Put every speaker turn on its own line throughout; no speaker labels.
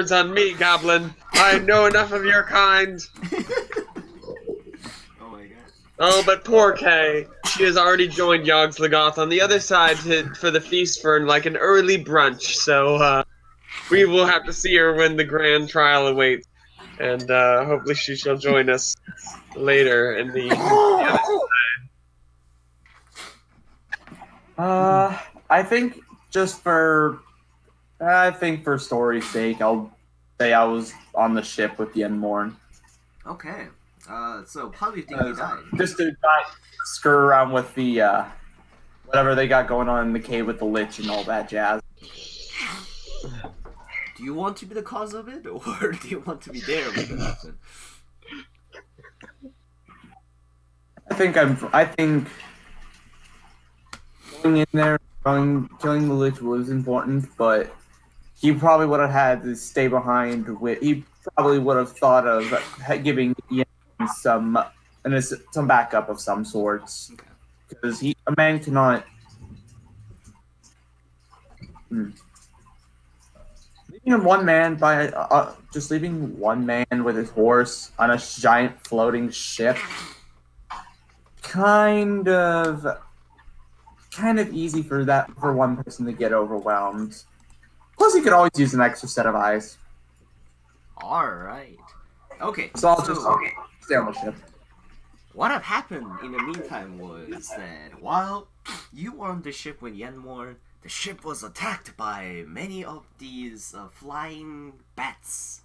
words on me, Goblin. I know enough of your kind.
Oh my god.
Oh, but poor Kay. She has already joined Yogg's Lagoth on the other side for the feast for like an early brunch, so we will have to see her when the grand trial awaits. And hopefully she shall join us later in the other.
I think just for, I think for story's sake, I'll say I was on the ship with Yenmorn.
Okay. So how do you think he died?
Just to not screw around with the, whatever they got going on in the cave with the Lich and all that jazz.
Do you want to be the cause of it, or do you want to be there when it happened?
I think going in there, killing the Lich was important, but he probably would have had to stay behind with. He probably would have thought of giving Ian some backup of some sorts, because a man cannot. Leaving one man by just leaving one man with his horse on a giant floating ship, kind of easy for one person to get overwhelmed. Plus, he could always use an extra set of eyes.
Alright. Okay,
So I'll just stay on the ship.
What had happened in the meantime was that while you were on the ship with Yenmore, the ship was attacked by many of these flying bats.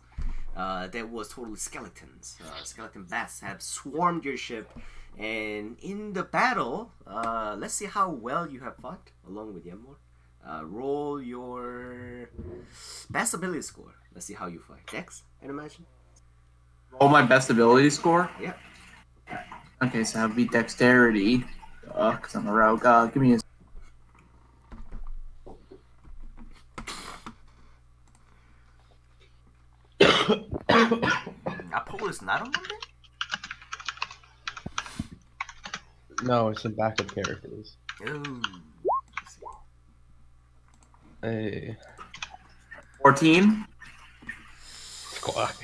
That was totally skeletons. Skeleton bats have swarmed your ship, and in the battle, let's see how well you have fought along with Yenmore. Roll your best ability score. Let's see how you fight. Dex, I'd imagine.
Roll my best ability score?
Yeah.
Okay, so that would be dexterity. Because I'm a rogue. Give me a...
Apollo is not on Monday?
No, it's some backup characters.
Ooh.
Hey.
14?
Squawk.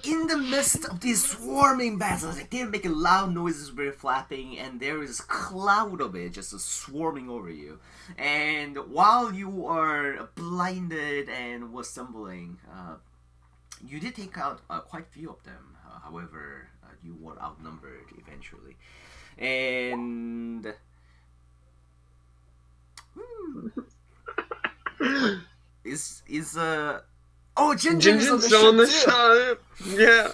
In the midst of these swarming bats, like they're making loud noises, we're flapping, and there is this cloud of it just swarming over you. And while you are blinded and was stumbling, you did take out quite a few of them. However, you were outnumbered eventually. And oh, Jinjin's
Jinjin's on the
ship too.
ship. Yeah.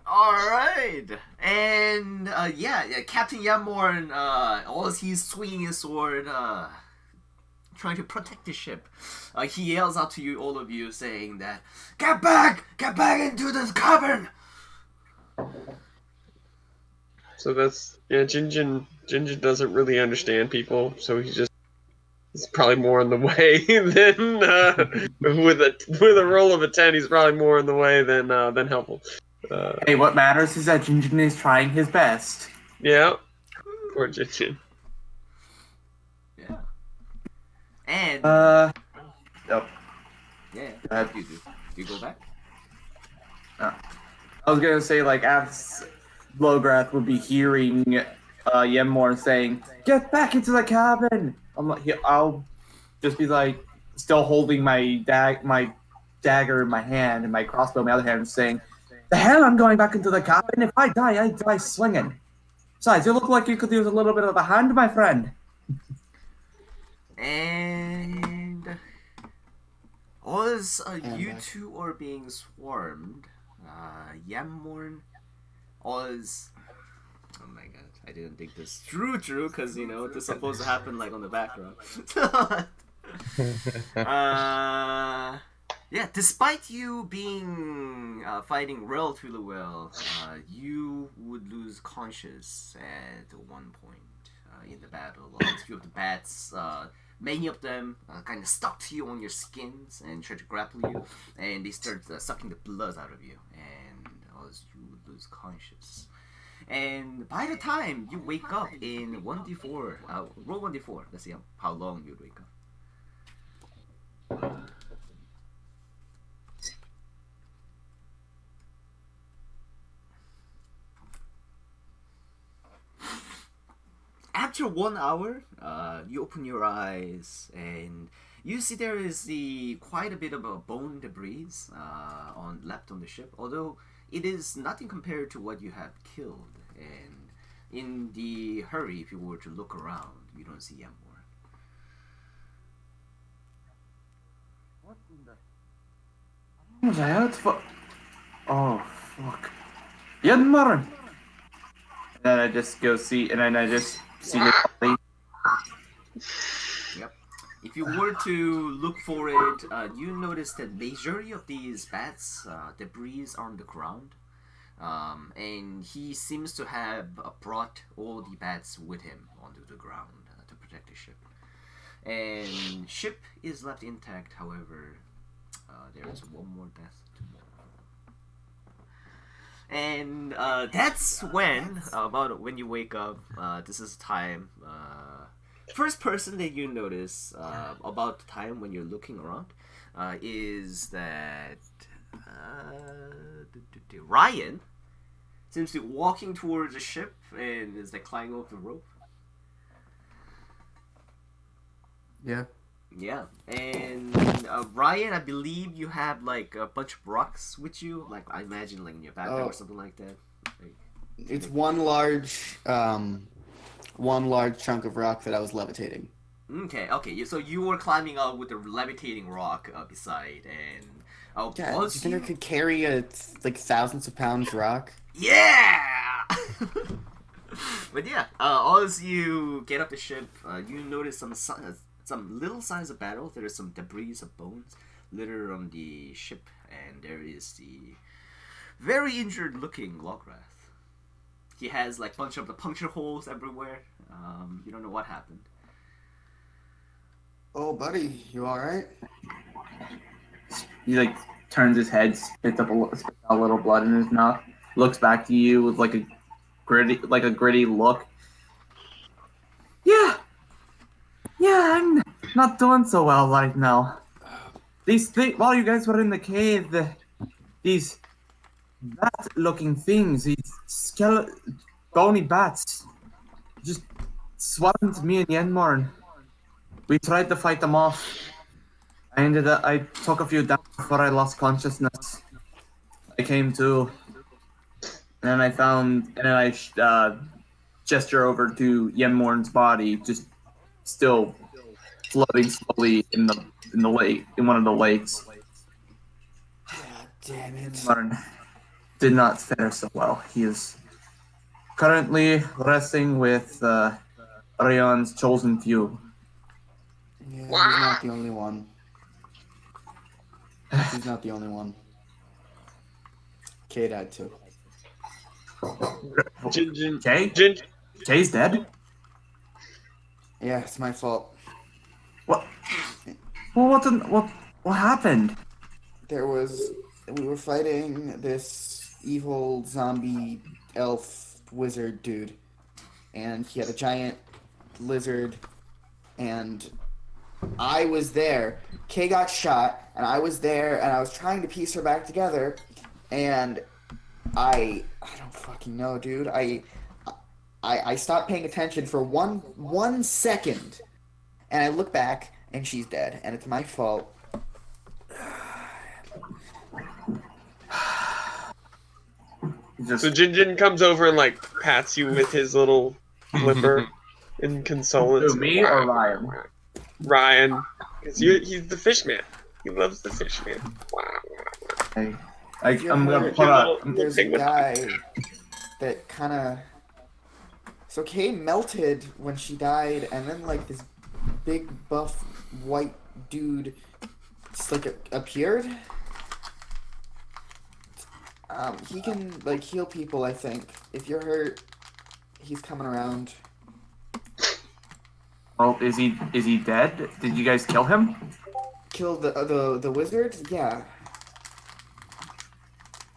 Alright. And yeah, Captain Yamorn, all as he's swinging his sword, trying to protect the ship, he yells out to you, all of you, saying that, Get back into this cavern!
So that's Jinjin doesn't really understand people, so he's probably more in the way than with a roll of a 10. He's probably more in the way than helpful.
Hey, what matters is that Jinjin is trying his best.
Yeah, poor Jinjin.
Yeah. And
Oh.
yeah,
ahead.
do you go back?
I was gonna say, like, as Lograth would be hearing Yenmore saying, "Get back into the cabin!" I'll just be like, still holding my dagger in my hand and my crossbow in my other hand, saying, "The hell, I'm going back into the cabin. If I die swinging. Besides, you look like you could use a little bit of a hand, my friend."
And as you two are being swarmed, Yammorn was... Oh my god, I didn't think this through, because, you know, this is supposed to happen, like, on the background. Yeah, despite you being fighting relatively well, you would lose conscious at one point in the battle. A few of the bats, many of them kind of stuck to you on your skins and tried to grapple you, and they start sucking the blood out of you, and you would lose conscious. And by the time you wake up in 1d4, roll 1d4, let's see how long you'd wake up. after 1 hour, you open your eyes and you see there is quite a bit of a bone debris left on the ship. Although it is nothing compared to what you have killed. And in the hurry, if you were to look around, you don't see Yamor.
What in the... What was I out for? Oh, fuck. Yanmar! And then I just go see, and then I just see his body.
Yep. If you were to look for it, you notice that majority of these bats debris on the ground, and he seems to have brought all the bats with him onto the ground to protect the ship. And ship is left intact. However, there is one more death tomorrow. And that's when about when you wake up. This is time. First person that you notice about the time when you're looking around is that Ryan seems to be walking towards the ship and is like climbing over the rope.
Yeah.
Yeah, and Ryan, I believe you have like a bunch of rocks with you, like I imagine like in your backpack or something like that. Like,
It's one large chunk of rock that I was levitating.
Okay. So you were climbing up with a levitating rock beside, and
Yeah, do you think I could carry a like thousands of pounds rock?
Yeah. But yeah, as you get up the ship, you notice some little signs of battle. There is some debris of bones littered on the ship, and there is the very injured-looking Lograth. He has like a bunch of the puncture holes everywhere. You don't know what happened.
Oh, buddy, you all right?
He like turns his head, spits out a little blood in his mouth, looks back to you with like a gritty look. Yeah, I'm not doing so well right now. While you guys were in the cave, these bat-looking things, these bony bats, just swarmed me and Yenmorn. We tried to fight them off. I took a few down before I lost consciousness. I came to, and then I gesture over to Yenmorn's body, just still floating slowly in the lake, in one of the lakes.
God damn it.
Yenmorn did not fare so well. He is currently resting with Rion's chosen few.
Yeah, he's not the only one. He's not the only one. Kay died too.
Kay? Kay's dead?
Yeah, it's my fault.
What? Well, what happened?
We were fighting this evil zombie elf wizard dude, and he had a giant lizard, and I was there. Kay got shot, and I was there, and I was trying to piece her back together, and I don't fucking know, dude. I stopped paying attention for one second, and I look back, and she's dead, and it's my fault.
So Jinjin comes over and like pats you with his little flipper in consolence.
Who, me or Ryan?
Ryan, because he's the fish man. He loves the fish man.
I'm gonna put a.
There's a guy that kind of. So Kay melted when she died, and then like this big buff white dude just like appeared. He can like heal people. I think if you're hurt, he's coming around.
Oh, is he dead? Did you guys kill him?
Kill the wizard? Yeah.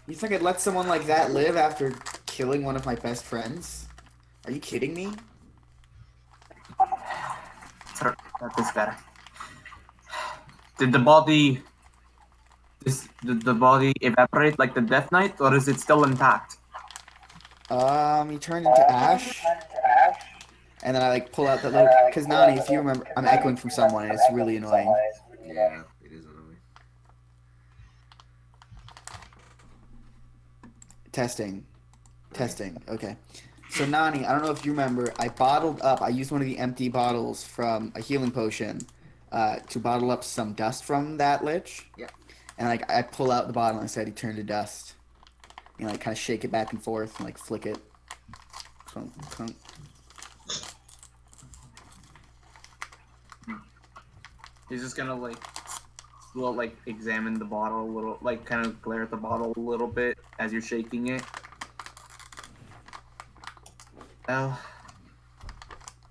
You think I'd let someone like that live after killing one of my best friends? Are you kidding me?
Sir, that is better. Did the body evaporate like the Death Knight, or is it still intact?
He turned into ash. And then I like pull out the little, because Nani, if you remember, I'm echoing from someone and it's really annoying.
Yeah, it is annoying.
Testing. Okay. So Nani, I don't know if you remember, I bottled up. I used one of the empty bottles from a healing potion to bottle up some dust from that lich.
Yeah.
And like I pull out the bottle and said he turned to dust. You know, like kind of shake it back and forth and like flick it. Clunk, clunk.
He's just gonna like examine the bottle a little, like kind of glare at the bottle a little bit as you're shaking it. Well,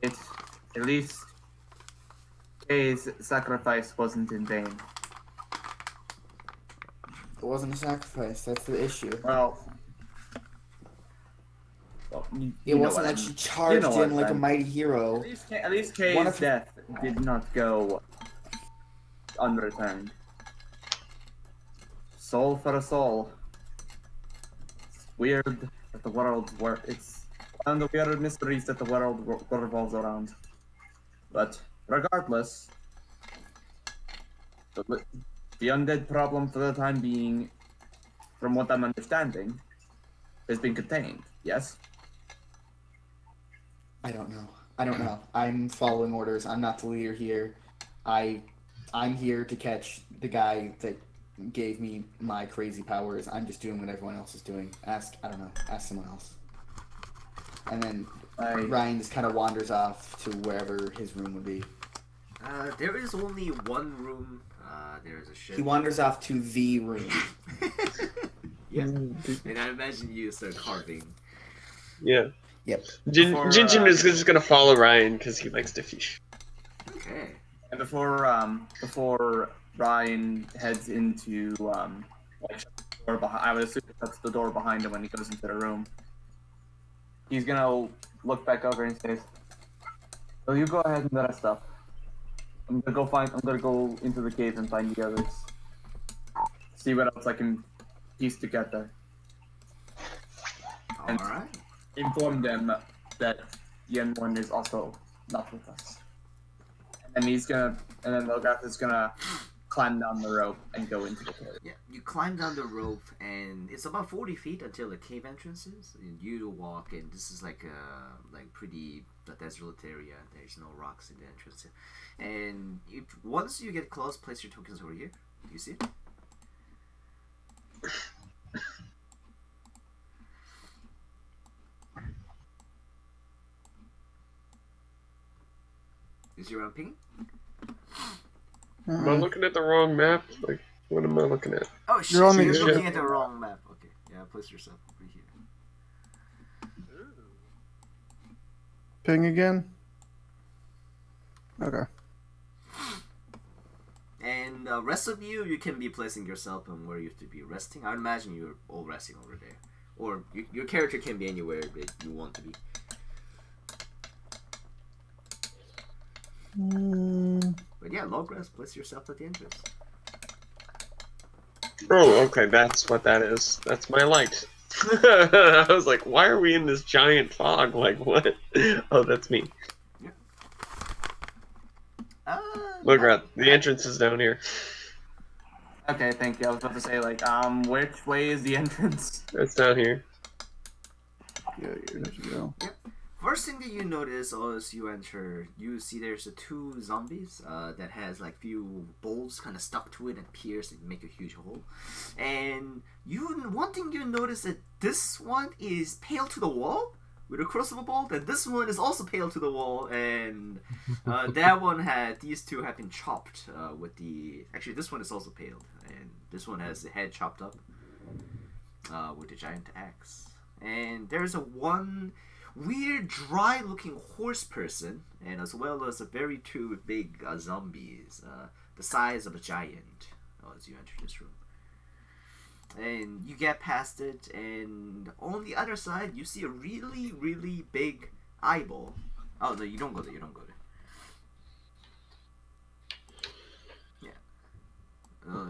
it's at least Kay's sacrifice wasn't in vain.
It wasn't a sacrifice. That's the issue.
Well,
It wasn't like she charged in like a mighty hero.
At least Kay's death did not go unreturned. Soul for a soul. It's weird that the world it's one of the weird mysteries that the world revolves around. But regardless, the undead problem for the time being, from what I'm understanding, has been contained. Yes.
I don't know. I'm following orders. I'm not the leader here. I'm here to catch the guy that gave me my crazy powers. I'm just doing what everyone else is doing. Ask someone else. And then Ryan just kind of wanders off to wherever his room would be.
There is only one room. There is a ship.
He wanders off to the room.
Yeah. And I imagine you start carving.
Yeah.
Yep.
Jinjin is just gonna follow Ryan because he likes to fish.
Okay.
And before Ryan heads into like shut the door behind, I would assume that's the door behind him when he goes into the room. He's gonna look back over and says, "So you go ahead and rest up. I'm gonna go into the cave and find the others. See what else I can piece together." And
Alright.
inform them that Yen1 is also not with us. And then Logath is gonna climb down the rope and go into the cave.
Yeah, you climb down the rope, and it's about 40 feet until the cave entrance is. And you walk in. This is like a pretty desolate area. There's no rocks in the entrance. And once you get close, place your tokens over here. Do you see it? Is your own ping?
Am I looking at the wrong map? Like, what am I looking at?
Oh shit!
You're on the
You're
ship.
looking at the wrong map. Okay, yeah, place yourself over here.
Ping again? Okay.
And the rest of you can be placing yourself on where you have to be resting. I imagine you're all resting over there, or your character can be anywhere that you want to be. But yeah, Logras, place yourself at the entrance.
Oh, okay, that's what that is. That's my light. I was like, why are we in this giant fog? Like, what? Oh, that's me. Look, Rat, the entrance is down here.
Okay, thank you. I was about to say, like, which way is the entrance?
It's down here.
Yeah, there you go.
First thing that you notice as you enter, you see there's two zombies that has like few bolts kind of stuck to it and pierce and make a huge hole. And one thing you notice that this one is pale to the wall with a crossbow bolt, and this one is also pale to the wall, and these two have been chopped with the. Actually, this one is also paled, and this one has the head chopped up with the giant axe. And there's one weird, dry-looking horse person, and as well as two big zombies, the size of a giant, as you enter this room. And you get past it, and on the other side, you see a really, really big eyeball. Oh, no, you don't go there, Yeah.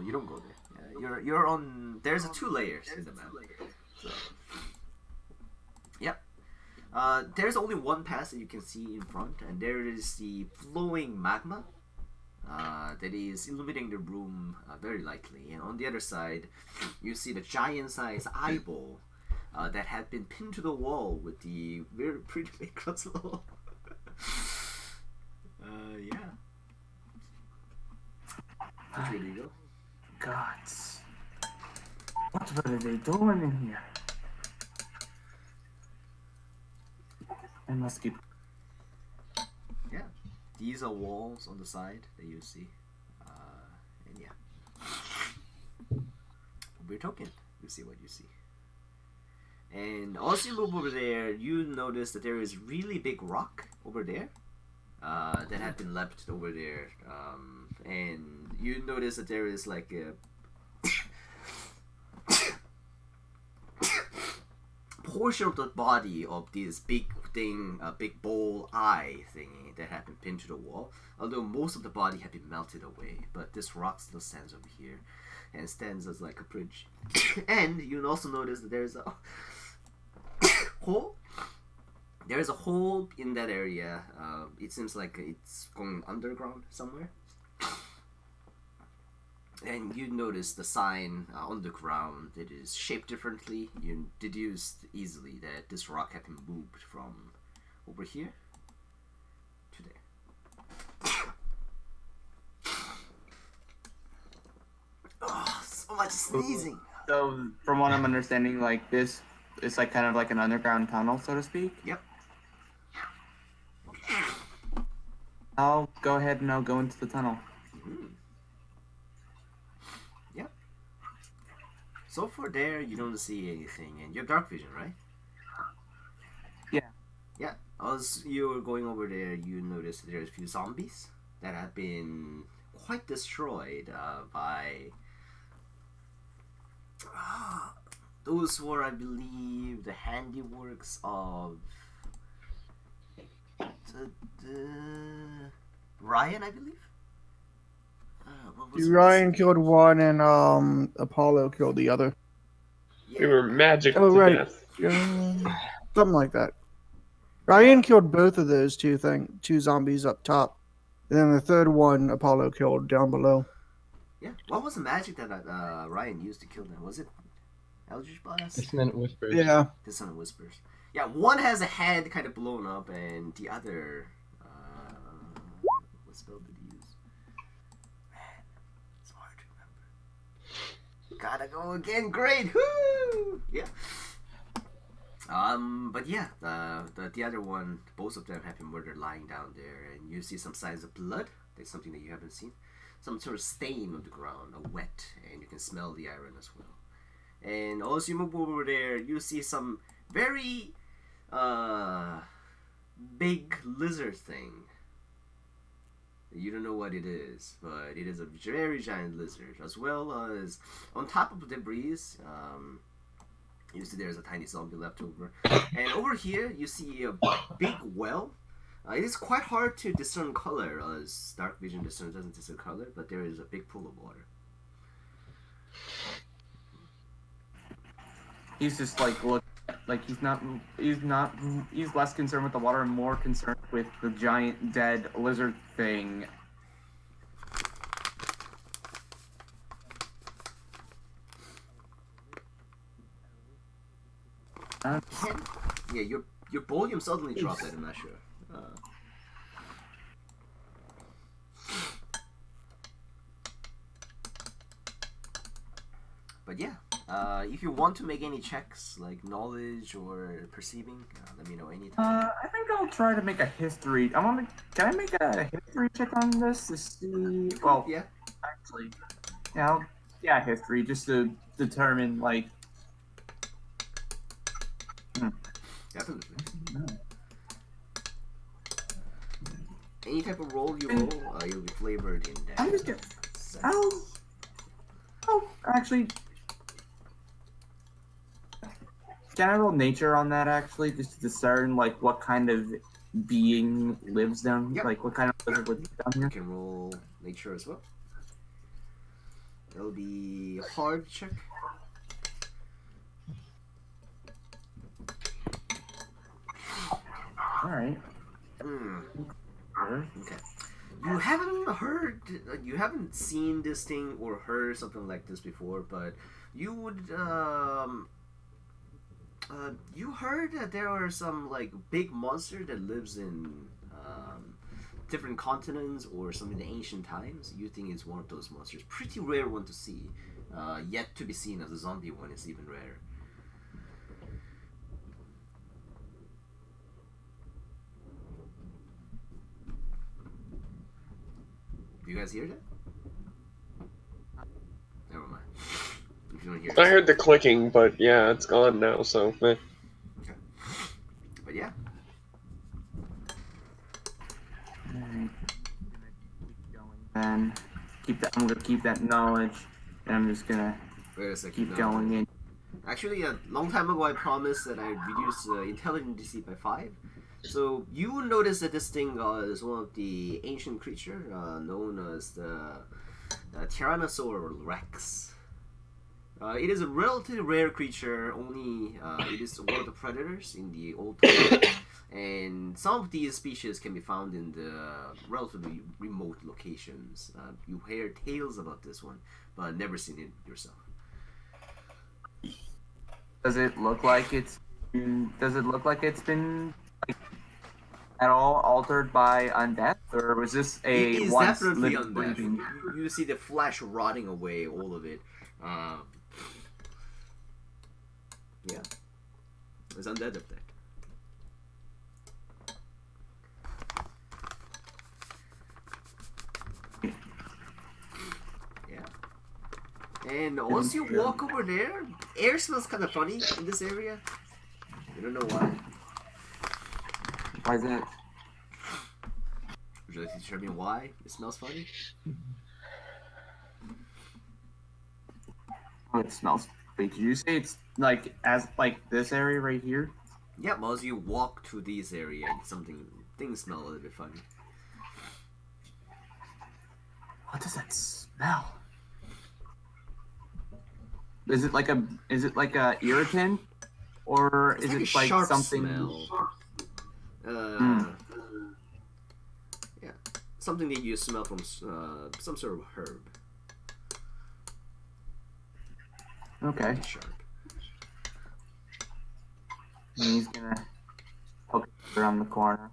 You don't go there. Yeah, you're on... There's two layers in the map. So, yep. There's only one pass that you can see in front, and there is the flowing magma that is illuminating the room very lightly. And on the other side, you see the giant-sized eyeball that had been pinned to the wall with the very pretty big crossbow. Yeah. Which way do you go?
Gods. What are they doing in here? I must keep.
Yeah. These are walls on the side that you see. And yeah. We're talking. You see what you see. And as you move over there, you notice that there is really big rock over there that had been left over there. And you notice that there is like a portion of the body of this big thing, big bowl eye thingy that had been pinned to the wall. Although most of the body had been melted away, but this rock still stands over here and stands as like a bridge. And you also notice that there's a hole. There's a hole in that area. It seems like it's going underground somewhere. And you notice the sign on the ground that is shaped differently. You deduced easily that this rock had been moved from over here to there. Oh, so much sneezing.
So, from what I'm understanding, like this, it's like kind of like an underground tunnel, so to speak.
Yep.
I'll go ahead and I'll go into the tunnel.
Yep. So for there, you don't see anything, and you have dark vision, right?
Yeah.
Yeah. As you were going over there, you noticed that there's a few zombies that have been quite destroyed by those were, I believe, the handiworks of Ryan, I believe. What was
Ryan killed one and Apollo killed the other.
We were magic
Oh,
to
right.
death.
Something like that. Ryan killed both of those two zombies up top. And then the third one Apollo killed down below.
Yeah. What was the magic that Ryan used to kill them? Was it Eldritch Blast?
Dissonant whispers.
Yeah.
Dissonant Whispers. Yeah, one has a head kind of blown up, and the other... what spell did he use? Man, it's hard to remember. Gotta go again, great! Woo! Yeah. But yeah, the other one, both of them have been murdered lying down there, and you see some signs of blood. That's something that you haven't seen. Some sort of stain on the ground, a wet, and you can smell the iron as well. And as you move over there, you see some very big lizard thing. You don't know what it is, but it is a very giant lizard, as well as on top of the debris. You see there's a tiny zombie left over. And over here, you see a big well. It is quite hard to discern color, as dark vision doesn't discern color, but there is a big pool of water.
He's just like he's less concerned with the water and more concerned with the giant dead lizard thing.
Yeah, your volume suddenly dropped. I'm not sure. But yeah, if you want to make any checks like knowledge or perceiving, let me know anytime.
I think I'll try to make a history. Can I make a history check on this to see? Well,
Yeah,
actually, yeah, history, just to determine like.
definitely. Any type of roll you roll, you'll be flavored in that.
I'm just gonna. Oh, actually. Can I roll nature on that actually, just to discern like what kind of being lives down?
Yep.
Like what kind of lizard lives down
You
here?
can roll nature as well. It'll be hard check.
All right.
Hmm.
Sure.
Okay. You haven't seen this thing or heard something like this before, but you would, you heard that there are some like big monster that lives in different continents or some in the ancient times. You think it's one of those monsters. Pretty rare one to see. Yet to be seen as a zombie one is even rarer. Do you guys hear that? Never mind. If you don't hear
I
it.
heard the clicking, but yeah, it's gone now. So
Okay. But yeah.
Alright. Then I'm gonna keep that knowledge, and I'm just gonna
Wait a second.
keep
No.
going in.
Actually, a long time ago, I promised that I'd reduce intelligence DC by 5. So you will notice that this thing is one of the ancient creature known as the Tyrannosaurus Rex. It is a relatively rare creature. Only it is one of the predators in the old time, and some of these species can be found in the relatively remote locations. You hear tales about this one, but never seen it yourself.
Does it look like it's been like, at all altered by undeath, or was this
It
a
is
once
definitely
living
undead.
breathing?
You see the flesh rotting away, all of it. Yeah, it's undead up there. Yeah. And once you walk over there, air smells kind of funny in this area. You don't know why.
Why is that?
Would you like to determine why it smells funny?
Oh, it smells. Wait, did you say it's like as like this area right here?
Yeah, well, as you walk to this area, things smell a little bit funny.
What does that smell? Is it like a irritant, or
It's
is
like
it
a
like
sharp
something?
smell.
Mm.
Yeah, something that you smell from some sort of herb.
Okay.
It's sharp.
And he's gonna poke around the corner.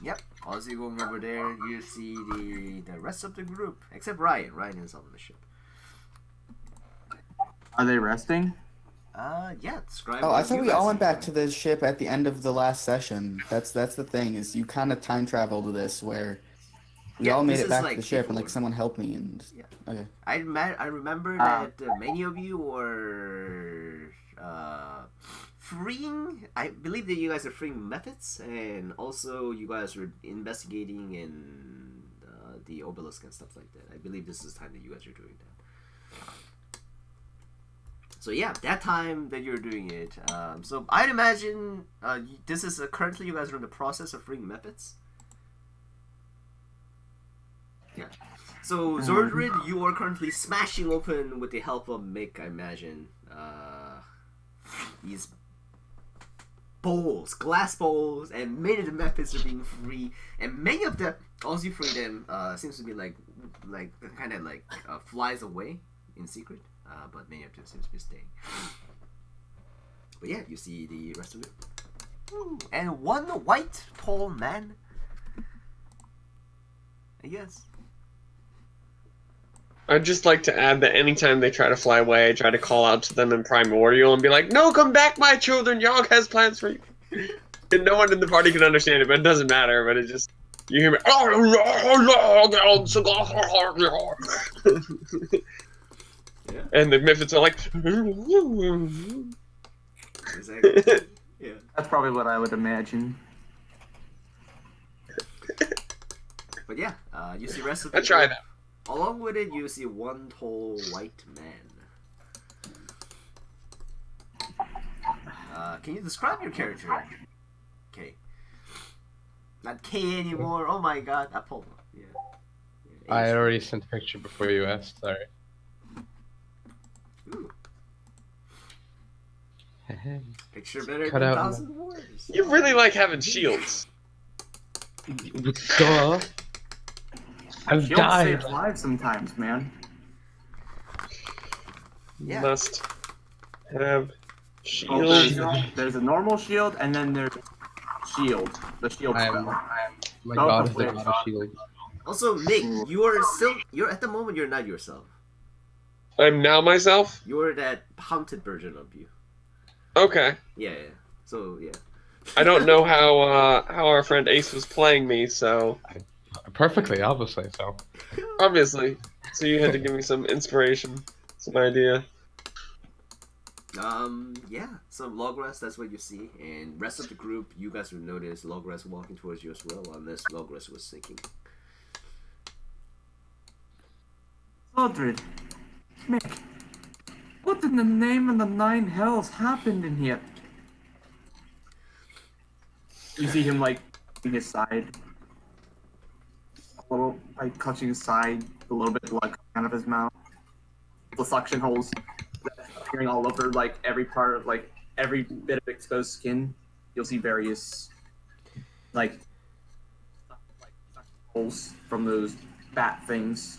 Yep. As you going over there, you see the rest of the group, except Ryan. Ryan is on the ship.
Are they resting?
Yeah. Describe.
Oh, I
what
thought
you
we
guys
all went
see.
back to the ship at the end of the last session. That's the thing, is you kind of time travel to this where we
Yeah,
all made
this
it
is
back
like
to the ship and like
before.
someone helped me and
Yeah.
okay.
I remember that many of you were freeing. I believe that you guys are freeing methods, and also you guys were investigating in the obelisk and stuff like that. I believe this is the time that you guys are doing that. So yeah, that time that you're doing it. So I'd imagine this is currently you guys are in the process of freeing methods. Yeah. So Zordrid, you are currently smashing open with the help of Mick, I imagine. These bowls, glass bowls, and many of the methods are being free, and many of them, once you free them, seems to be like kind of like flies away in secret. But many of them seems to be staying. But yeah, you see the rest of it. And one white tall man. I guess.
I'd just like to add that anytime they try to fly away, I try to call out to them in primordial and be like, "No, come back, my children! Yogg has plans for you." And no one in the party can understand it, but it doesn't matter. But it just you hear me.
Yeah.
And the Miffits are like,
Exactly. Yeah.
That's probably what I would imagine.
But yeah, you see the rest of
I
the
try
group.
that.
Along with it, you see one tall white man. Can you describe your character? K. Not K anymore. Oh my god, Apollo. Yeah.
I had already sent a picture before you asked. Sorry.
Ooh.
Hey.
Picture better
Cut
than
out
1,000 words.
You really like having shields.
Duh. I've
Shield
died.
saves lives sometimes, man.
Yeah.
Must have
Oh,
shield.
there's a normal shield, and then there's shield. The shield
I
spell.
am. My
Both
god
of
is the
which-
god of shield.
Also, Mick, you're at the moment you're not yourself.
I'm now myself?
You're that haunted version of you.
Okay.
Yeah. So yeah.
I don't know how our friend Ace was playing me, so
Perfectly, obviously. So.
obviously. So you had to give me some inspiration, some idea.
Yeah. So Logras, that's what you see, and rest of the group, you guys will notice Logras walking towards you as well, unless Logras was thinking.
Aldred, Mick, what in the name of the nine hells happened in here? You see him like in his side, a little like clutching his side, a little bit of blood coming out of his mouth. The suction holes appearing all over like every part of like every bit of exposed skin. You'll see various like suction holes from those bat things.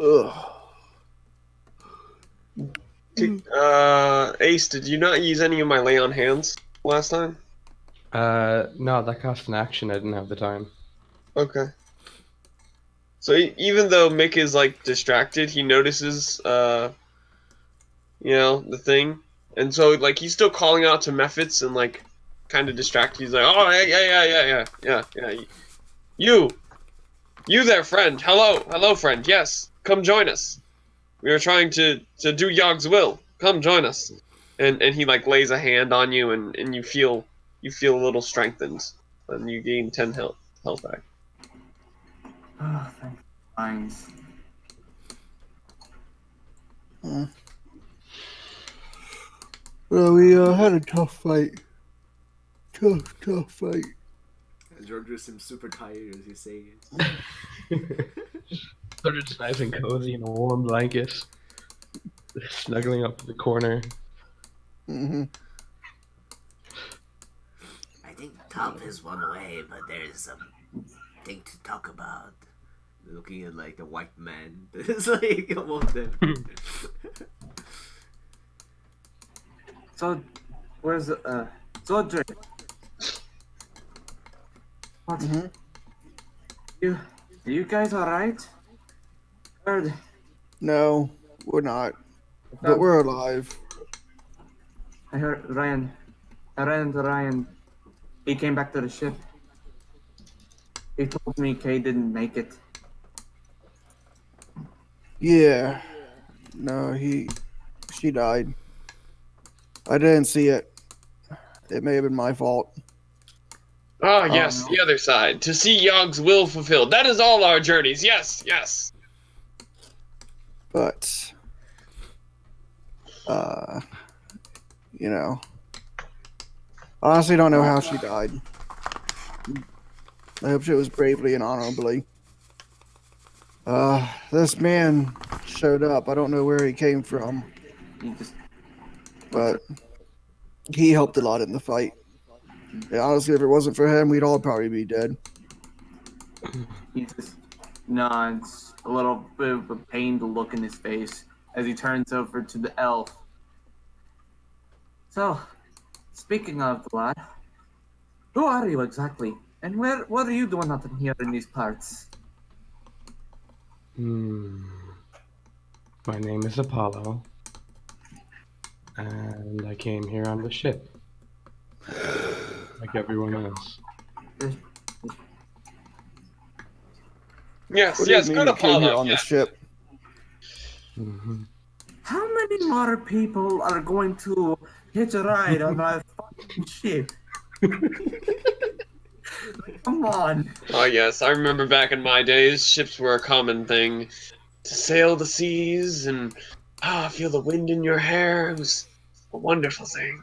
Ugh.
Ace, did you not use any of my lay on hands last time?
No, that cost an action. I didn't have the time.
Okay. So even though Mick is like distracted, he notices the thing. And so like he's still calling out to Mephits and like kind of distracted. He's like, "Oh, yeah. You there, friend. Hello, friend. Yes. Come join us. We are trying to do Yog's will. Come join us." And he like lays a hand on you and you feel a little strengthened. And you gain 10 health back.
Oh, thank Lines.
Well, we had a tough fight. Tough fight.
George seems super tired as you say it.
Sort of just nice and cozy in a warm blanket, snuggling up to the corner.
Mm-hmm.
I think top is one way, but there's something to talk about. Looking at like the white man, it's like among them.
So, where's Zodre? What?
Mm-hmm.
You guys alright? Heard.
No, we're not. But we're alive.
I heard Ryan. I ran into Ryan. He came back to the ship. He told me Kay didn't make it.
Yeah. No, she died. I didn't see it. It may have been my fault.
Ah, yes,
no.
the other side. To see Yog's will fulfilled. That is all our journeys. Yes.
But you know. Honestly don't know how she died. I hope she was bravely and honorably. This man showed up. I don't know where he came from,
He just
but he helped a lot in the fight. Yeah, honestly, if it wasn't for him, we'd all probably be dead.
He just nods, a little bit of a pained look in his face as he turns over to the elf. So, speaking of the lad, who are you exactly? And what are you doing out in here in these parts?
My name is Apollo, and I came here on the ship, like everyone else.
Yes,
What do you
yes,
mean
good
you came here
Apollo.
on the ship?
How many more people are going to hitch a ride on my fucking ship? Come on.
Oh, yes, I remember back in my days, ships were a common thing. To sail the seas and feel the wind in your hair. It was a wonderful thing.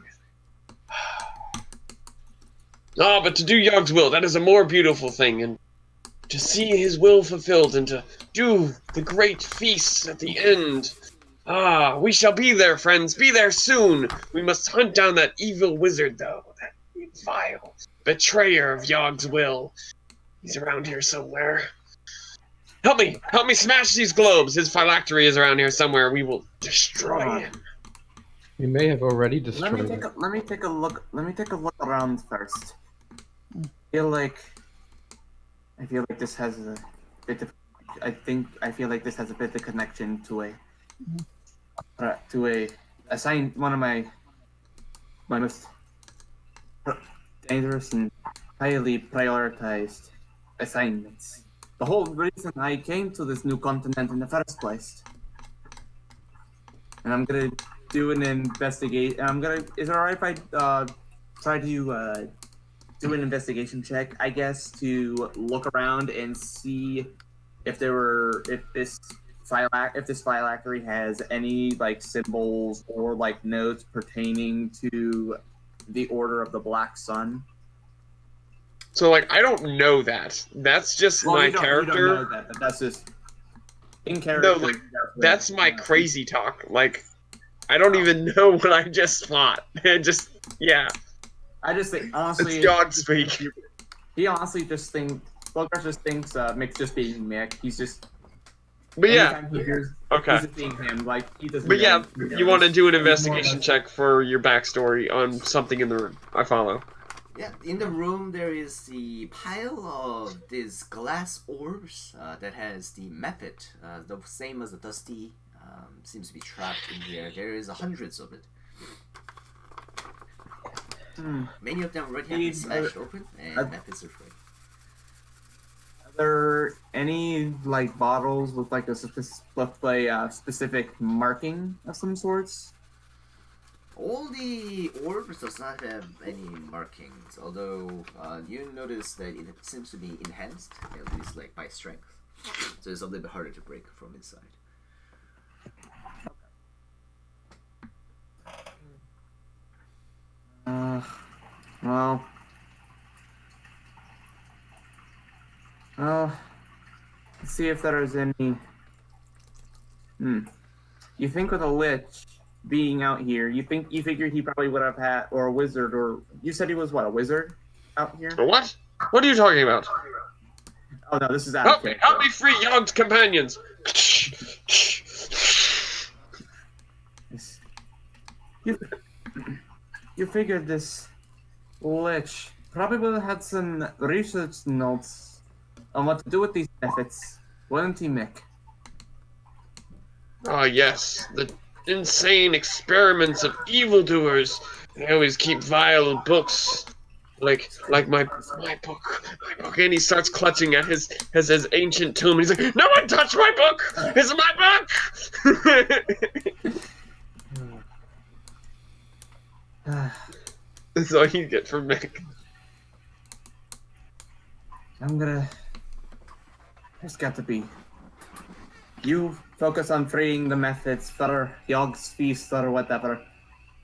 But to do Yog's will, that is a more beautiful thing. And to see his will fulfilled and to do the great feasts at the end. Ah, we shall be there, friends. Be there soon. We must hunt down that evil wizard, though. That vile betrayer of Yogg's will. He's around here somewhere. Help me! Help me smash these globes! His phylactery is around here somewhere. We will destroy him.
We may have already
Let
destroyed
me
it.
take a look. Let me take a look around first. I feel like this has a bit of. I feel like this has a bit of connection to a assigned one of my most dangerous and highly prioritized assignments. The whole reason I came to this new continent in the first place. And I'm gonna do an investigate. Is it alright if I try to do an investigation check? I guess to look around and see if this phylactery has any like symbols or like notes pertaining to the Order of the Black Sun.
So, like, I don't know that. That's just my
you don't
character.
know that, but that's just in character.
No, like, that's my crazy talk. Like, I don't even know what I just thought. Yeah.
I just think honestly,
It's dog speak.
he honestly just thinks. Bogart just thinks Mick's just being Mick. He's just.
But yeah,
Anytime he hears,
okay.
he's just being him. Like he doesn't.
But yeah,
know.
you want to do an
He's more
investigation
of a-
check for your backstory on something in the room. I follow.
Yeah, in the room there is the pile of these glass orbs that has the method, the same as the dusty. Seems to be trapped in here. There is hundreds of it. Many of them already have been smashed open, and methods are free.
Are there any like bottles with like a specific marking of some sorts?
All the orbs does not have any markings, although you notice that it seems to be enhanced, at least like by strength. So it's a little bit harder to break from inside.
Well, let's see if there is any. You think with a lich being out here, you figured he probably would have had, or a wizard, or you said he was what, a wizard out here?
What? What are you talking about?
Oh no, this is out
Help me! Help me free Yogg's companions!
You figured this lich probably would have had some research notes on what to do with these methods, wouldn't he, Mick?
Ah, yes, the insane experiments of evildoers. They always keep vile books, like my book, and he starts clutching at his ancient tomb. He's like, "No one touch my book! It's my book!" That's all you get from Mick.
There's got to be. You focus on freeing the methods for Yogg's feast or whatever.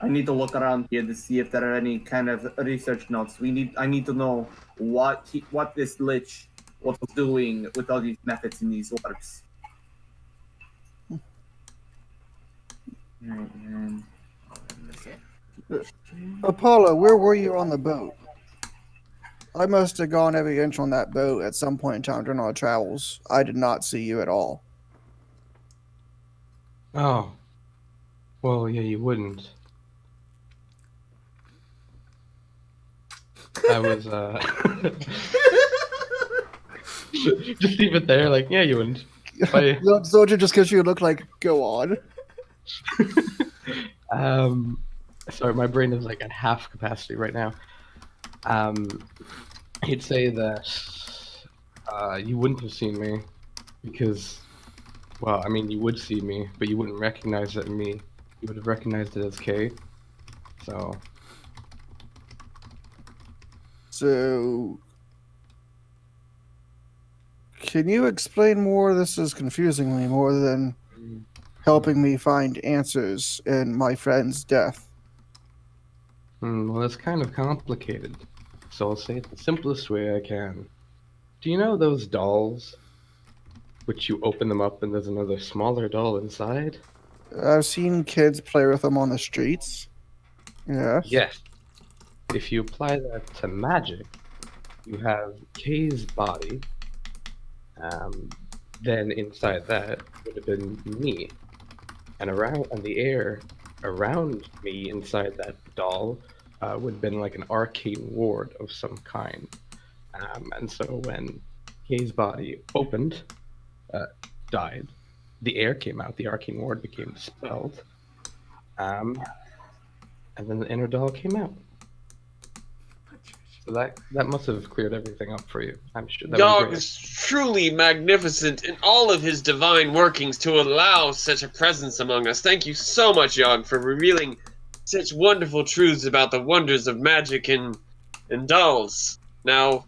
I need to look around here to see if there are any kind of research notes. I need to know what this lich was doing with all these methods and these orbs. Alright, and
Apollo, where were you on the boat? I must have gone every inch on that boat at some point in time during our travels. I did not see you at all.
Oh. Well, yeah, you wouldn't. I was, just leave it there, like, yeah, you wouldn't. Bye.
Soldier, just because you look like, go on.
Sorry, my brain is like at half capacity right now. He'd say that you wouldn't have seen me because, well, I mean, you would see me, but you wouldn't recognize it in me. You would have recognized it as Kay.
So, can you explain more? This is confusing me more than helping me find answers in my friend's death.
Well, it's kind of complicated, so I'll say it the simplest way I can. Do you know those dolls? Which you open them up and there's another smaller doll inside?
I've seen kids play with them on the streets. Yes.
Yes. If you apply that to magic, you have Kay's body. Um, then inside that would have been me, and around on the air around me inside that doll would have been like an arcane ward of some kind. And so when Kay's body opened, uh, died, the air came out, the arcane ward became dispelled, um, and then the inner doll came out. So that must have cleared everything up for you. I'm sure that was
Yogg
great.
is truly magnificent in all of his divine workings to allow such a presence among us. Thank you so much, Yogg, for revealing such wonderful truths about the wonders of magic and dolls. Now,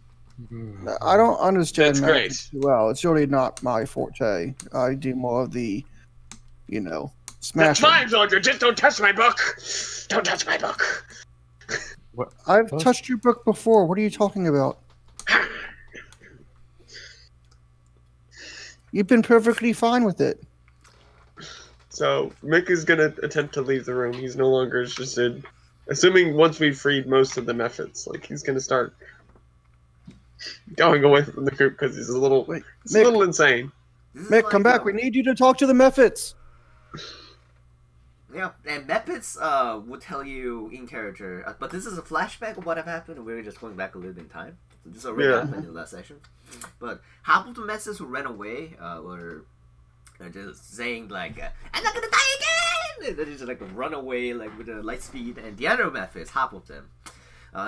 I don't understand
That's
magic
great.
too well. It's really not my forte. I do more of the,
that's
smashing.
fine, Zordra. Just don't touch my book. Don't touch my book.
What?
I've
Huh?
touched your book before. What are you talking about? You've been perfectly fine with it.
So Mick is gonna attempt to leave the room. He's no longer interested. Assuming once we've freed most of the methods, like he's gonna start going away from the group because he's a little
Wait,
little insane.
This is
Mick,
like,
come back. We need you to talk to the Mephits.
Yeah, and Mephits would tell you in character, but this is a flashback of what have happened. We're just going back a little bit in time. So this already
Yeah.
happened in the last session. But half of the Mephits who ran away were just saying like, "I'm not gonna die again!" And they just like run away like with a light speed. And the other Mephits, half of them,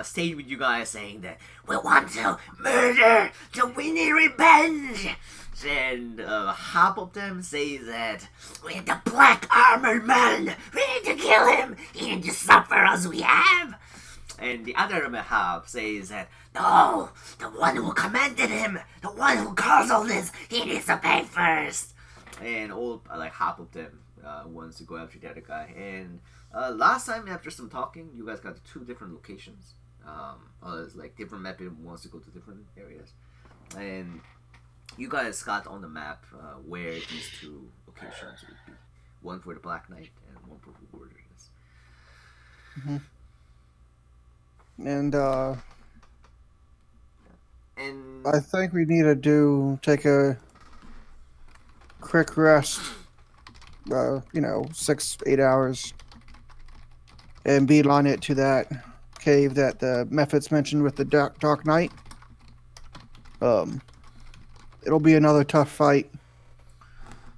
stayed with you guys saying that we want to murder to win a revenge. And half of them say that we're the black armored man. We need to kill him. He need to suffer as we have. And the other half says that no, the one who commanded him, the one who caused all this, he needs to pay first. And all like half of them wants to go after the other guy. And last time after some talking, you guys got to 2 different locations. It's like different map wants to go to different areas, and you guys got on the map where these 2 locations would be. One for the Black Knight and one for the Wilderness.
And
And
I think we need to take a quick rest. 6-8 hours, and beeline it to that cave that the Mephits mentioned with the Dark Knight. It'll be another tough fight.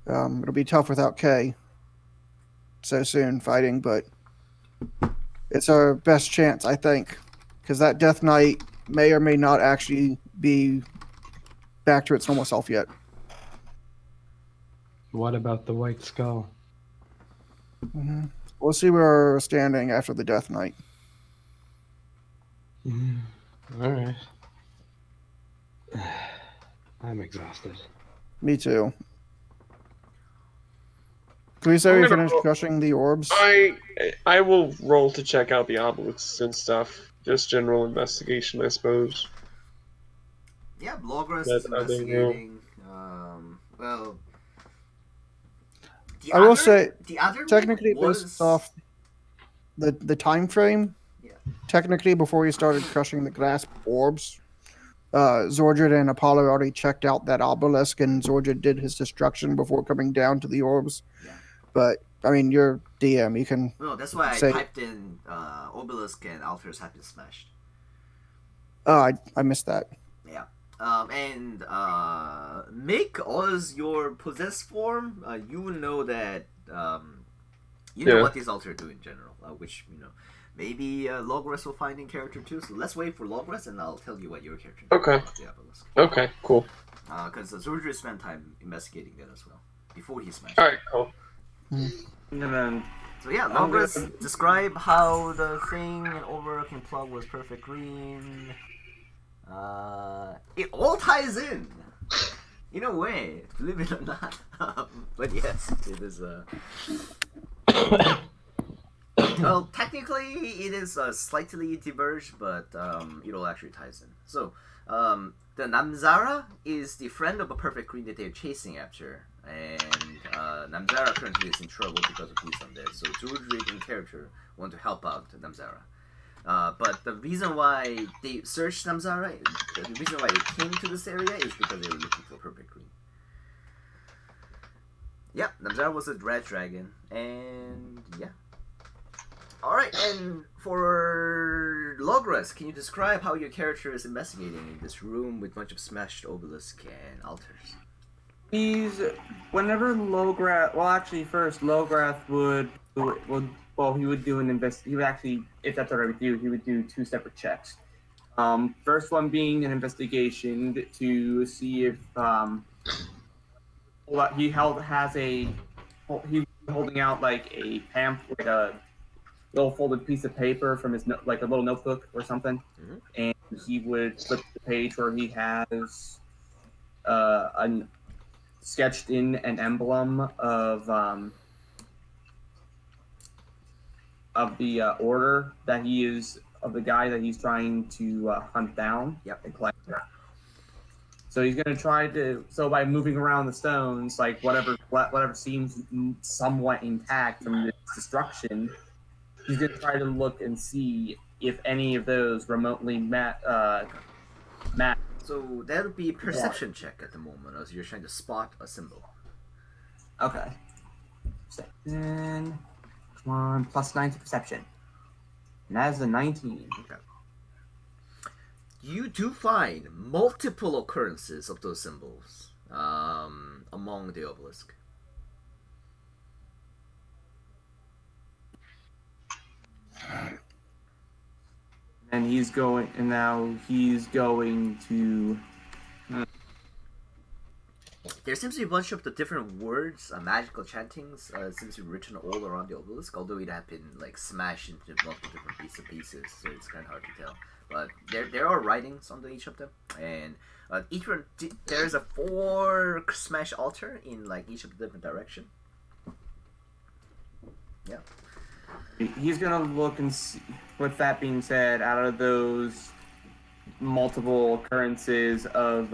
It'll be tough without Kay so soon fighting, but it's our best chance, I think, because that Death Knight may or may not actually be back to its normal self yet.
What about the White Skull?
We'll see where we're standing after the Death Knight.
All right. I'm exhausted.
Me too. Can we say
I'm
we
gonna
finished
roll-
crushing the orbs?
I will roll to check out the obelisks and stuff. Just general investigation, I suppose.
yeah, Logros
That
is
other
investigating. Well,
I will say,
the other
technically,
was
based off the time frame,
Yeah.
technically before we started crushing the glass orbs, Zordred and Apollo already checked out that obelisk, and Zordred did his destruction before coming down to the orbs.
Yeah.
But I mean, you're DM. You can.
No, that's why I
Say-
typed in obelisk and altars have been smashed.
Oh, I missed that.
Yeah. And Mick, as your possessed form, you will know that you know
Yeah.
what these altars do in general, which maybe Logres will find in character too. So let's wait for Logres, and I'll tell you what your character knows
Okay.
about the obelisk.
Okay, cool.
Because Zordred spent time investigating that as well before he smashed.
All right, cool.
And then
So yeah,
I'm gonna-
Logres, describe how the thing in overarching plug was perfect green. It all ties in a way, believe it or not. But yes, it is. Well, technically, it is slightly diverged, but it all actually ties in. So, the Namzara is the friend of a perfect green that they're chasing after. and Namzara currently is in trouble because of these undead. So Druidrid in character want to help out Namzara. But the reason why they searched Namzara, the reason why they came to this area is because they were looking for Perfect Green. Yeah, Namzara was a red dragon, and yeah. Alright, and for Logras, can you describe how your character is investigating in this room with a bunch of smashed obelisk and altars?
Whenever Lograth, well, actually, first Lograth he would do he would actually, if that's alright with you, he would do two separate checks. First one being an investigation to see if he was holding out like a pamphlet, a little folded piece of paper from his like a little notebook or something, and he would flip the page where he has an sketched in an emblem of the order that he is of the guy that he's trying to hunt down.
Yep.
And collect. So he's gonna try to. So by moving around the stones, like whatever seems somewhat intact from this destruction, he's gonna try to look and see if any of those remotely match.
So that would be a perception check at the moment, as you're trying to spot a symbol.
Okay. Then, come on, +9 to perception. And that is a 19.
Okay. You do find multiple occurrences of those symbols among the obelisk.
And now he's going to.
There seems to be a bunch of the different words, magical chantings, seems to be written all around the obelisk, although it had been like smashed into multiple different pieces, so it's kind of hard to tell. But there are writings under each of them, and each one there's a 4 smash altar in like each of the different direction. Yeah.
He's gonna look and see. With that being said, out of those multiple occurrences of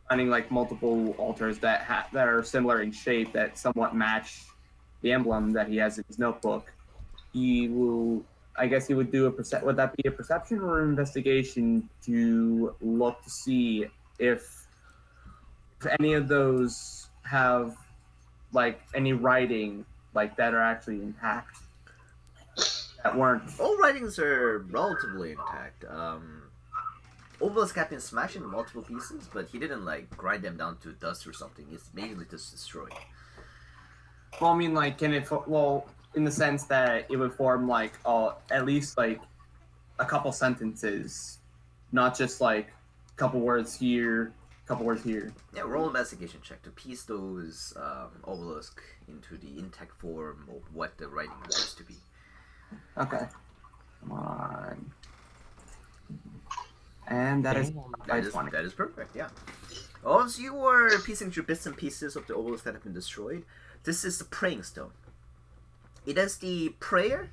finding like multiple altars that are similar in shape that somewhat match the emblem that he has in his notebook, he will. I guess he would do would that be a perception or an investigation to look to see if any of those have like any writing like that are actually intact that weren't.
All writings are relatively intact. Obelisk had been smashed into multiple pieces, but he didn't like grind them down to dust or something. It's mainly just destroyed.
Well, I mean, like, can it? Well, in the sense that it would form like at least like a couple sentences, not just like a couple words here, couple words here.
Yeah, roll investigation check to piece those obelisk into the intact form of what the writing appears to be.
Okay. Come on. And that is
that is perfect, yeah. As you are piecing through bits and pieces of the obelisk that have been destroyed, this is the praying stone. It is the prayer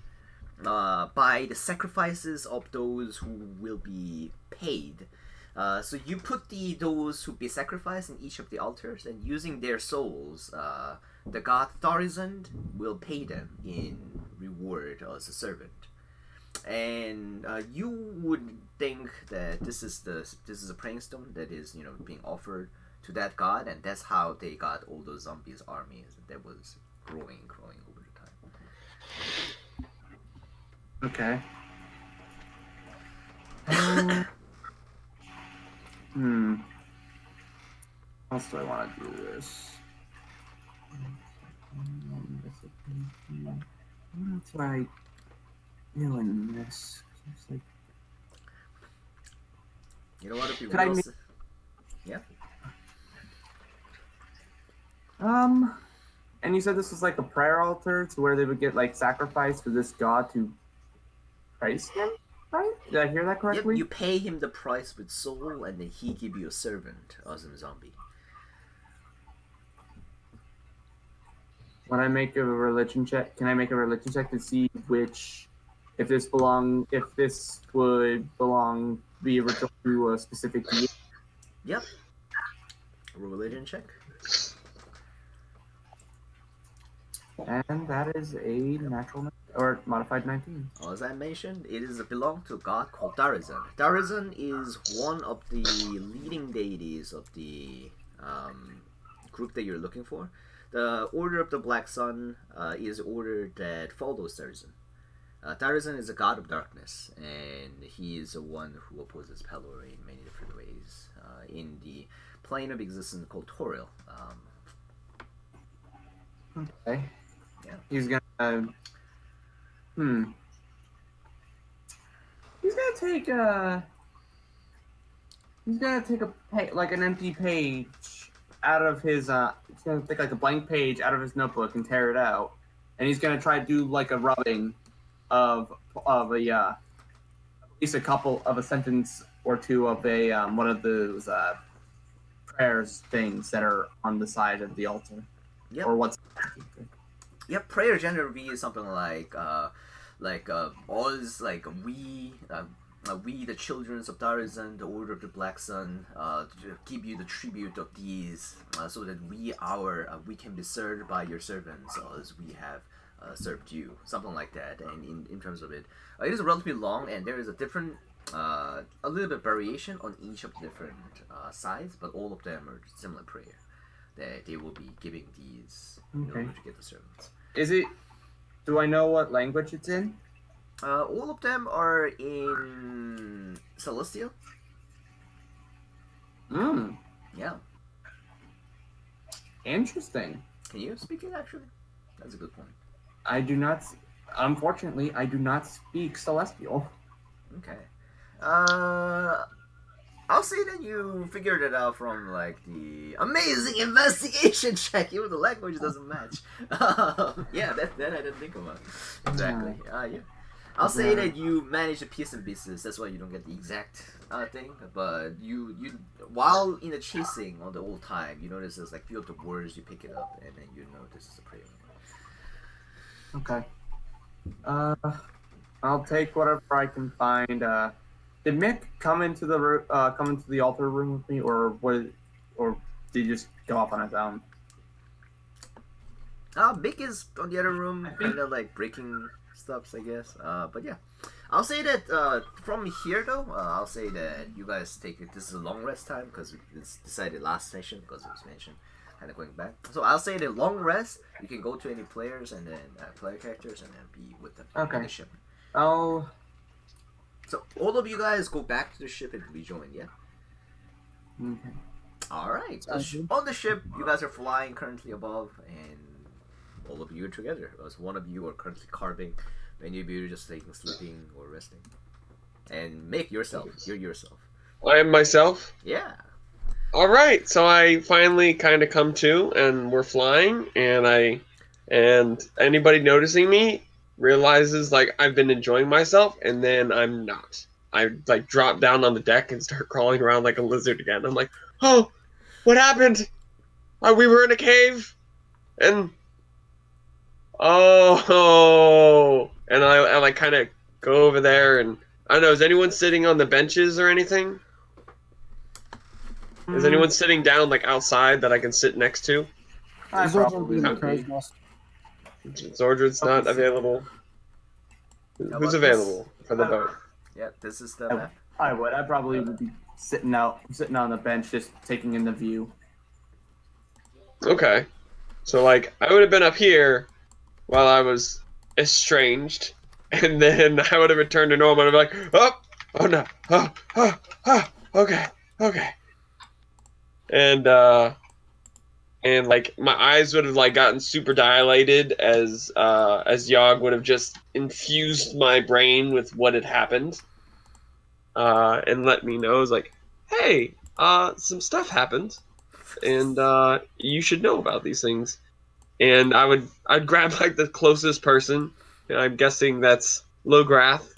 by the sacrifices of those who will be paid. So you put those who be sacrificed in each of the altars, and using their souls, the god Thorizand will pay them in reward as a servant. And you would think that this is a praying stone that is being offered to that god, and that's how they got all those zombies armies that was growing over the time.
Okay. How else do I want to do this? That's what I doing this. It's like,
you know what? If you
could I
will,
make-
yeah.
And you said this was like a prayer altar to where they would get like sacrifice for this god to praise him, right? Did I hear that
Yep,
correctly?
you pay him the price with soul, and then he give you a servant as a zombie.
When I make a religion check, can I make a religion check to see if this would be original to a specific deity?
Yep. religion check.
And that is a natural or modified 19.
As I mentioned, it is belong to a god called Darazan. Darazan is one of the leading deities of the group that you're looking for. The Order of the Black Sun is order that follows Darazan. Darazan is a god of darkness, and he is the one who opposes Pelor in many different ways. In the plane of existence called Toril.
Okay.
Yeah.
He's gonna. He's gonna take a. He's gonna take like an empty page out of his. He's gonna take like a blank page out of his notebook and tear it out, and he's gonna try to do like a rubbing of a at least a couple of a sentence or two of a one of those prayers things that are on the side of the altar.
Yep.
Or what's.
Yep, prayer generally is something like all is like we the children of Darazan, the Order of the Black Sun, to give you the tribute of these, so that we can be served by your servants as we have served you, something like that. And in terms of it, it is relatively long, and there is a different, a little bit variation on each of the different sides, but all of them are similar prayer that they will be giving these in order to get the servants.
Is it? Do I know what language it's in?
All of them are in Celestial. Yeah.
Interesting.
Can you speak it actually? That's a good point.
I do not. Unfortunately, I do not speak Celestial.
Okay. I'll say that you figured it out from like the amazing investigation check, even the language doesn't match. Yeah, that I didn't think about. Exactly. Yeah. I'll say that you manage to piece and pieces. That's why you don't get the exact thing. But you while in the chasing on the old time, you notice there's like few of the words, you pick it up, and then you know this is a prayer.
Okay. I'll take whatever I can find. Did Mick come into the altar room with me, or did he just go off on his own?
Mick is on the other room, kind of like breaking stuff, I guess. But yeah, I'll say that from here though, I'll say that you guys take it. This is a long rest time because it's decided last session because it was mentioned. Kind of going back. So I'll say the long rest. You can go to any players and then player characters and then be with them in the ship.
Oh.
So all of you guys go back to the ship and rejoin, yeah?
Okay.
Alright. On the ship, you guys are flying currently above, and all of you are together. As one of you are currently carving, many of you are just sleeping or resting. And make yourself. You're yourself.
I am myself?
Yeah.
Alright, so I finally kind of come to, and we're flying, and anybody noticing me realizes like I've been enjoying myself, and then I'm not. I like drop down on the deck and start crawling around like a lizard again. I'm like, oh, what happened? We were in a cave, and and I like kind of go over there, and I don't know. Is anyone sitting on the benches or anything? Is anyone sitting down like outside that I can sit next to?
I probably would be.
Zordred's not available. Who's available for the boat?
Yeah, this is the map.
I would. I probably would be sitting on the bench, just taking in the view.
Okay, so like I would have been up here while I was estranged, and then I would have returned to normal. And I'd be like, oh no, okay, and like my eyes would have like gotten super dilated as Yogg would have just infused my brain with what had happened, and let me know. It was like, hey, some stuff happened, and you should know about these things. And I'd grab like the closest person, and I'm guessing that's Lograth.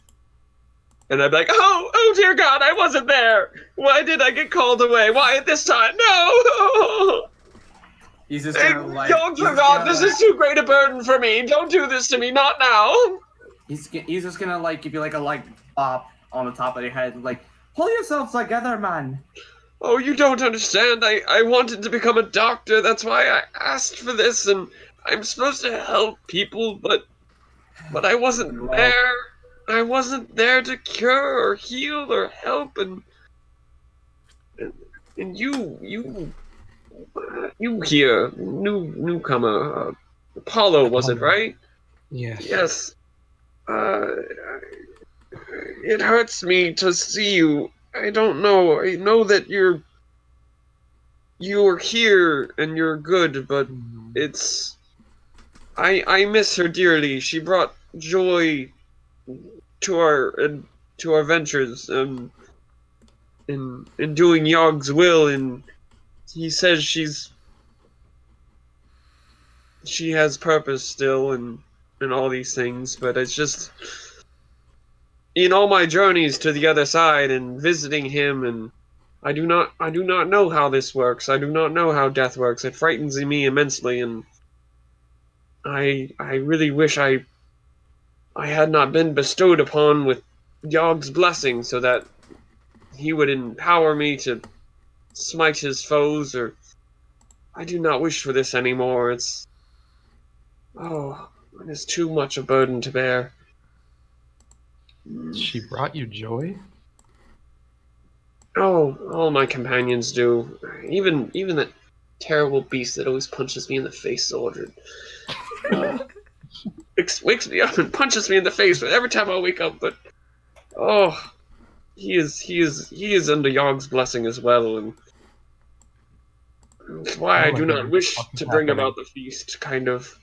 And I'd be like, oh dear God, I wasn't there. Why did I get called away? Why at this time? No.
He's just gonna like.
This is too great a burden for me. Don't do this to me, not now.
He's just gonna like give you like a bop on the top of your head, like pull yourself together, man.
Oh, you don't understand. I wanted to become a doctor. That's why I asked for this, and I'm supposed to help people, but I wasn't
Well,
there. I wasn't there to cure or heal or help, and, and you here, newcomer, Apollo, was it
Apollo.
right?
Yes.
Yes. Uh, it hurts me to see you. I don't know. I know that you're here and you're good, but
Hmm.
it's I miss her dearly. She brought joy to our ventures in doing Yog's will, and he says she has purpose still and all these things, but it's just in all my journeys to the other side and visiting him, and I do not know how this works. I do not know how death works. It frightens me immensely, and I really wish I had not been bestowed upon with Yog's blessing so that he would empower me to smite his foes, or I do not wish for this anymore. Oh, it is too much a burden to bear.
She brought you joy?
Oh, all my companions do. Even that terrible beast that always punches me in the face, Aldred. Uh, wakes me up and punches me in the face every time I wake up. But oh, he is under Yog's blessing as well, and that's why
Oh
I
my
do
god,
not
what the
wish
fuck is
to bring
happening?
about the feast. Kind of.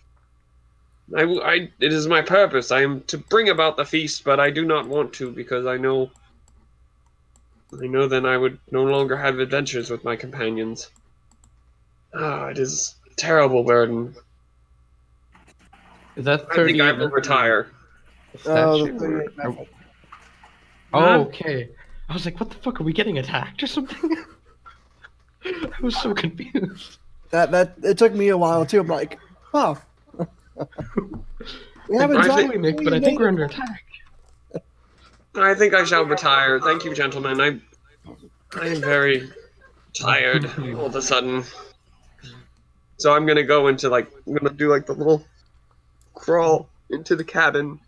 It is my purpose. I am to bring about the feast, but I do not want to because I know then I would no longer have adventures with my companions. Ah, it is a terrible burden.
Is that
I think I
38
will
method
retire.
a
The
statue?
38 method.
Oh,
Huh?
okay. I was like, what the fuck? Are we getting attacked or something? I was so confused.
That it took me a while too. I'm like, oh, we have
Like,
a
nice
I think
giant
toy, Nick, but
alien
I think we're
native.
under attack.
I think I shall retire. Thank you, gentlemen. I am very tired all of a sudden. So I'm gonna go into I'm gonna do the little crawl into the cabin,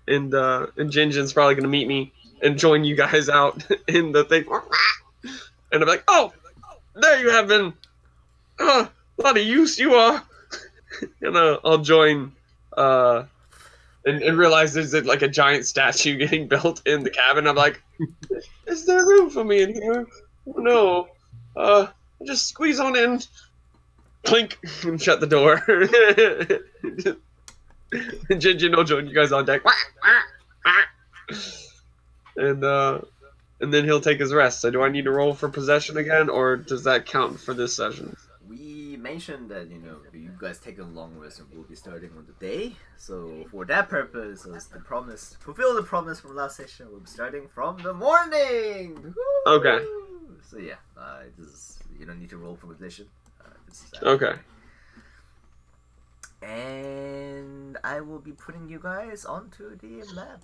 and Jinjin's probably gonna meet me and join you guys out in the thing. And I'm like, oh, there you have been. Oh, what a use you are. And I'll join, uh, and realize there's like a giant statue getting built in the cabin. I'm like, is there room for me in here? Oh, no. Just squeeze on in. Clink and shut the door. And Jinjin will join you guys on deck. And and then he'll take his rest. So do I need to roll for possession again, or does that count for this session?
We mentioned that you guys take a long rest and we'll be starting on the day. So for that purpose, as the promise, fulfill the promise from last session, we'll be starting from the morning.
Okay.
Woo! So yeah, you don't need to roll for position. This is
Okay.
and I will be putting you guys onto the map.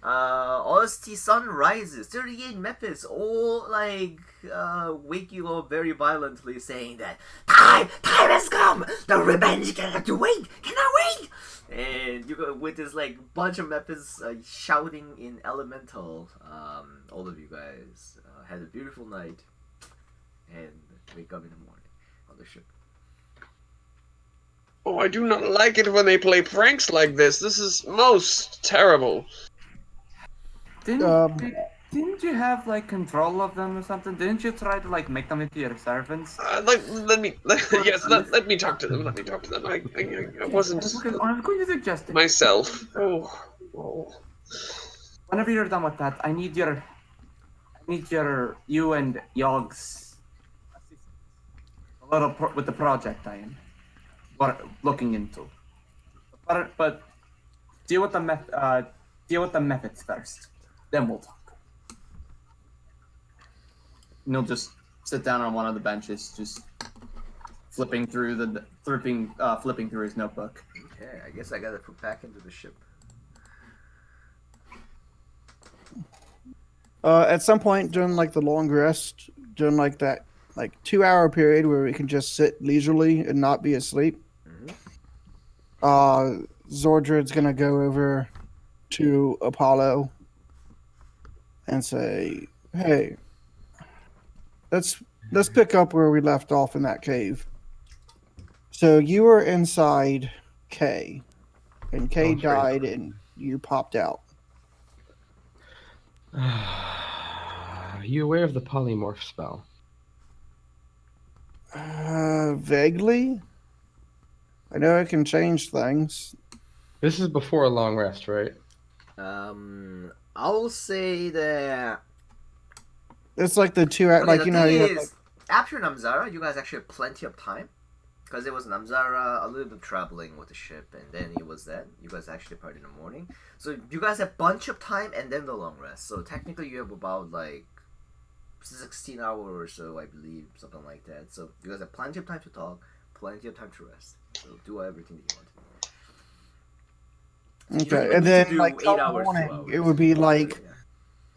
As the sun rises, 38 methods all wake you up very violently, saying that time has come. The revenge cannot wait. And you go with this bunch of methods shouting in elemental. All of you guys had a beautiful night and wake up in the morning on the ship.
Oh, I do not like it when they play pranks like this. This is most terrible.
Um,
Didn't you have control of them or something? Didn't you try to make them into your servants?
Let me talk to them. Let me talk to them. I wasn't
I was going to suggest it.
myself. Oh.
Whenever you're done with that, I need you and Yogg's with the project I am looking into. But deal with the methods first. Then we'll talk. And he'll just sit down on one of the benches, just flipping through his notebook.
Okay, I guess I gotta put back into the ship.
At some point during the long rest, during like that 2 hour period where we can just sit leisurely and not be asleep,
Mhm.
Zordred's gonna go over to Apollo and say, "Hey, let's pick up where we left off in that cave. So you were inside K, and K
Sounds great.
died, and you popped out.
Are you aware of the polymorph spell?
Vaguely, I know it can change things.
This is before a long rest, right?
I'll say that
It's like the two,
okay.
like
The
you know,
thing
you have
is, after Namzara, you guys actually have plenty of time because it was Namzara, a little bit traveling with the ship, and then it was that you guys actually partied in the morning. So you guys have bunch of time and then the long rest. So technically, you have about like 16 hours or so, I believe, something like that. So you guys have plenty of time to talk, plenty of time to rest. So do everything that you want to do. So you don't
okay,
even
and
need
then
to do
like
8
come
hours, 2
morning,
hours.
it would be like
Yeah.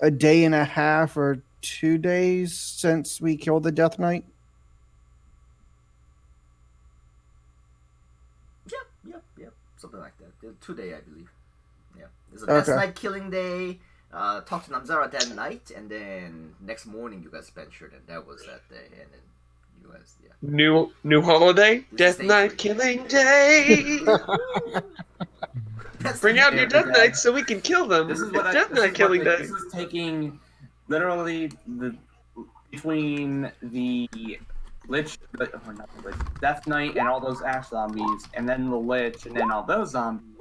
a day and a half or 2 days since we killed the Death Knight.
Yep, something like that. 2 day, I believe. Yeah, there's a Death
Okay.
Night killing day. Talk to Namzara that night, and then next morning you guys ventured, and that was that day, and then you guys, yeah.
New holiday,
This is
Death
day
Knight
3.
killing day.
That's
Bring out your
Hey,
Death
Dad.
Knights so we can kill them.
This is
It's
what
Death Knight killing day.
this is taking literally between the Lich, or not the Lich, Death Knight and all those Ash zombies, and then the Lich, and then all those zombies.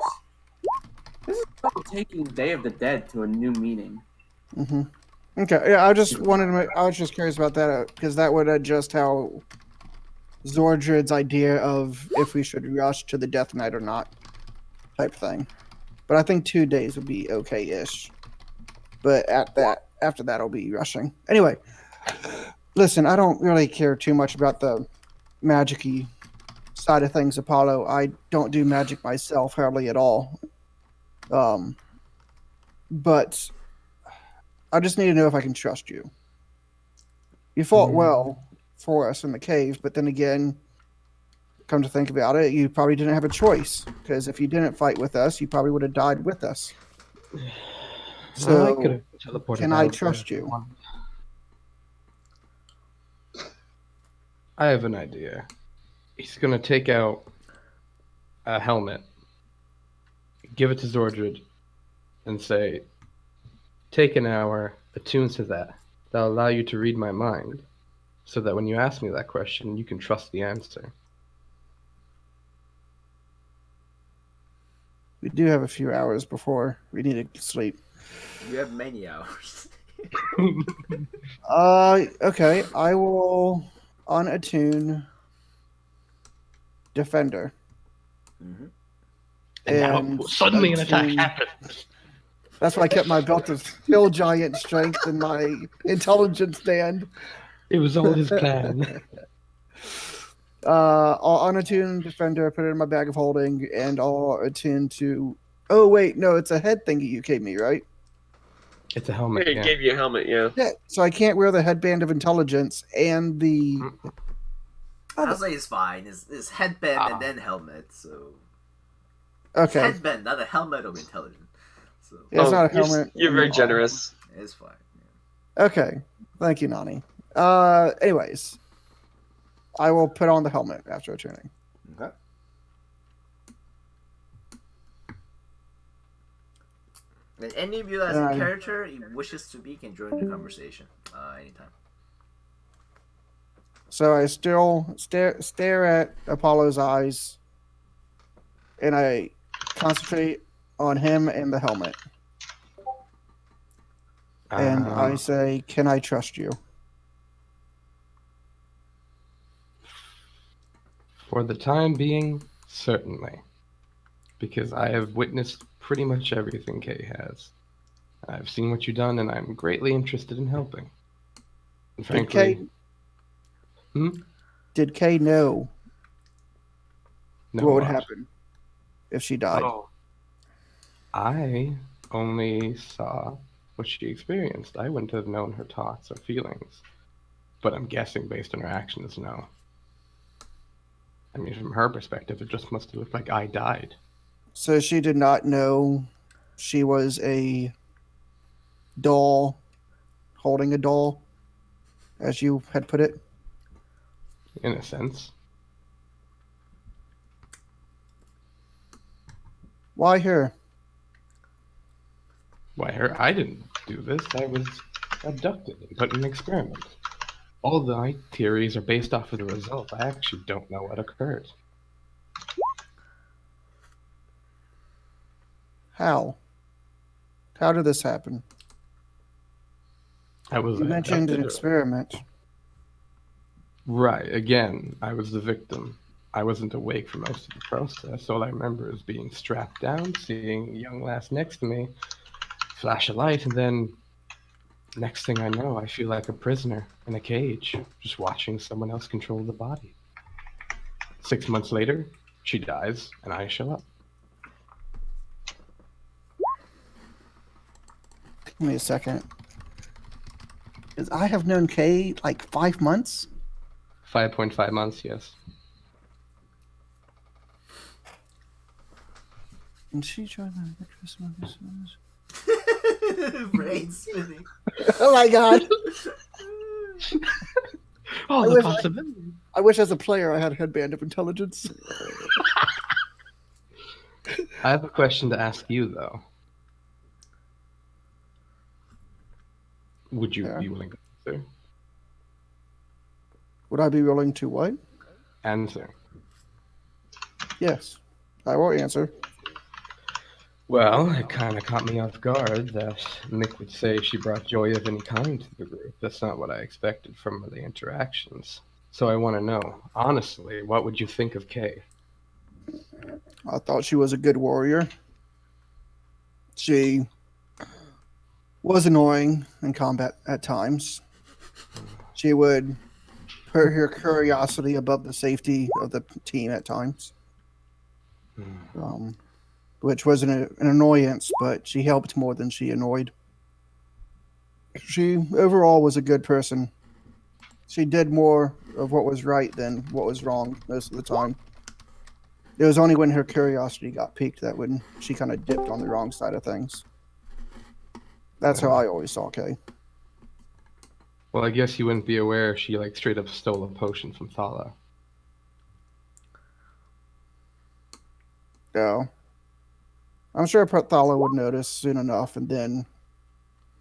This is probably taking Day of the Dead to a new meaning.
Mm-hmm. Okay, yeah, I just wanted to. I was just curious about that because that would adjust how Zordred's idea of if we should rush to the Death Knight or not, type thing. But I think 2 days would be okay-ish. But after that, I'll be rushing. Anyway, listen, I don't really care too much about the magic-y side of things, Apollo. I don't do magic myself hardly at all. But I just need to know if I can trust you. You fought well for us in the cave, but then again, come to think about it, you probably didn't have a choice because if you didn't fight with us, you probably would have died with us. So,
I could have teleported
can I
out there
trust
if I
you?
wanted. I have an idea. He's gonna take out a helmet, give it to Zordred, and say, "Take an hour, attune to that. That'll allow you to read my mind, so that when you ask me that question, you can trust the answer."
We do have a few hours before we need to sleep.
You have many hours.
Okay. I will unattune Defender.
Mm-hmm.
And now
And
suddenly an attack
attune-
happens.
That's why I kept my belt of hill giant strength and my intelligence stand.
It was all his plan.
I'll unattune Defender, put it in my bag of holding, and I'll attune to. Oh wait, no, it's a head thing you gave me, right?
It's a
Yeah,
helmet.
he
Yeah.
gave you a helmet, yeah.
Yeah. So I can't wear the headband of intelligence and the.
I'll say it's fine. It's headband and then helmet. So
Okay.
headband, not a helmet of intelligence. So
Yeah, it's not a
you're,
helmet.
you're very generous.
it's fine.
Okay. Thank you, Nani. Anyways, I will put on the helmet after attuning.
Okay. And any of you as a character wishes to be can join the conversation anytime.
So I still stare at Apollo's eyes, and I concentrate on him and the helmet. And I say, "Can I trust you?"
For the time being, certainly. Because I have witnessed pretty much everything Kay has. I've seen what you've done, and I'm greatly interested in helping. And frankly,
Did Kay know
no,
what would happen if she died?
Oh, I only saw what she experienced. I wouldn't have known her thoughts or feelings. but I'm guessing based on her actions, no. I mean, from her perspective, it just must have looked like I died.
So she did not know she was a doll holding a doll, as you had put it.
In a sense.
Why her?
Why, her? I didn't do this. I was abducted and put in an experiment. All my theories are based off of the result. I actually don't know what occurred.
How? How did this happen?
I was
You mentioned an
abducted.
experiment.
Right. Again, I was the victim. I wasn't awake for most of the process. All I remember is being strapped down, seeing a young lass next to me, flash a light, and then next thing I know, I feel like a prisoner in a cage, just watching someone else control the body. 6 months later, she dies, and I show up.
Give me a second. Because I have known Kay like 5 months.
5.5 months, yes.
And she tried to Christmas.
Brain spinning.
Oh my god.
Oh,
I
the
wish
possibility.
I wish as a player I had a headband of intelligence.
I have a question to ask you, though. Would you
Yeah.
be willing to answer?
Would I be willing to what?
Answer.
Yes. I will answer.
Well, it kind of caught me off guard that Mick would say she brought joy of any kind to the group. That's not what I expected from the interactions. So I want to know, honestly, what would you think of Kay?
I thought she was a good warrior. She was annoying in combat at times. She would put her curiosity above the safety of the team at times, which was an annoyance, but she helped more than she annoyed. She overall was a good person. She did more of what was right than what was wrong most of the time. It was only when her curiosity got piqued that when she kind of dipped on the wrong side of things. That's how I always saw Kay.
Well, I guess you wouldn't be aware if she like straight up stole a potion from Thala.
So I'm sure Thala would notice soon enough, and then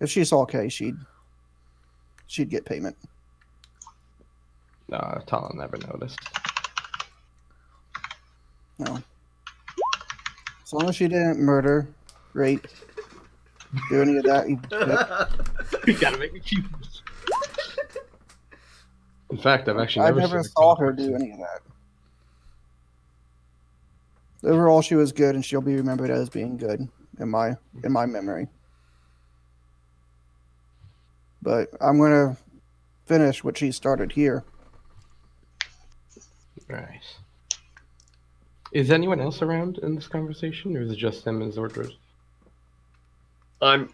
if she saw Kay, she'd get payment.
No, Thala never noticed.
No. As long as she didn't murder, rape, do any of that.
You gotta make me curious. In fact, I've actually
I
never
never
seen
saw her do any of that. Overall, she was good, and she'll be remembered as being good in my memory. But I'm gonna finish what she started here.
Right. Is anyone else around in this conversation, or is it just him and Zordred?
When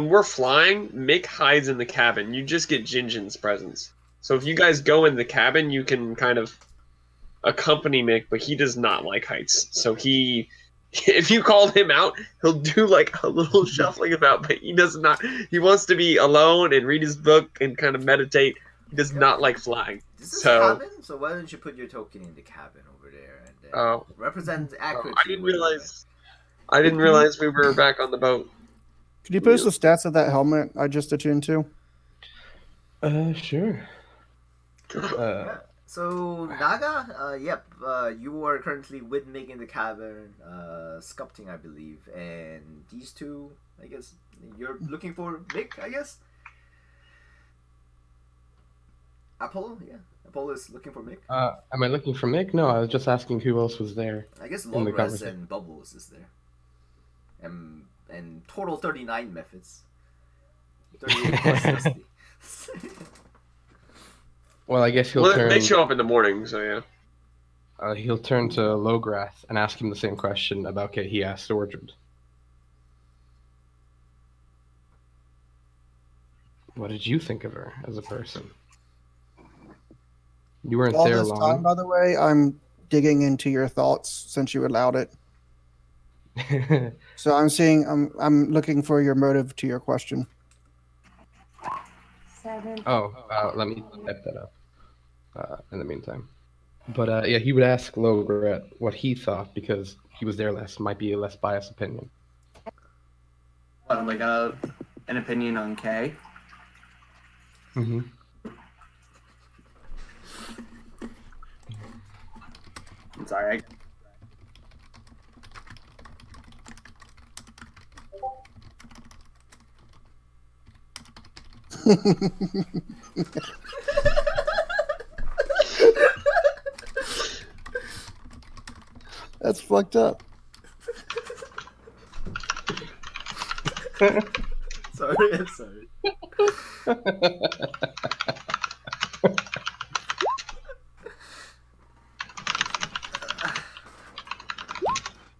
we're flying, Mick hides in the cabin. You just get Jinjin's presence. So if you guys go in the cabin, you can kind of accompany Mick, but he does not like heights. So if you called him out, he'll do like a little shuffling about, but he does not. He wants to be alone and read his book and kind of meditate. He does not like flying.
This is
So,
cabin, so why don't you put your token in the cabin over there and then
Oh.
represent accurately?
I didn't realize we were back on the boat.
Could you post the stats of that helmet I just attuned to?
Sure.
Yeah. So Naga, you are currently with Mig in the cabin, sculpting, I believe, and these two, I guess, you're looking for Mick, I guess. Apollo, yeah. Apollo is looking for Mick.
Am I looking for Mick? No, I was just asking who else was there.
I guess
in the
Logres
conversation.
and Bubbles is there. And total 39 methods. 38 plus Dusty.
Well, I guess
Well, they show up in the morning, so yeah.
he'll turn to Lograth and ask him the same question about Kay he asked Ordred. What did you think of her as a person? You weren't
All
there
this time,
long.
by the way, I'm digging into your thoughts since you allowed it. So I'm looking for your motive to your question.
Let me type that up in the meantime. But yeah, he would ask Logret what he thought because he was there less. Might be a less biased opinion.
What, like an opinion on Kay?
Mm-hmm.
I'm sorry.
That's fucked up.
Sorry, I'm sorry.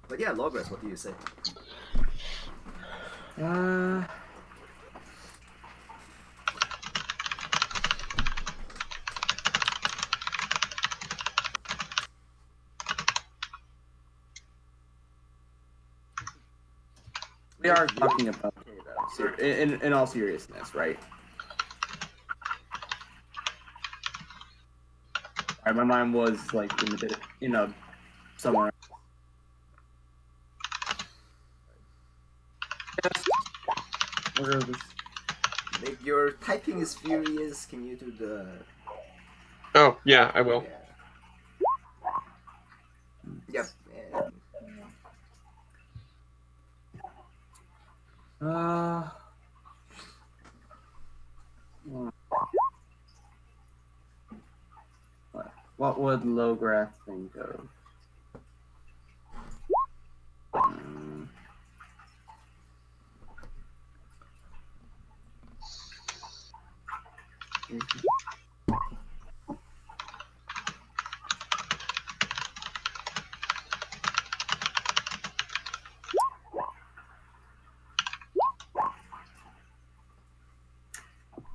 But yeah, Logres, what do you say?
We are talking about Kay, though. In all seriousness, right? My mind was like in a bit, somewhere. Where is this?
If your typing is furious, can you do the...
Oh, yeah, I will.
Yeah. Yep. And...
What would Lograth think of?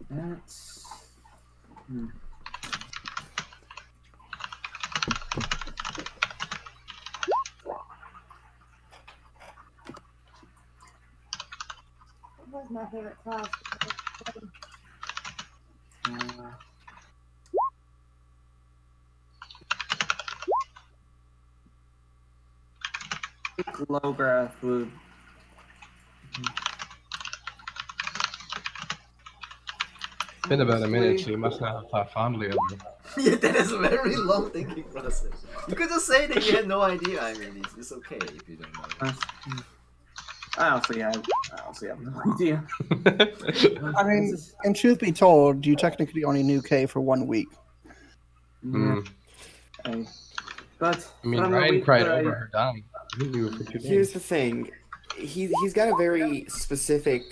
That's.
What was my favorite class?
Lograth would.
It's been about a minute, so you must not have thought fondly of her.
Yeah, that is a very long thinking process. You could just say that you had no idea. I mean, it's okay if you don't know.
I honestly have no idea.
I mean, and truth be told, you technically only knew Kay for 1 week.
Mm.
But
I mean,
from the
Ryan
week
cried
that
over her dying. He knew for 2
Here's
days.
the thing. He's got a very specific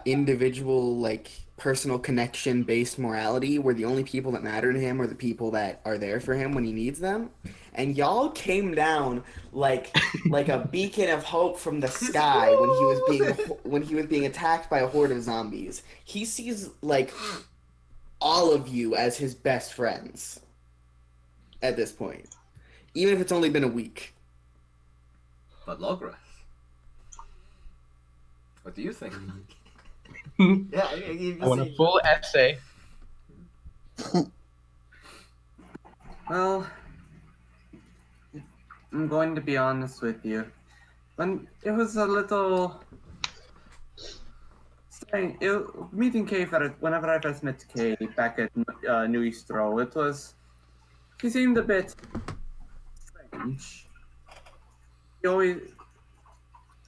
individual, like, personal connection based morality where the only people that matter to him are the people that are there for him when he needs them. And y'all came down like a beacon of hope from the sky when he was being attacked by a horde of zombies. He sees like all of you as his best friends at this point, even if it's only been a week.
But Logres, what do you think? Yeah,
I want a full essay.
Well, I'm going to be honest with you. When it was a little strange, meeting Kay whenever I first met Kay back at New Eastro, he seemed a bit strange.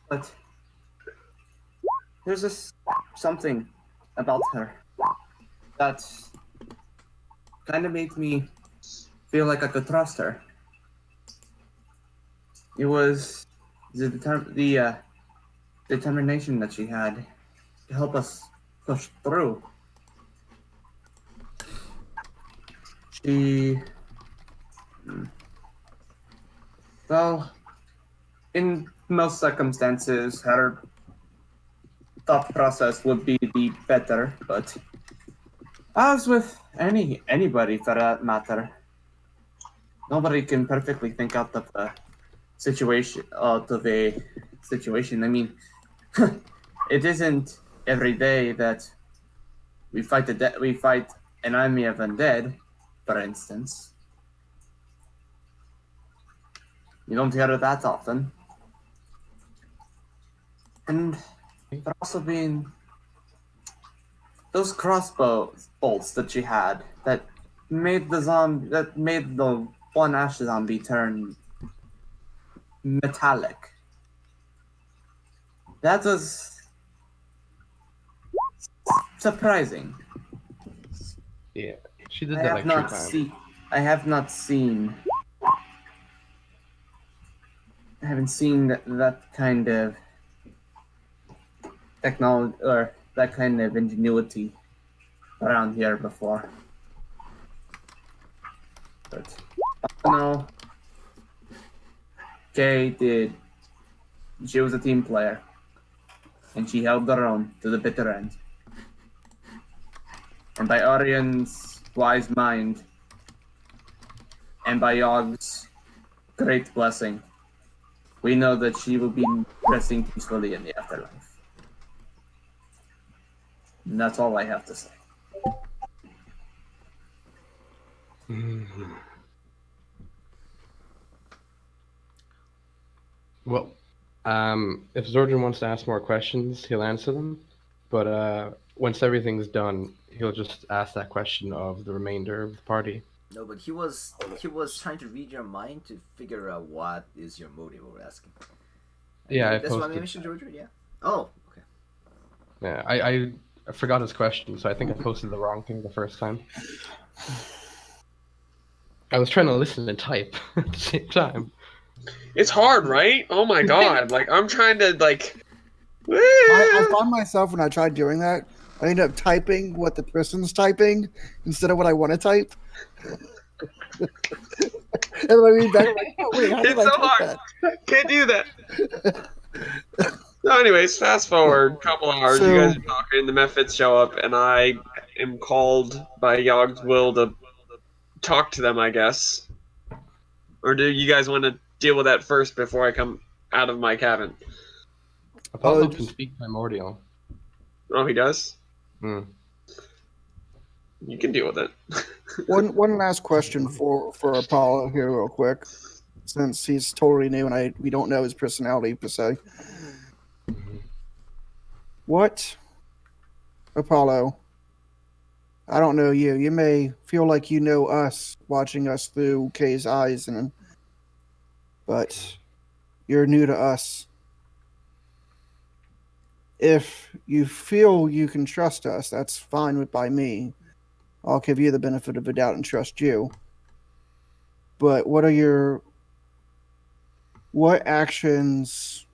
But there's just something about her that kind of made me feel like I could trust her. It was the determination that she had to help us push through. Well, in most circumstances, her thought process would be the better, but As with anybody for that matter, nobody can perfectly think out of a situation. I mean, it isn't every day that we fight an army of undead, for instance. You don't hear it that often. And for also being those crossbow bolts that she had that made the one ash zombie turn metallic. That was surprising.
Yeah, she did
I
that
have
like 3
not
times.
seen. I have not seen. I haven't seen that kind of technology or that kind of ingenuity around here before. But no, Kay did. She was a team player, and she held her own to the bitter end. And by Orion's wise mind, and by Yog's great blessing, we know that she will be resting peacefully in the afterlife. And that's all I have to say.
Mhm. Well, if Zordon wants to ask more questions, he'll answer them. But once everything's done, he'll just ask that question of the remainder of the party.
No, but he was trying to read your mind to figure out what is your motive of asking.
Yeah, I
That's what I
posted.
mentioned, Georgia. Yeah. Oh, okay.
Yeah, I forgot his question, so I think I posted the wrong thing the first time. I was trying to listen and type at the same time.
It's hard, right? Oh my god! Like I'm trying to like.
I found myself when I tried doing that, I ended up typing what the person's typing instead of what I want to type. And I read back, I'm like, oh wait, how did
It's
I
so
type
hard.
that?
Can't do that. So, anyways, fast forward a couple hours. You guys
So,
are talking. The Mephits show up, and I am called by Yog's will to talk to them. I guess. Or do you guys want to deal with that first before I come out of my cabin?
Apollo can
just
speak primordial.
Oh, he does.
Hmm.
You can deal with it.
one last question for Apollo here, real quick, since he's totally new and we don't know his personality per se. What, Apollo? I don't know you. You may feel like you know us, watching us through Kay's eyes, but you're new to us. If you feel you can trust us, that's fine by me. I'll give you the benefit of the doubt and trust you. But what actions?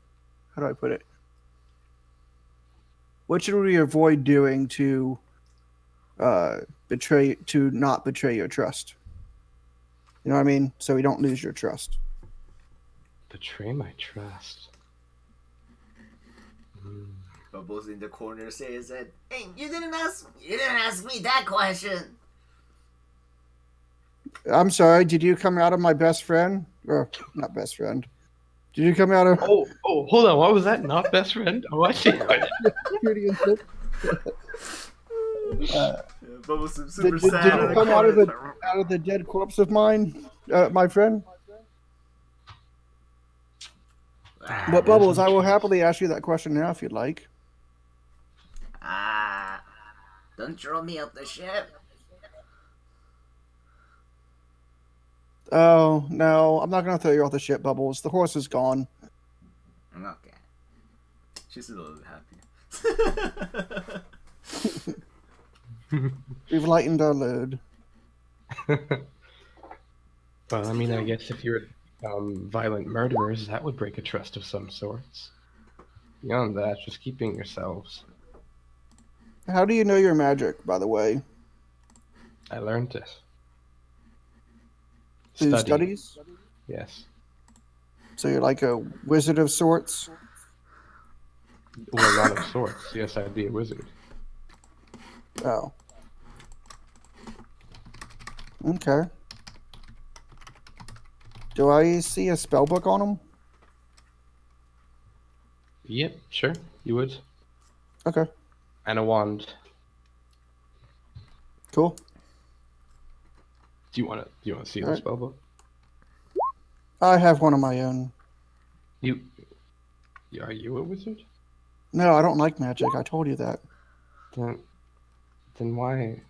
How do I put it? What should we avoid doing to not betray your trust? You know what I mean? So we don't lose your trust.
Betray my trust.
Bubbles in the corner says that, "Hey, you didn't ask me that question."
I'm sorry. Did you come out of my best friend? Or not best friend? Did you come out of
Oh, hold on. What was that? Not best friend? Oh, I see.
security and shit?
Bubbles super
Did
sad in
you
the
come out
corner.
of the dead corpse of mine, my friend? But Bubbles, I will happily ask you that question now if you'd like.
Don't throw me off the ship.
Oh no, I'm not gonna throw you off the ship, Bubbles. The horse is gone.
Okay. She's a little happy.
We've lightened our load.
Well, I mean, I guess if you're violent murderers, that would break a trust of some sorts. Beyond that, just keeping yourselves.
How do you know your magic, by the way?
I learned it.
Through
Study.
studies?
Yes.
So you're like a wizard of sorts?
Well, a lot of sorts. Yes, I'd be a wizard.
Oh. Okay. Do I see a spell book on him?
Yep, sure, you would.
Okay,
And a wand.
cool.
Do you want to see the
Alright.
spell book?
I have one of my own.
You are you a wizard?
No, I don't like magic. I told you that.
Then why?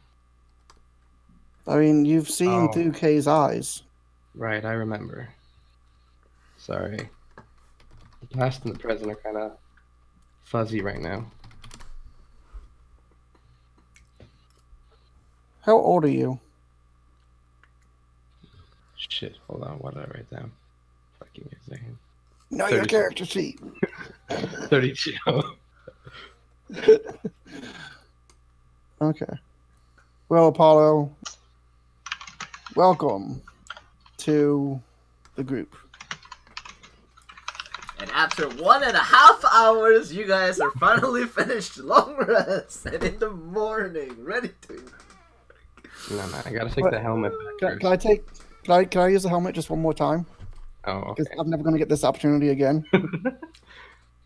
I mean, you've seen
Oh.
through Kay's eyes.
Right, I remember. Sorry. The past and the present are kind of fuzzy right now.
How old are you?
Shit, hold on, what did I write down? Fucking insane.
No, your
32.
character sheet.
32.
Okay. Well, Apollo, welcome to the group.
And after 1.5 hours, you guys are finally finished long rest and in the morning, ready to.
No, I gotta take
What?
the helmet back
Can I take? Can I use the helmet just one more time?
Oh, okay.
Because I'm never going to get this opportunity again.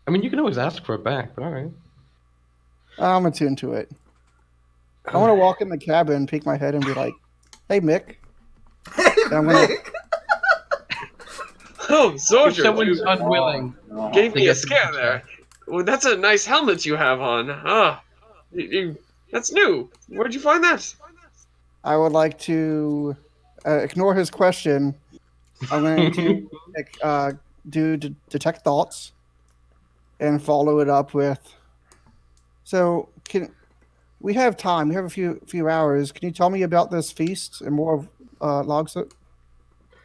I mean, you can always ask for it back, but alright.
I'm attuned to it. I want to walk in the cabin, peek my head, and be like, "Hey, Mick."
Hey,
I'm gonna-
Mick!
Oh,
If
soldier,
someone's
you
unwilling,
gave
they
me a
get the
scare
check.
there. Well, that's a nice helmet you have on. Ah, that's new. Where'd you find that?
I would like to ignore his question. I'm going to detect thoughts and follow it up with. So, we have time? We have a few hours. Can you tell me about this feast and more of logs?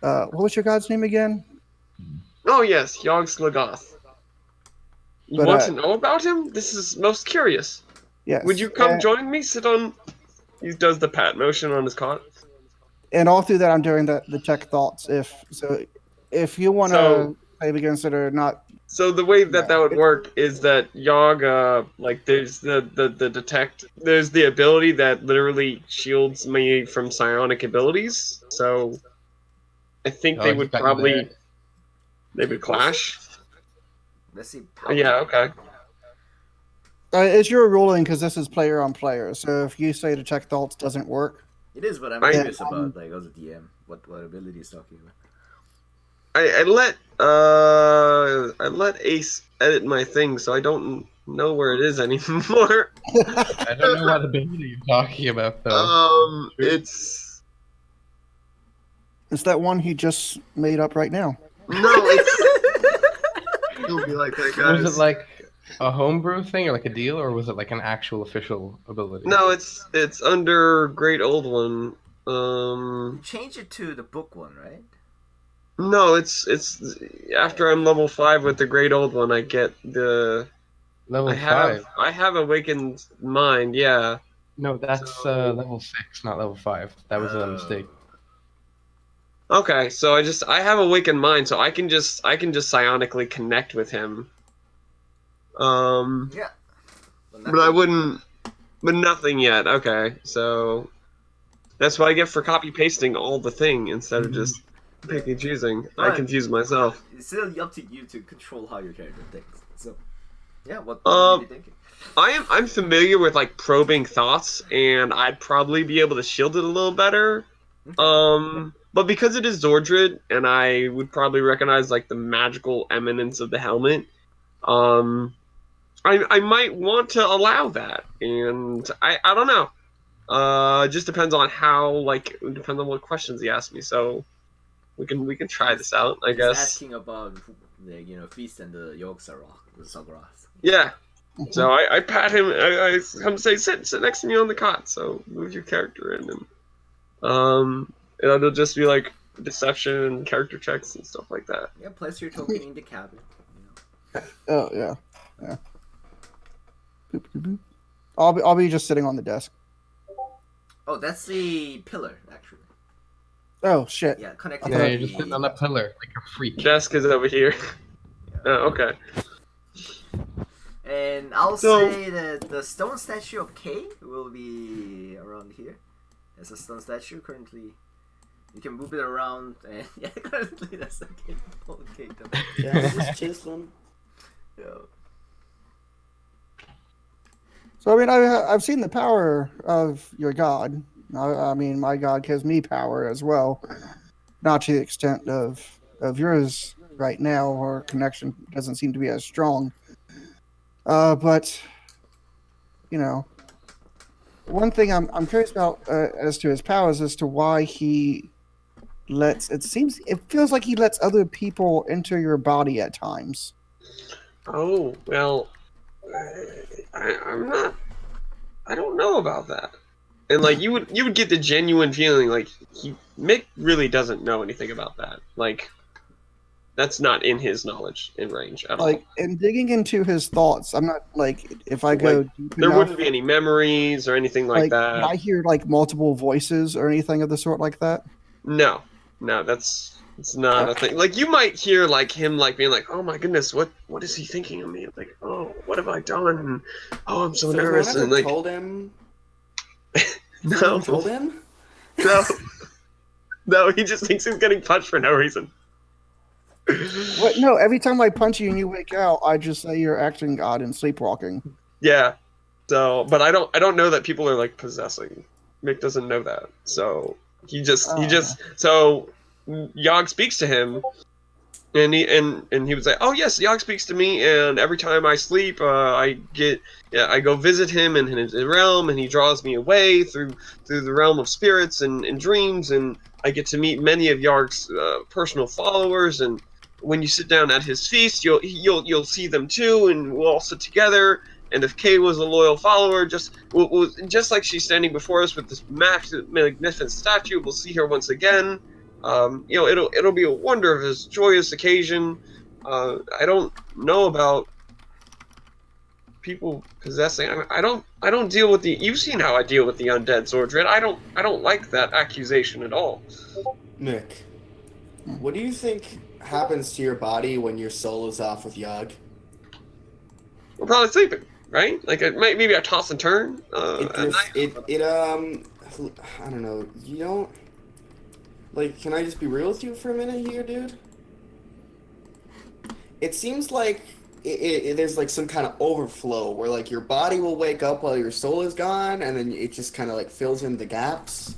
What was your god's name again?
Oh yes, Yogg Slagoth. You
But,
want to know about him? This is most curious.
Yes.
Would you come join me? Sit on. He does the pat motion on his cot.
And all through that, I'm doing the check thoughts. If you want to
So-
play against it or not,
So the way that would work is that Yogg, like there's the detect, there's the ability that literally shields me from psionic abilities. So I think they
Yogg's
would
got you
probably
there.
they would clash.
Let's see.
Yeah. Okay.
it's your ruling because this is player on player. So if you say the check thoughts doesn't work,
It is, but I'm
I-
curious about, like, as a DM, what ability he's talking about.
I let Ace edit my thing, so I don't know where it is anymore.
I don't know what ability you're talking about, though.
It's
it's that one he just made up right now.
no, it's it'll be like that, guys.
Was it like a homebrew thing, or like a deal, or was it like an actual official ability?
No, it's under Great Old One.
You change it to the book one, right?
No, it's after I'm level 5 with the Great Old One, I get the
Level
I have
5?
I have Awakened Mind. Yeah.
No, that's level 6, not level 5. That was a mistake.
Okay, so I have Awakened Mind, so I can just psionically connect with him.
Yeah.
But I wouldn't. But nothing yet. Okay, so that's what I get for copy pasting all the thing instead of just picking and choosing. I
Right.
confuse myself.
It's still up to you to control how your character thinks. So, yeah, what
Um,
are you thinking?
I'm familiar with like probing thoughts, and I'd probably be able to shield it a little better. But because it is Zordred, and I would probably recognize like the magical eminence of the helmet, I might want to allow that, and I don't know. It just depends on how it depends on what questions he asks me. So we can try this out, I
He's
guess.
asking about the feast and the Sagrath.
Yeah. So I pat him. I come say sit next to me on the cot. So move your character in, and it'll just be like deception and character checks and stuff like that.
Yeah, place your token in the cabin.
Oh yeah. Boop, boop, boop. I'll be just sitting on the desk.
Oh, that's the pillar, actually.
Oh shit.
Yeah, connected
Yeah,
to
you're
the...
just sitting on a pillar like a freak.
Desk is over here. Oh, okay.
And I'll
So-
say that the stone statue of K will be around here. There's a stone statue currently You can move it around and yeah, currently that's a game. Okay,
Yeah, just chiseling.
yeah.
So I mean, I've seen the power of your god. I mean, my god gives me power as well, not to the extent of yours right now. Our connection doesn't seem to be as strong. But you know, one thing I'm curious about as to his powers, as to why he lets. It feels like he lets other people enter your body at times.
Oh well, I'm not. I don't know about that. And like you would get the genuine feeling like Mick really doesn't know anything about that. Like that's not in his knowledge and range at all.
Like, in digging into his thoughts, I'm not like if I go
Like
deep
there
enough.
wouldn't be any memories or anything like
Like, did
that.
I hear like multiple voices or anything of the sort like that?
No, no, that's it's not a
Okay.
thing. Like you might hear like him like being like, "Oh my goodness, what is he thinking of me?" Like, "Oh, what have I done?" And, "Oh, I'm so
So has no one
nervous."
ever
And like,
told him?
no,
No one told him?
no, no, he just thinks he's getting punched for no reason.
What? No. Every time I punch you and you wake out, I just say you're acting odd and sleepwalking.
Yeah. So, but I don't know that people are like possessing. Mick doesn't know that. So so Yogg speaks to him, and he would say, "Oh yes, Yogg speaks to me, and every time I sleep, I go visit him in his realm, and he draws me away through the realm of spirits and dreams, and I get to meet many of Yogg's personal followers, and when you sit down at his feast, you'll see them too, and we'll all sit together." And if Kay was a loyal follower, just like she's standing before us with this magnificent statue, we'll see her once again. It'll be a wonder of his joyous occasion. I don't know about people possessing. I don't deal with the. You've seen how I deal with the undead, Zordred. I don't like that accusation at all.
Nick, what do you think happens to your body when your soul is off with Yogg?
We're probably sleeping, right? Like maybe I toss and turn.
It
At
just
night.
I don't know. You don't like. Can I just be real with you for a minute here, dude? It seems like there's like some kind of overflow where like your body will wake up while your soul is gone, and then it just kind of like fills in the gaps.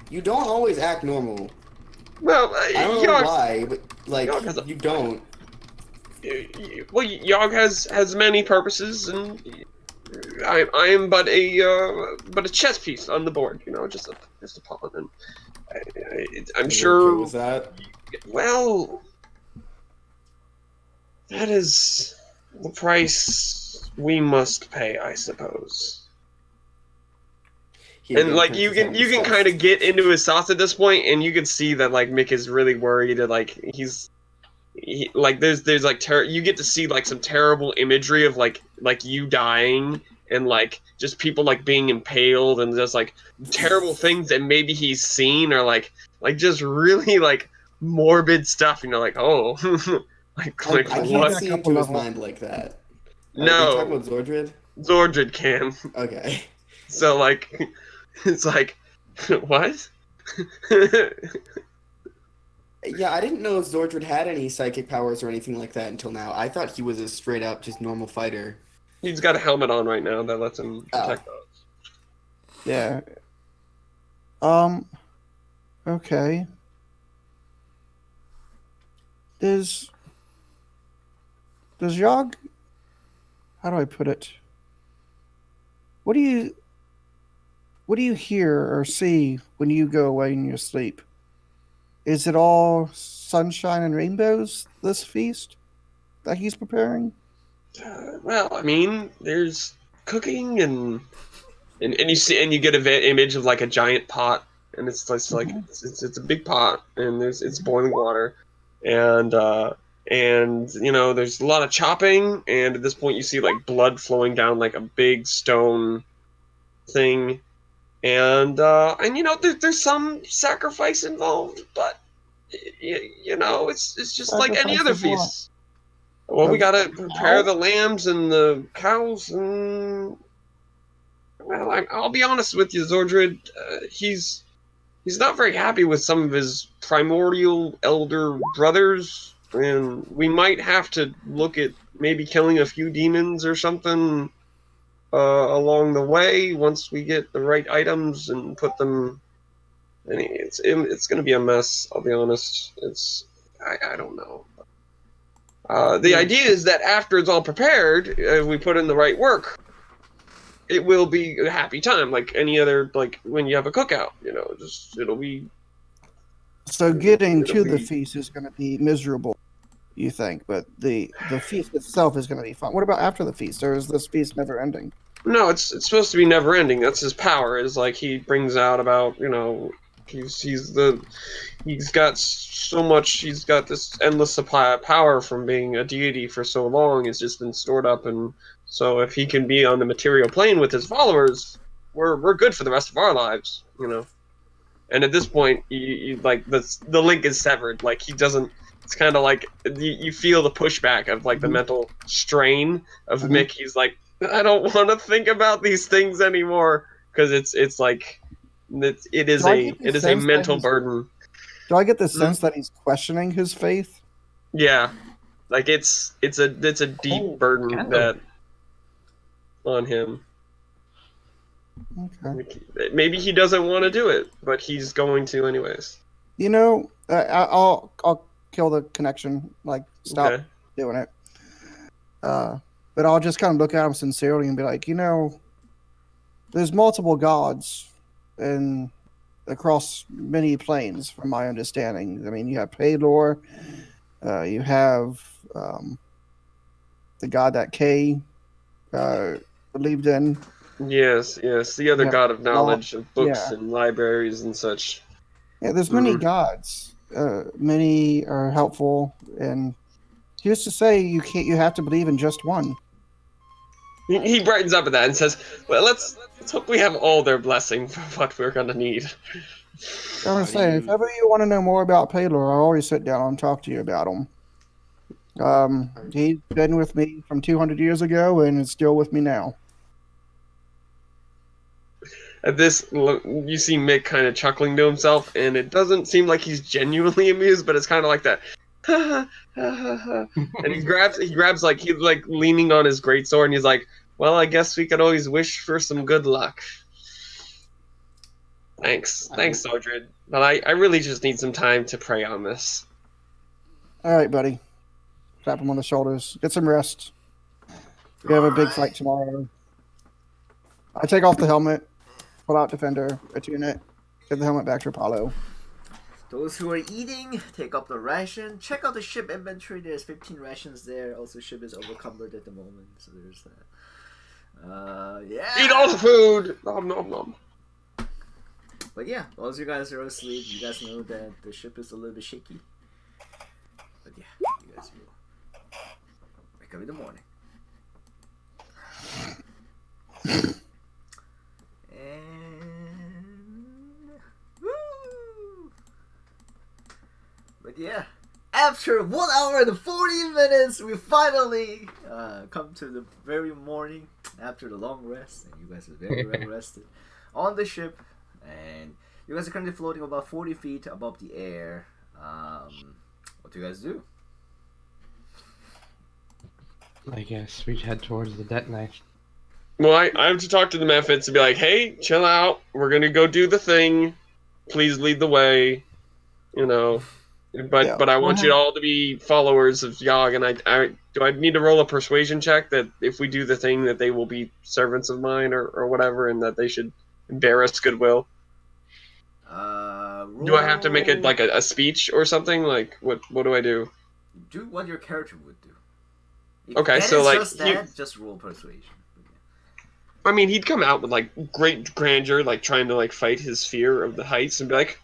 You don't always act normal.
Well,
I don't know why, but like
Yogg has
you don't.
Well, Yogg has many purposes, and I am but a chess piece on the board. You know, just a pawn, and I'm
Are you
sure.
okay with that?
Well, that is the price we must pay, I suppose.
He
And
again
like
turns
you
his head
can
in
you can
disgust.
kind of get into his thoughts at this point, and you can see that like Mick is really worried. And, like like there's like you get to see like some terrible imagery of like you dying and like just people like being impaled and just like terrible things that maybe he's seen or like just really like morbid stuff. You know, like oh like
I
I
can't
what?
back
see
up a
into his
level.
mind like that. Are you talking
No,
about Zordred?
Zordred can.
Okay.
So like it's like what?
Yeah, I didn't know Zordred had any psychic powers or anything like that until now. I thought he was a straight up just normal fighter.
He's got a helmet on right now that lets him protect us.
Yeah. Okay. Does Yogg? How do I put it? What do you hear or see when you go away in your sleep? Is it all sunshine and rainbows? This feast that he's preparing?
Well, I mean, there's cooking and you see and you get an image of like a giant pot, and it's just like it's a big pot, and it's boiling water, and you know there's a lot of chopping, and at this point you see like blood flowing down like a big stone thing, and you know there's some sacrifice involved, but you know it's just like any
Sacrifice
other
of what?
feast. Well, we
Of
gotta prepare
cow?
the lambs and the cows, and well, I'll be honest with you, Zordred. he's not very happy with some of his primordial elder brothers, and we might have to look at maybe killing a few demons or something along the way once we get the right items and put them. I mean, it's going to be a mess. I'll be honest. I don't know. The idea is that after it's all prepared, if we put in the right work, it will be a happy time, like any other, like when you have a cookout. Just it'll be.
So getting
It'll
to the
be-
feast is going to be miserable, you think, but the feast itself is going to be fun. What about after the feast? Or is this feast never ending?
No, it's supposed to be never ending. That's his power. Is like he brings out about he's got so much. He's got this endless supply of power from being a deity for so long. It's just been stored up, and so if he can be on the material plane with his followers, we're good for the rest of our lives. And at this point, you like the link is severed. Like he doesn't. It's kind of like you feel the pushback of like the mental strain of Mick. He's like, I don't want to think about these things anymore because it is
Do I
a
get the
it is a
sense that
mental
he's-
burden.
Do I get the sense that he's questioning his faith?
Yeah, like it's a deep
Oh,
burden
candle.
that on him.
Okay.
Like, maybe he doesn't want to do it, but he's going to anyways.
I'll kill the connection. Like, stop
Okay.
doing it. But I'll just kind of look at him sincerely and be like, there's multiple gods and across many planes, from my understanding. I mean, you have Palor, you have the god that Kay believed in.
Yes, the other
Yeah.
god of knowledge of books
Yeah.
and libraries and such.
Yeah, there's many
Mhm.
gods. Many are helpful, and who's to say you have to believe in just one?
He brightens up at that and says, "Well, let's hope we have all their blessing for what we're gonna need."
I'm gonna say, if ever you want to know more about Palor, I'll always sit down and talk to you about him. He's been with me from 200 years ago and is still with me now.
At this, you see Mick kind of chuckling to himself, and it doesn't seem like he's genuinely amused, but it's kind of like that. And he grabs like he's like leaning on his greatsword, and he's like, "Well, I guess we could always wish for some good luck." Thanks, Sordred. But I really just need some time to pray on this.
All right, buddy. Tap him on the shoulders. Get some rest. We have a big fight tomorrow. I take off the helmet, pull out Defender, attune it, give the helmet back to Apollo.
Those who are eating, take up the ration. Check out the ship inventory. There's 15 rations there. Also, ship is overcumbered at the moment, so there's that. Yeah.
Eat all the food. Nom nom nom.
But yeah, once you guys are asleep, you guys know that the ship is a little bit shaky. But yeah, you guys will wake up in the morning. And woo! But yeah, after 1 hour and 40 minutes, we finally come to the very morning after the long rest, and you guys are very well rested on the ship, and you guys are currently floating about 40 feet above the air. What do you guys do?
I guess we head towards the detonite.
Well, I have to talk to the Mephits and be like, "Hey, chill out. We're gonna go do the thing. Please lead the way." But
Yeah.
I want you all to be followers of Yogg, and I need to roll a persuasion check that if we do the thing that they will be servants of mine or whatever, and that they should bear us goodwill. Do I have to make it like a speech or something? Like what do I do?
Do what your character would do. If
Okay,
that
so,
is
like,
just that, just roll persuasion.
I mean, he'd come out with like great grandeur, like trying to like fight his fear of the heights, and be like,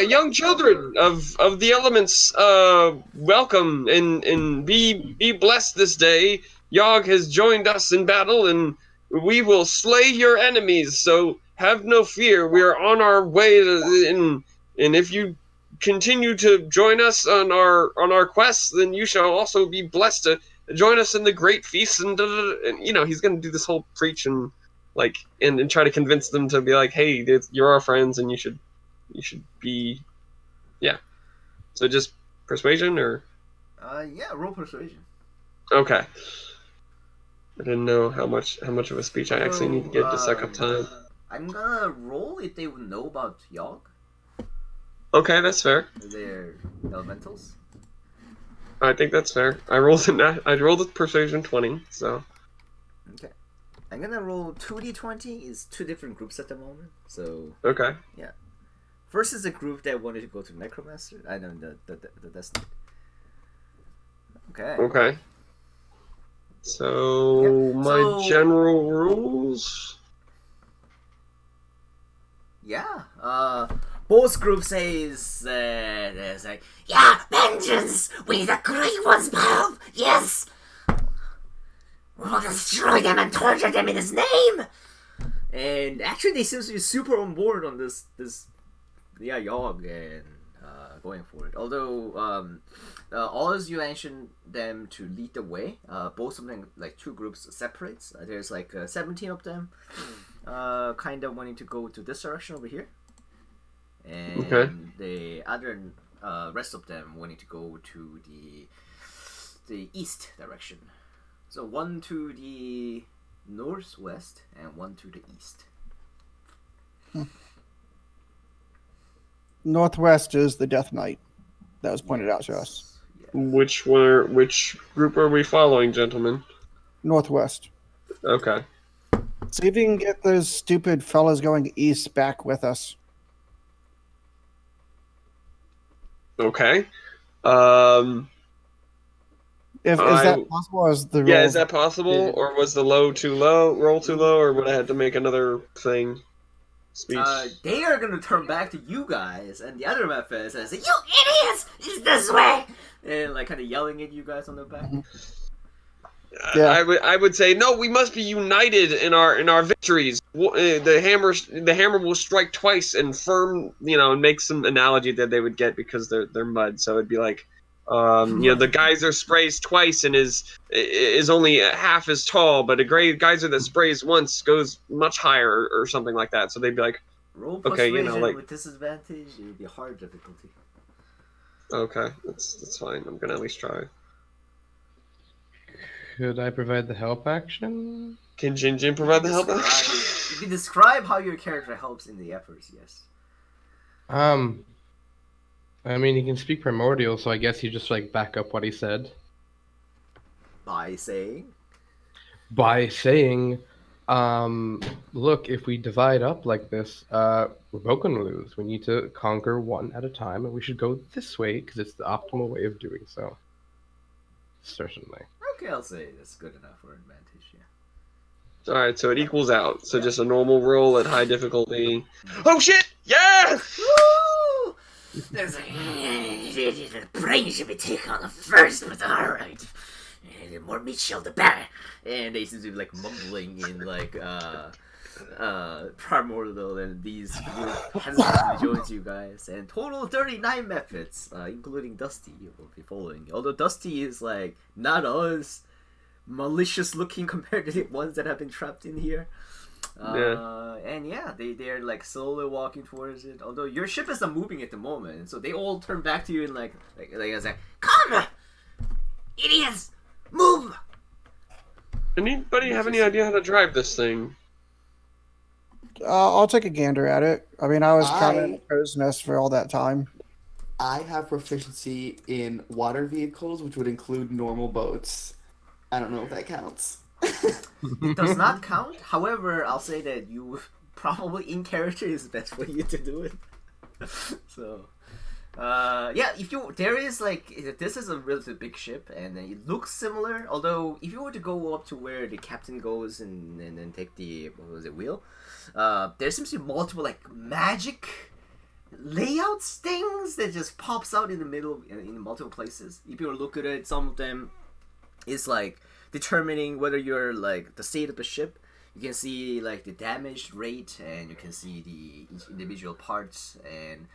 young children of the elements, welcome and be blessed this day. Yogg has joined us in battle, and we will slay your enemies. So have no fear. We are on our way, and if you continue to join us on our quests, then you shall also be blessed to join us in the great feast. And he's going to do this whole preach and like and try to convince them to be like, hey, you're our friends, and you should you should be. Yeah. So just persuasion, or
Yeah, roll persuasion.
okay. I didn't know how much of a speech I actually need to give to suck up time.
I'm gonna roll if they would know about Yogg.
Okay, that's fair.
They're elementals.
I think that's fair. I rolled a persuasion 20, so
Okay. I'm gonna roll 2d20. It's two different groups at the moment. So
okay.
first is a group that wanted to go to Necromancer. I know the Destiny. Okay.
Okay. So
Yeah,
my
so-
general rules.
Yeah. Both groups says there's like, yeah, vengeance. We the great ones, pal. Yes. We'll destroy them and torture them in his name. And actually, they seem to be super on board on this Yogg and going for it. Although all as you mentioned them to lead the way, both of them like two groups separates. There's like 17 of them, kind of wanting to go to this direction over here, and
Okay.
the other rest of them wanting to go to the east direction. So one to the northwest and one to the east.
Northwest is the Death Knight. That was pointed out to us.
Yes.
Which group are we following, gentlemen?
Northwest.
Okay.
See if you can get those stupid fellas going east back with us.
Okay.
Is that possible? As the
Yeah,
roll
is that possible,
Yeah.
or was the roll too low, or would I have to make another thing? Speech.
They are gonna turn back to you guys, and the other method says, "You idiots! It's this way!" And like kind of yelling at you guys on the back.
Yeah.
I would say no. We must be united in our victories. The hammer will strike twice and firm. And make some analogy that they would get because they're mud. So it'd be like, the geyser sprays twice and is only half as tall, but a great geyser that sprays once goes much higher or something like that. So they'd be like,
Roll
Okay,
persuasion
like-
with disadvantage. It would be hard difficulty.
okay, that's fine. I'm gonna at least try.
Could I provide the help action?
Can Jin Jin provide the help?
If you describe how your character helps in the efforts, yes.
I mean, he can speak primordial, so I guess he just like back up what he said
By saying,
by saying, look, if we divide up like this, we're both gonna lose. We need to conquer one at a time, and we should go this way because it's the optimal way of doing so. Certainly.
okay, I'll say that's good enough for advantage. Yeah.
All right, so it equals out. So just a normal roll at high difficulty. Oh shit! Yeah!
Woo! There's the brain should be taken on the first, but alright. The more meat shield, the better. And they seem to be like mumbling in like primordial, and these group hesitantly joins you guys. And total 39 methods, including Dusty, will be following. Although Dusty is like not as malicious looking compared to the ones that have been trapped in here. And yeah, they're like slowly walking towards it. Although your ship is not moving at the moment, so they all turn back to you and like I was like, "Come, idiots, move!"
Anybody have any idea how to drive this thing?
I'll take a gander at it. I mean, I was kind of in
I-
a crow's nest for all that time.
I have proficiency in water vehicles, which would include normal boats. I don't know if that counts.
It does not count. However, I'll say that you probably in character is best for you to do it. So, yeah, there is like this is a relatively big ship and it looks similar. Although if you were to go up to where the captain goes and then take the wheel, there seems to be multiple like magic layouts things that just pops out in the middle in multiple places. If you look at it, some of them is like determining whether you're like the state of the ship. You can see like the damage rate and you can see the individual parts, and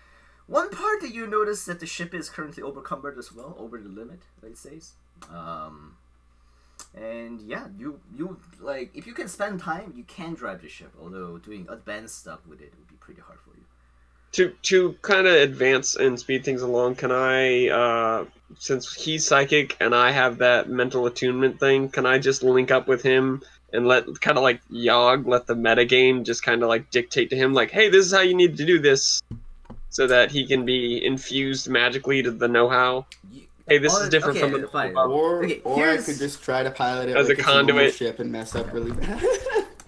one part that you notice that the ship is currently overcumbered as well, over the limit, it says. And yeah, you like if you can spend time, you can drive the ship. Although doing advanced stuff with it would be pretty hard for you.
To kind of advance and speed things along, can I, since he's psychic and I have that mental attunement thing, can I just link up with him and let kind of like Yogg let the metagame just kind of like dictate to him, like, hey, this is how you need to do this, so that he can be infused magically to the know-how. Hey, this is different from the
fine.
boat
Or
Okay,
or I
here's-
could just try to pilot it
As
like
a
it's a normal
conduit.
ship and mess up really bad.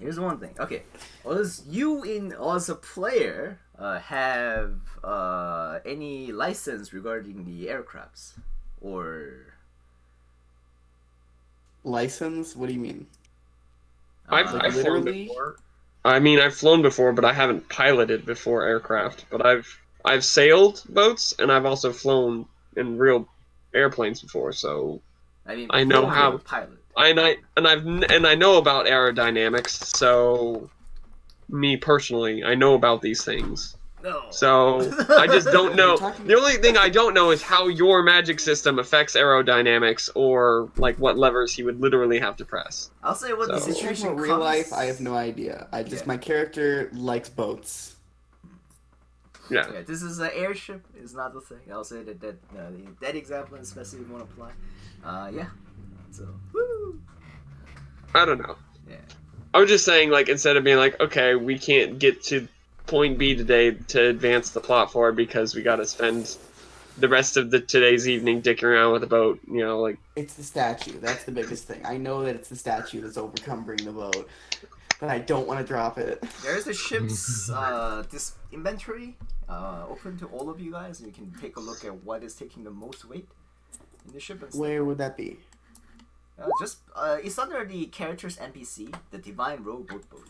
Here's one thing. Okay, as a player, have any license regarding the aircrafts, or
License? What do you mean?
I've
uh,
flown
literally?
before. I mean, I've flown before, but I haven't piloted before aircraft. But I've sailed boats and I've also flown in real airplanes before, so
I mean,
I know
fluent
how.
pilot.
I know about aerodynamics. So me personally, I know about these things.
No.
So I just don't know.
You're talking-
The only thing I don't know is how your magic system affects aerodynamics, or like what levers he would literally have to press.
I'll say what the
So-
Talking
situation
about real
comes-
life, I have no idea.
Yeah.
My character likes boats.
Yeah.
Okay, this is an airship. Is not the thing. I'll say that example, especially if you want to apply. Yeah. So. Woo.
I don't know.
Yeah.
I was just saying, like, instead of being like, okay, we can't get to point B today to advance the plot forward because we got to spend the rest of today's evening dicking around with a boat, you know, like.
It's the statue. That's the biggest thing. I know that it's the statue that's overcumbering the boat, but I don't want to drop it.
There's the ship's this inventory open to all of you guys, and you can take a look at what is taking the most weight in the ship. And stuff.
Where would that be?
It's under the characters NPC, the Divine Rowboat boat.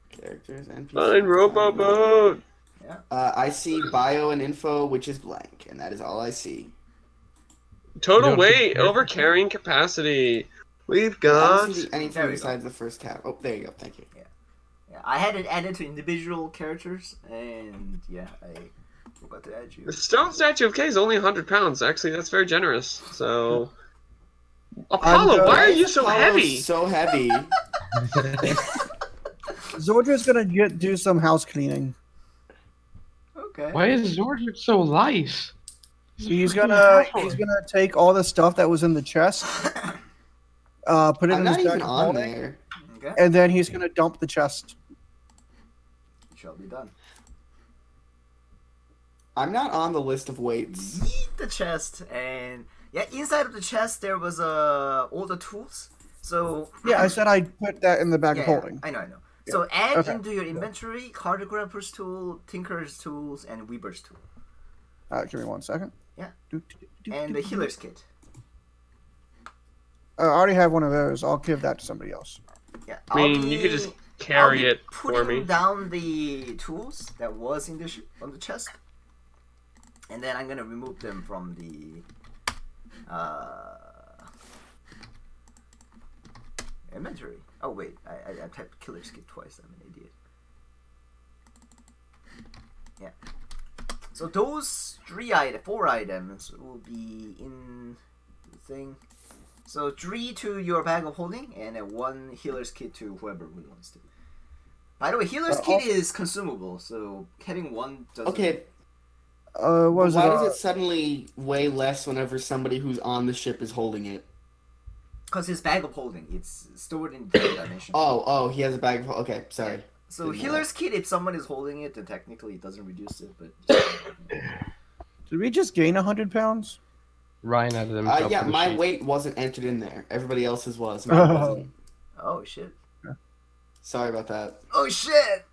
Characters, NPC.
Fine, boat.
I see bio and info, which is blank, and that is all I see.
Total
You don't
weight,
see-
over carrying capacity. We've
I
got.
don't see anything
There we go.
besides the first tab. Oh, there you go. Thank you.
Yeah, I had it added to individual characters, and yeah, I forgot to add you.
The stone statue of K is only 100 pounds. Actually, that's very generous. So. Apollo, why are you so
Apollo's
heavy?
So heavy.
Zordra's gonna do some house cleaning.
Okay.
Why is Zordic so light?
He's gonna take all the stuff that was in the chest, put it
I'm
in
not
his bag
even
of
on
holding,
there.
Okay.
and then he's gonna dump the chest.
It shall be done.
I'm not on the list of weights.
Yeet the chest, and yeah, inside of the chest there was all the tools. So
Yeah, I said I'd put that in the bag
yeah,
of holding.
I know. So add
Okay.
into your inventory cartographer's tool, tinker's tools, and weaver's tool,
Give me 1 second.
Yeah.
Do,
and the healer's kit.
I already have one of those. I'll give that to somebody else.
Yeah,
I mean, you could just carry it for
putting
me.
down the tools that was in the on the chest, and then I'm gonna remove them from the inventory. Oh wait, I typed killer's kit twice. I'm an idiot. Yeah. So those 4 items will be in the thing. So 3 to your bag of holding, and then 1 healer's kit to whoever really wants to. By the way, healer's kit
also-
is consumable, so having 1 doesn't.
Okay,
What was
why
it?
does it suddenly weigh less whenever somebody who's on the ship is holding it?
Because his bag of holding, it's stored in the dimension.
Oh, he has a bag of... Okay, sorry.
So
didn't know
healer's kit, if someone is holding it, then technically it doesn't reduce it, but.
Did we just gain 100 pounds?
Ryan added himself
Yeah,
to the
my
sheet.
weight wasn't entered in there. Everybody else's was. Mine wasn't.
Oh shit.
Sorry about that.
Oh shit!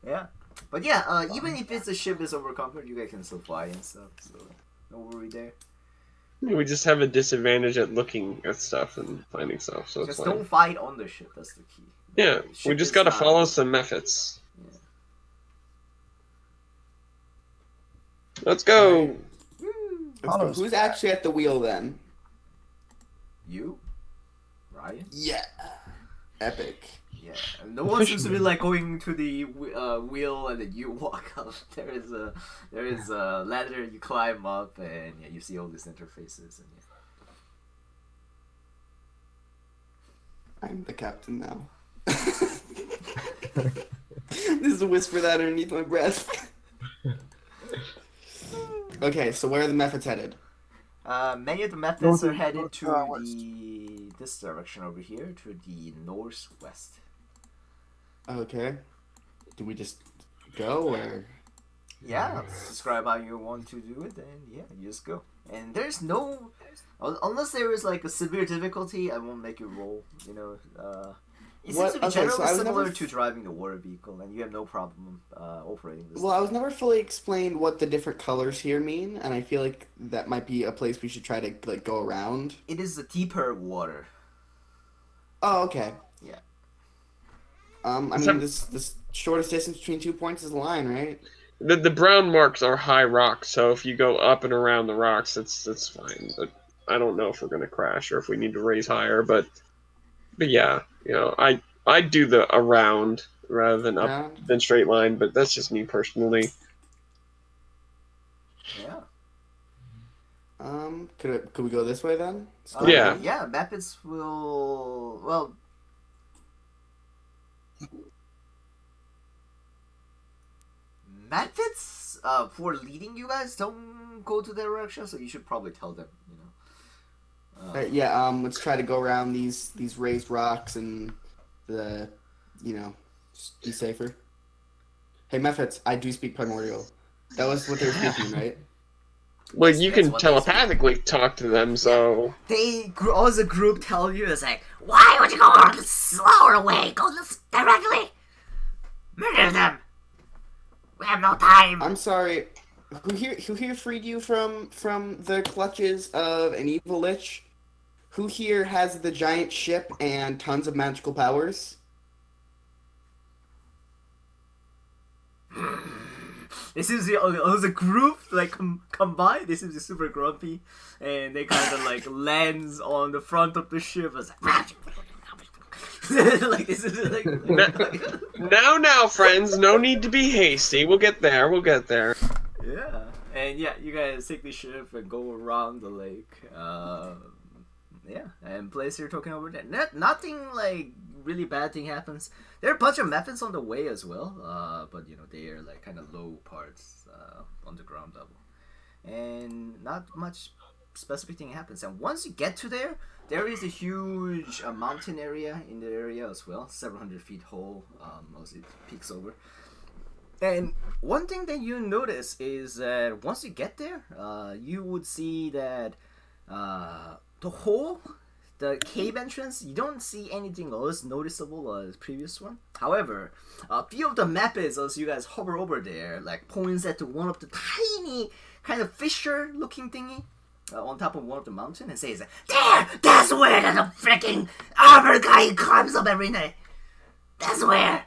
Yeah. But yeah, even if it's a ship is overconquered, you guys can still fly and stuff, so no worry there.
We just have a disadvantage at looking at stuff and finding stuff, so it's
Just
fine.
don't fight on the ship, that's the key.
Yeah,
The
we
ship
just
is
gotta
not-
follow some methods.
Yeah.
Let's go.
Apollo's
Who's
back.
actually at the wheel then?
You? Ryan?
Yeah. Epic.
Yeah. No one seems to be like going to the wheel and then you walk up. There is a ladder you climb up and yeah, you see all these interfaces and yeah.
I'm the captain now. This is a whisper that underneath my breath. Okay, so where are the methods headed?
Many of the methods are headed
North,
to
west.
this direction over here, to the northwest.
Okay. Do we just go or?
Yeah, describe how you want to do it, and yeah, you just go. And there's no, unless there is like a severe difficulty, I won't make you roll. You know, it seems
What-
to be
okay, so
generally
I was
similar
never-
to driving the water vehicle, and you have no problem operating this.
Well, I was never fully explained what the different colors here mean, and I feel like that might be a place we should try to like go around.
It is the deeper water.
Oh, okay.
Yeah.
I mean,
Some-
this shortest distance between 2 points is the line, right?
The brown marks are high rocks, so if you go up and around the rocks, that's fine. But I don't know if we're gonna crash or if we need to raise higher. But yeah, you know, I do the around rather than up
Around?
than straight line. But that's just me personally.
Yeah.
Could we go this way then?
Yeah.
Yeah, Methods will. Well. Methods for leading you guys don't go to that direction, so you should probably tell them, you know.
Yeah. Let's try to go around these raised rocks and the, you know, just be safer. Hey, Mephits, I do speak primordial. That was what they were speaking, right?
Well,
Yes,
you
that's
can
what they say.
telepathically talk to them, so
They, as a group, tell you, it's like, why would you go the slower way? Go this directly. Murder them. We have no time.
I'm sorry. Who here freed you from the clutches of an evil lich? Who here has the giant ship and tons of magical powers?
This is as a group like combined. This is super grumpy, and they kind of like lands on the front of the ship. It's like, like this is like
now, friends, no need to be hasty. We'll get there. We'll get there.
yeah, and yeah, you guys take the ship and go around the lake. Yeah, and place you're talking over there. Nothing like really bad thing happens. There are a bunch of methods on the way as well, but you know they are like kind of low parts on the ground level, and not much specific thing happens. And once you get to there is a huge mountain area in the area as well, several hundred feet tall as it peaks over. And one thing that you notice is that once you get there, you would see that the hole, the cave entrance, you don't see anything else noticeable as previous one. However, a few of the maps as you guys hover over there, like points at one of the tiny kind of fissure looking thingy on top of one of the mountain and says, "There, that's where the freaking armor guy climbs up every night. That's where."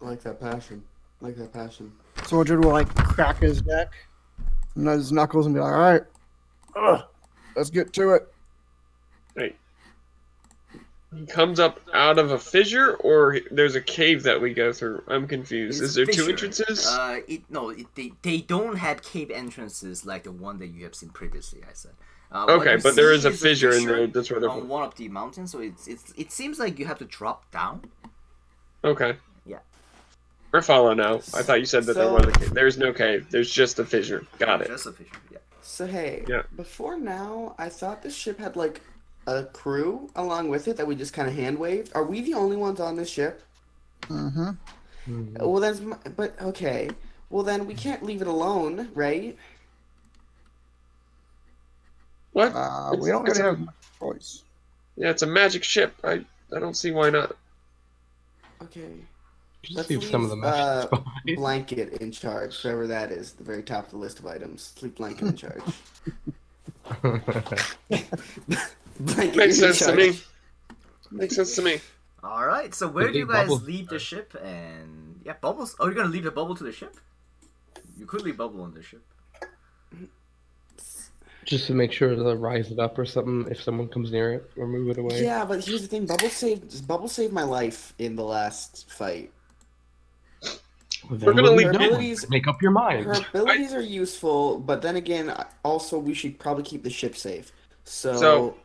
I like that passion. I like that passion.
Soldier will like crack his neck and his knuckles and be like, all right, let's get to it.
Hey. He comes up out of a fissure, or there's a cave that we go through? I'm confused.
It's
Is there two
fissure.
entrances?
They don't have cave entrances like the one that you have seen previously. I said. What
Okay,
you
but there
see
is a fissure in there. That's where
on
they're.
one of the mountains, so it seems like you have to drop down.
Okay.
Yeah.
We're following now. I thought you said that there
So-
was a cave. There's no cave. There's just a fissure. Got it.
Just a fissure. Yeah.
So hey,
Yeah.
before now, I thought this ship had like a crew along with it that we just kind of hand waved. Are we the only ones on this ship?
Mm-hmm.
Well, but okay. Well, then we can't leave it alone, right?
What?
We don't
It's
really
a-
have much choice.
Yeah, it's a magic ship. I don't see why not.
Okay.
Just
Let's
leave some of the
leave,
matches behind.
Blanket in charge, whoever that is, the very top of the list of items. Leave Blanket in charge. Blanket
Makes
in
sense to
charge.
me. Makes sense to me.
All right. So where
Did
do you
they
guys
bubble?
leave the ship? And yeah, bubbles. Oh, you're gonna leave the bubble to the ship? You could leave bubble on the ship.
Just to make sure to rise it up or something if someone comes near it or move it away.
Yeah, but here's the thing: Bubble saved my life in the last fight.
Well, then
We're gonna
what are we
leave
doing?
abilities-
Make up your mind.
Her abilities are useful, but then again, also we should probably keep the ship safe.
So-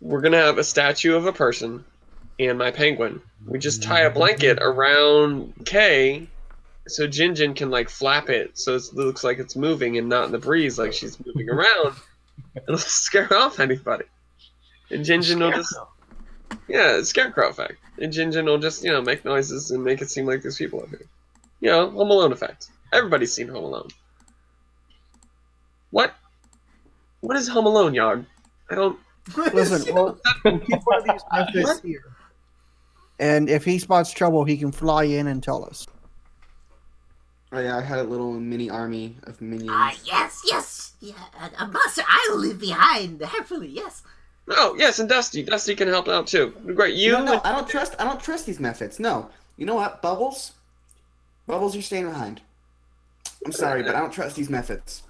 We're gonna have a statue of a person and my penguin. We just tie a blanket around Kay so Jinjin can like flap it so it looks like it's moving and not in the breeze like she's moving around. It'll scare off anybody. And Jinjin will just scarecrow effect. And Jinjin will just, make noises and make it seem like there's people up here. Home Alone effect. Everybody's seen Home Alone. What? What is Home Alone, Yog? I don't.
Listen, we'll keep one of these methods here. And if he spots trouble, he can fly in and tell us.
Oh yeah, I had a little mini army of minions.
Yes. Yeah, Master, I'll leave behind happily. Yes.
Oh yes, and Dusty. Dusty can help out too. Great, you.
No, I don't trust these methods. No, you know what, Bubbles? Bubbles, you're staying behind. I'm sorry, but I don't trust these methods.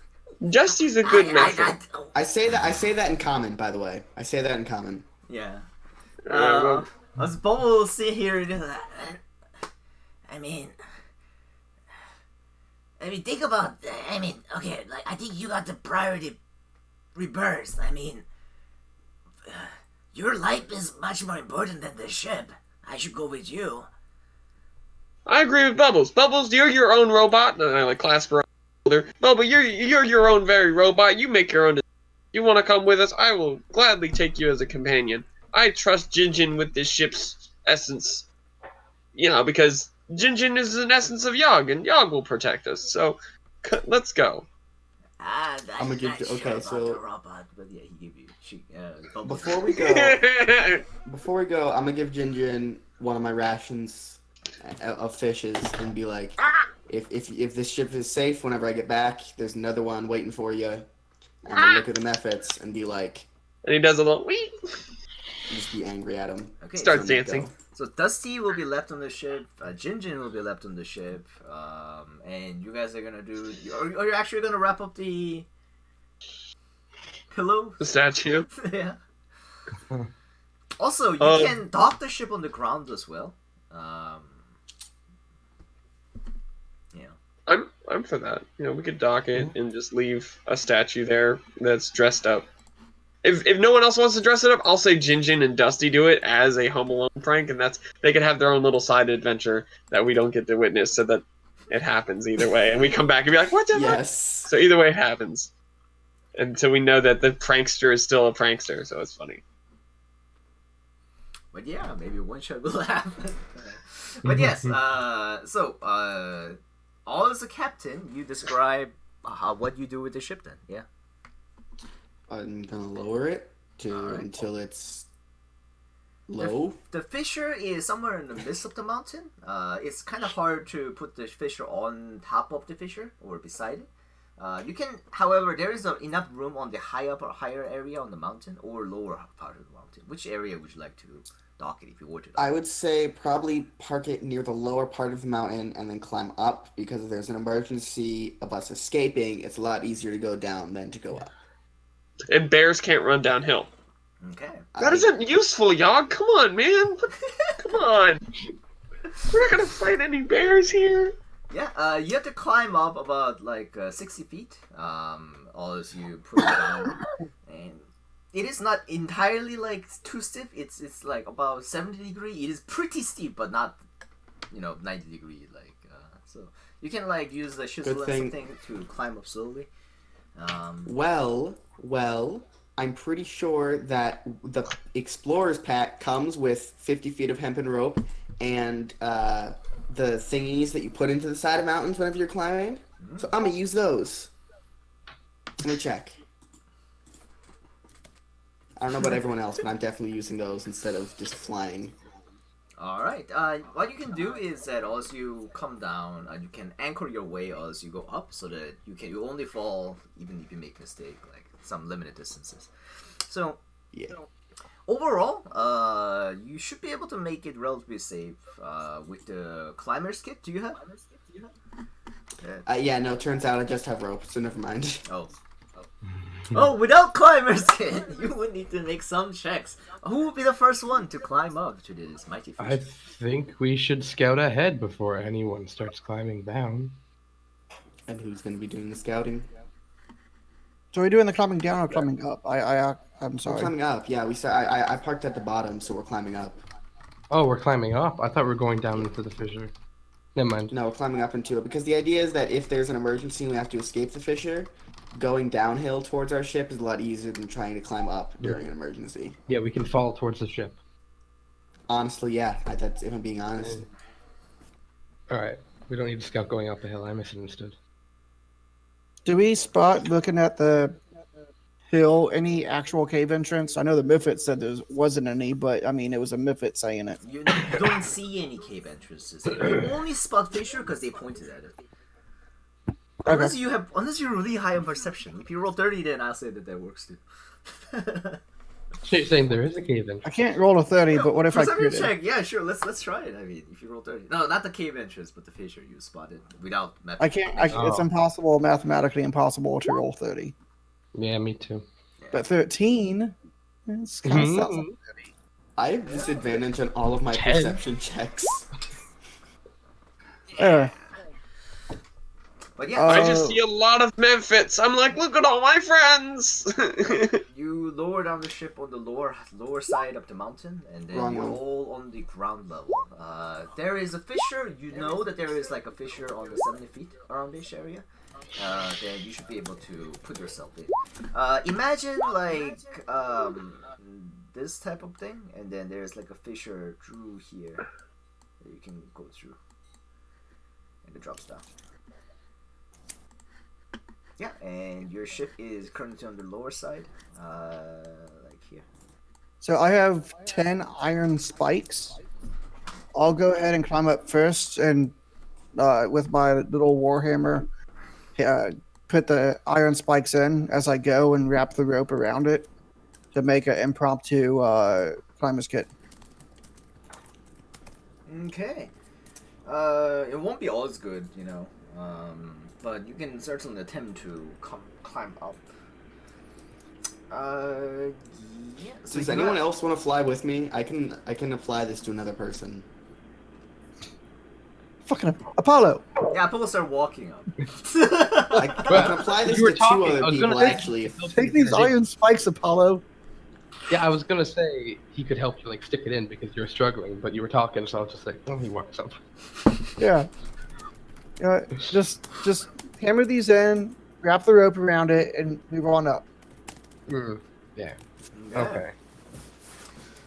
Dusty's a good method.
I say that in common, by the way. I say that in common.
Yeah.
Well,
As Bubble will sit here and
I mean, think about. Okay, like I think you got the priority reversed. Your life is much more important than the ship. I should go with you.
I agree with Bubbles. Bubbles, you're your own robot. And I like clasp her on the shoulder. Bubble, you're your own very robot. You make your own decisions. You want to come with us? I will gladly take you as a companion. I trust Jinjin with this ship's essence. Because Jinjin is an essence of Yog, and Yog will protect us. So, let's go.
I'm
gonna give you- okay, so-
the robot, but yeah, he gave you. Bubble.
Before we go, I'm gonna give Jinjin one of my rations of fishes and be like, if this ship is safe, whenever I get back, there's another one waiting for you. And I'll look at the methods and be like,
And he does a little wee.
just be angry at him.
Okay,
Starts
so,
dancing.
So Dusty will be left on the ship. Jinjin will be left on the ship. And you guys are gonna do. Are you actually gonna wrap up the pillow?
The statue.
Yeah. Also, you can dock the ship on the ground as well.
I'm for that. We could dock it and just leave a statue there that's dressed up. If no one else wants to dress it up, I'll say Jinjin and Dusty do it as a Home Alone prank, and they could have their own little side adventure that we don't get to witness, so that it happens either way, and we come back and be like, "What the fuck?"
Yes.
So either way, it happens, and so we know that the prankster is still a prankster, so it's funny.
But yeah, maybe one shot will happen. But yes, all as a captain, you describe what you do with the ship then, yeah?
I'm gonna lower it until it's low.
The fissure is somewhere in the midst of the mountain. It's kind of hard to put the fissure on top of the fissure or beside it. You can, however, there is enough room on the higher area on the mountain or lower part of the mountain. Which area would you like to dock it if you were to dock it?
I would say probably park it near the lower part of the mountain and then climb up, because if there's an emergency of us escaping, it's a lot easier to go down than to go up.
And bears can't run downhill.
Okay.
That isn't useful, Yog. Come on, man. Come on. We're not gonna fight any bears here.
Yeah, you have to climb up about 60 feet. All as you put it down, and it is not entirely too steep. It's like about 70 degree. It is pretty steep, but not 90 degree. So you can use the chisel and something to climb up slowly.
Well, I'm pretty sure that the explorer's pack comes with 50 feet of hempen rope and the thingies that you put into the side of mountains whenever you're climbing. So I'm gonna use those. Let me check. I don't know about everyone else, but I'm definitely using those instead of just flying.
Alright, what you can do is that as you come down, you can anchor your way as you go up, so that you only fall even if you make mistake, some limited distances. So,
Yeah.
overall, you should be able to make it relatively safe with the climber's kit. Do you have?
Yeah, no, turns out I just have rope, so never mind.
Oh, without climber's kit, you would need to make some checks. Who will be the first one to climb up to this mighty fish?
I think we should scout ahead before anyone starts climbing down.
And who's going to be doing the scouting?
So are we doing the climbing down or climbing up? I'm
We're
sorry.
climbing up, yeah. I parked at the bottom, so we're climbing up.
Oh, we're climbing up. I thought we were going down into the fissure. Never mind.
No, climbing up into it because the idea is that if there's an emergency and we have to escape the fissure, going downhill towards our ship is a lot easier than trying to climb up during an emergency.
Yeah, we can fall towards the ship.
Honestly, yeah, that's if I'm being honest.
All right. We don't need to scout going up the hill. I misunderstood.
Do we spot looking at the hill any actual cave entrance? I know the Mifit said there wasn't any, but I mean it was a Mifit saying it.
You don't see any cave entrances. You only spot fissure because they pointed at it. Unless you're really high on perception. If you roll 30, then I'll say that works too.
So you're saying there is a cave entrance?
I can't roll a 30, but what if I
perception
could?
check? Yeah, sure. Let's try it. I mean, if you roll 30, no, not the cave entrance, but the fissure you spotted without.
I can't. It's impossible, mathematically impossible to roll 30.
Yeah, me too.
But 13. It's kind of sounds like 30.
I have disadvantage on all of my perception checks.
But yeah,
I just see a lot of Memphits. I'm like, look at all my friends.
you lower down the ship on the lower side of the mountain, and then you're all on the ground level. There is a fissure. You know that there is like a fissure on the 70 feet around this area. Then you should be able to put yourself in. Imagine like this type of thing, and then there's like a fissure through here that you can go through, and it drops down. Yeah, and your ship is currently on the lower side, like here.
So I have 10 iron spikes. I'll go ahead and climb up first, and with my little warhammer, put the iron spikes in as I go and wrap the rope around it to make an impromptu climber's kit.
Okay. It won't be all as good, you know. But you can certainly attempt to climb up. Yeah. So
Does anyone else want to fly with me? I can apply this to another person.
Fucking Apollo.
Yeah, Apollo start walking up.
I can apply this to two other people actually.
Take these iron spikes, Apollo.
Yeah, I was gonna say he could help you like stick it in because you're struggling, but you were talking, so I was just like, oh, he walks up.
Yeah. Just hammer these in, wrap the rope around it, and move on up.
Yeah. Okay.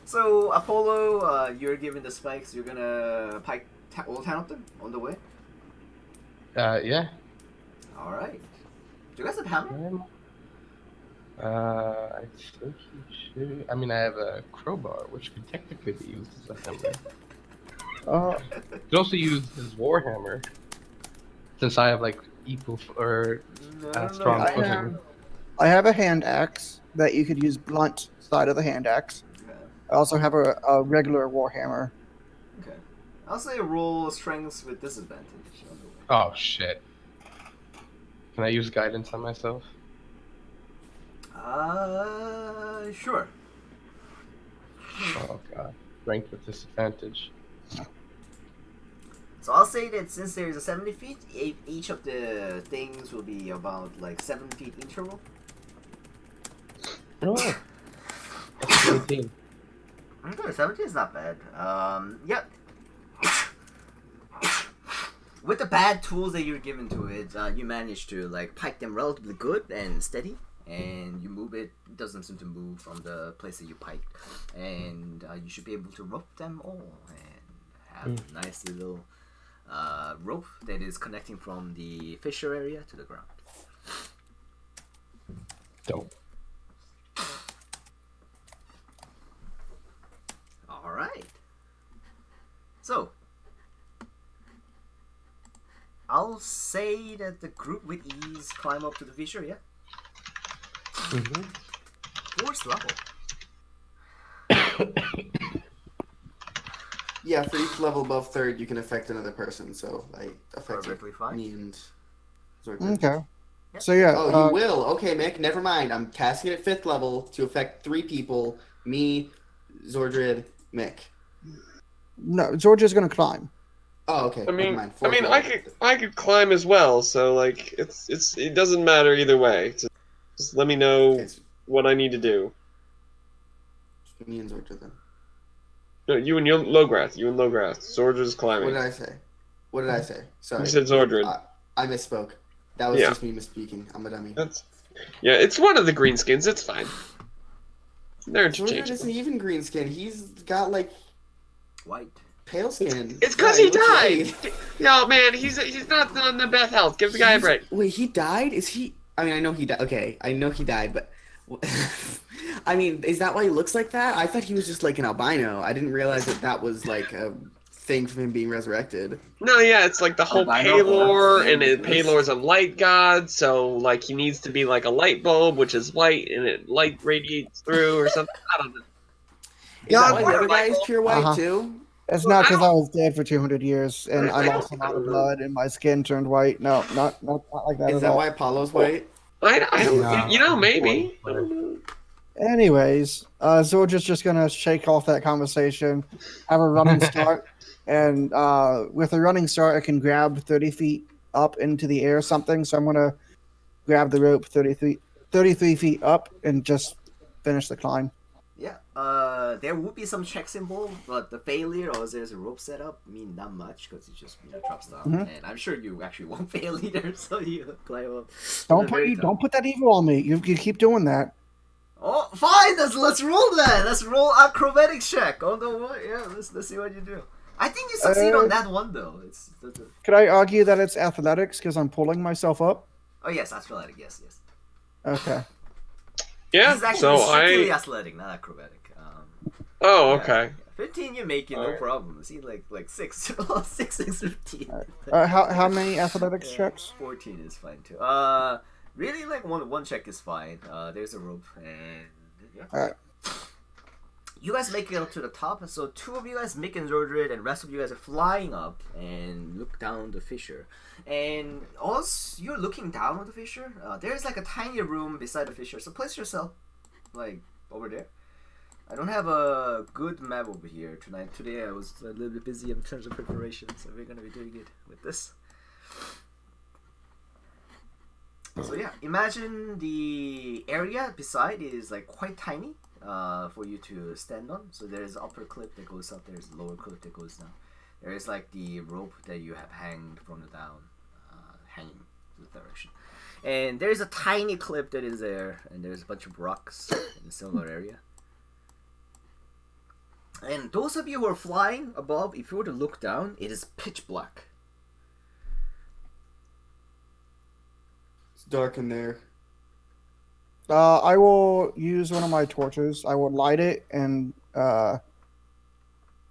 So Apollo, you're given the spikes. You're gonna pike all 10 of them on the way.
Yeah.
All right. Do you guys have hammer?
I think you should. I mean, I have a crowbar, which could technically be used as a hammer. You could also use his warhammer, since I have like equal strong footing.
I have a hand axe that you could use blunt side of the hand axe.
Okay.
I also have a regular warhammer.
Okay. I'll say roll strengths with disadvantage.
Oh shit! Can I use guidance on myself?
Sure.
Oh god, strength with disadvantage.
So I'll say that since there's a 70 feet, each of the things will be about like 7 feet interval.
Oh, that's 17.
Okay, 17 is not bad. Yeah. With the bad tools that you're given to it, you manage to like pike them relatively good and steady, and you move it. It doesn't seem to move from the place that you piked, and you should be able to rope them all and have a nice little rope that is connecting from the fissure area to the ground.
Dope.
All right. So I'll say that the group with ease climb up to the fissure. Yeah. Fourth level.
Yeah, for each level above third, you can affect another person. So I affected
Perfectly fine.
me and Zorka.
Okay. So yeah.
Oh, you will. Okay, Mick. Never mind. I'm casting it at 5th level to affect 3 people: me, Zordred, Mick.
No, Georgia's gonna climb.
Oh, okay.
I mean,
Never mind. 4th level.
I could climb as well. So like, it doesn't matter either way. Just let me know
Okay, so
what I need to do.
me and Zordred then.
No, you and Lograth. You and Lograth. Zordred's
What
climbing.
did I say? What did I say? Sorry.
You said Zordred.
I misspoke. That was
Yeah.
just me misspeaking. I'm a dummy.
Yeah, it's one of the greenskins. It's fine. They're
Zordred
interchangeable.
isn't even green skin. He's got like
White.
pale skin.
It's because
Yeah,
he
looks
died.
white.
Yo, man, he's not on the best health. Give the guy a break.
Wait, he died? Is he? I mean, I know he died. Okay, I know he died, but I mean, is that why he looks like that? I thought he was just like an albino. I didn't realize that was like a thing from him being resurrected.
No, yeah, it's like the whole
Albino
Palor, and
or-
Palor's a light god, so like he needs to be like a light bulb, which is white, and light radiates through or something. I don't know.
Is that why
what
the other
a
guy is
light
pure white
Uh-huh.
too?
It's
Well,
not
I
because
don't-
I was dead for 200 years and I
I
lost a
don't-
lot of blood and my skin turned white. No, not like that
Is
at
that
all.
why Apollo's white?
I don't.
No.
You know, maybe. I don't know.
Anyways, Zordra's just gonna shake off that conversation, have a running start, and with a running start, I can grab 30 feet up into the air or something. So I'm gonna grab the rope 33 feet up and just finish the climb.
Yeah. There would be some checks involved, but the failure or there's a rope set up, I mean, not much because it just drops down,
Mhm.
and I'm sure you actually won't fail either. So you climb up.
Don't put that evil on me. You keep doing that.
Oh, fine. Let's roll that. Let's roll acrobatic check. Oh no, what? Yeah, let's see what you do. I think you succeed on that one though.
Could I argue that it's athletics because I'm pulling myself up?
Oh yes, athletic. Yes.
Okay.
Yeah.
This is actually
So
strictly
I.
athletic, not acrobatic.
Oh,
Yeah.
okay.
15 you make it, no
Alright.
problem. See, like 6. 6 is 15.
How many athletics checks?
14 is fine too. Really, like one check is fine. There's a rope, and yeah.
Alright.
You guys make it up to the top, so 2 of you guys, Mick and Zordred, and the rest of you guys are flying up and look down the fissure. And as you're looking down on the fissure, there's like a tiny room beside the fissure, so place yourself, like, over there. I don't have a good map over here tonight. Today I was a little bit busy in terms of preparation, so we're gonna be doing it with this. So yeah, imagine the area beside is like quite tiny for you to stand on. So there's upper cliff that goes up, there's lower cliff that goes down. There is like the rope that you have hanged from the down, hanging the direction. And there's a tiny cliff that is there, and there's a bunch of rocks in a similar area. And those of you who are flying above, if you were to look down, it is pitch black.
It's dark in there.
I will use one of my torches. I will light it and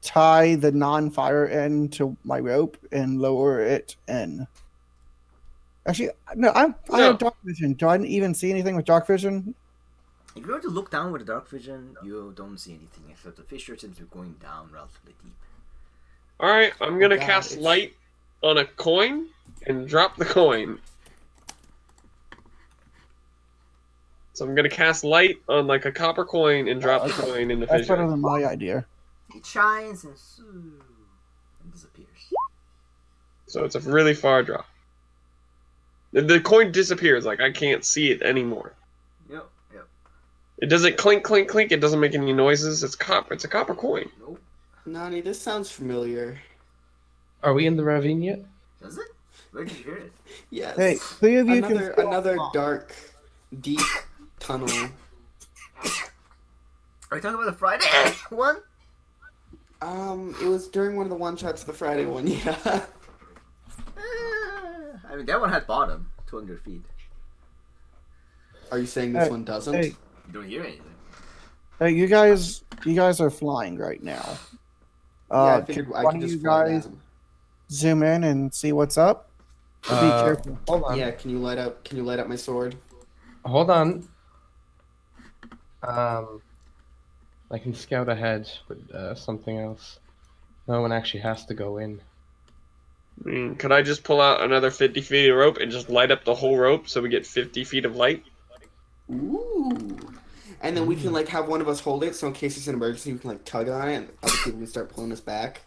tie the non-fire end to my rope and lower it in. Actually, no, I have dark vision. Do I even see anything with dark vision?
If you were to look down with the dark vision, you don't see anything except the fissure seems to be going down relatively deep.
All right. I'm gonna
God,
cast
it's-
light on a coin and drop the coin. So I'm gonna cast light on like a copper coin and drop the
okay.
coin in the
That's better
fissure.
than my idea.
It shines and disappears.
So it's a really far drop. The coin disappears. Like I can't see it anymore.
Yep.
It doesn't clink, clink, clink. It doesn't make any noises. It's copper. It's a copper coin.
Nope.
Nani, this sounds familiar.
Are we in the ravine yet?
Does it? Where did you hear it?
Yes.
Hey, 3 of you can.
Another dark, deep tunnel.
Are you talking about the Friday one?
It was during one of the one shots of the Friday one. Yeah.
I mean, that one had bottom, 200 feet.
Are you saying this
Hey,
one doesn't?
Hey,
You don't hear anything.
hey, you guys are flying right now.
Yeah, I figured I
one
could
of
just
you
fly
guys
down.
zoom in and see what's up. Be careful.
Hold on.
Yeah, can you light up my sword?
Hold on. I can scout ahead with something else. No one actually has to go in.
I mean, could I just pull out another 50 feet of rope and just light up the whole rope so we get 50 feet of light?
Ooh. And then we can like have one of us hold it, so in case it's an emergency, we can like tug on it, and other people can start pulling us back.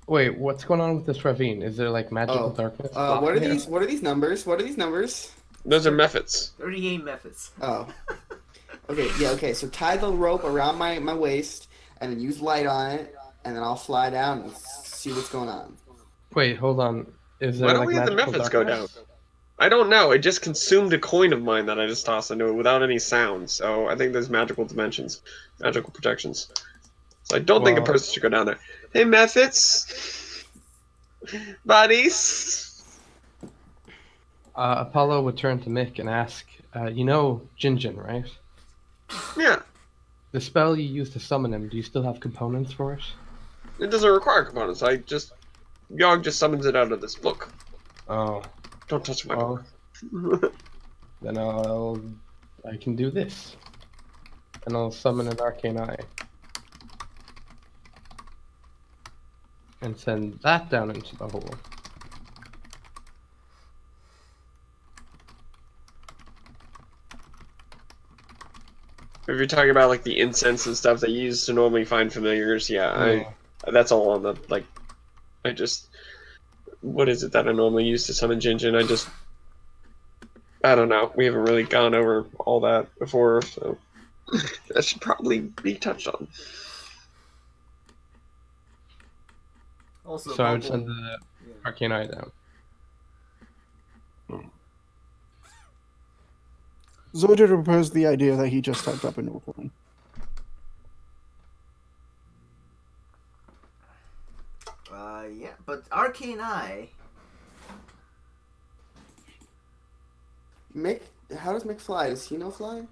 Wait, what's going on with this ravine? Is there like magical
Oh,
darkness?
What are
blocking it?
these? What are these numbers? What are these numbers?
Those are methods.
38 methods.
Oh. Okay. Yeah. Okay. So tie the rope around my waist, and then use light on it, and then I'll fly down and see what's going on.
Wait, hold on. Is
Why
there
don't
like
we have the
magical
methods go down?
darkness?
I don't know. It just consumed a coin of mine that I just tossed into it without any sound. So I think there's magical dimensions, magical protections. So I don't think a
Well,
person should go down there. Hey, methods, buddies.
Apollo would turn to Mick and ask, you know Jinjin, right?
Yeah,
The spell you used to summon him, do you still have components for it?
it doesn't require components. Yogg just summons it out of this book.
Oh,
Don't touch my
well,
book.
then I can do this. And I'll summon an arcane eye. And send that down into the hole.
If you're talking about like the incense and stuff that you use to normally find familiars,
Yeah.
that's all on the like. What is it that I normally use to summon Jinjin? I don't know. We haven't really gone over all that before, so that should probably be touched on.
Also,
So I would
Bubble-
send the arcane eye down.
Zolder proposed the idea that he just typed up into a coin.
Yeah, but Arcane Eye.
Mick, how does Mick fly? Does he know fly?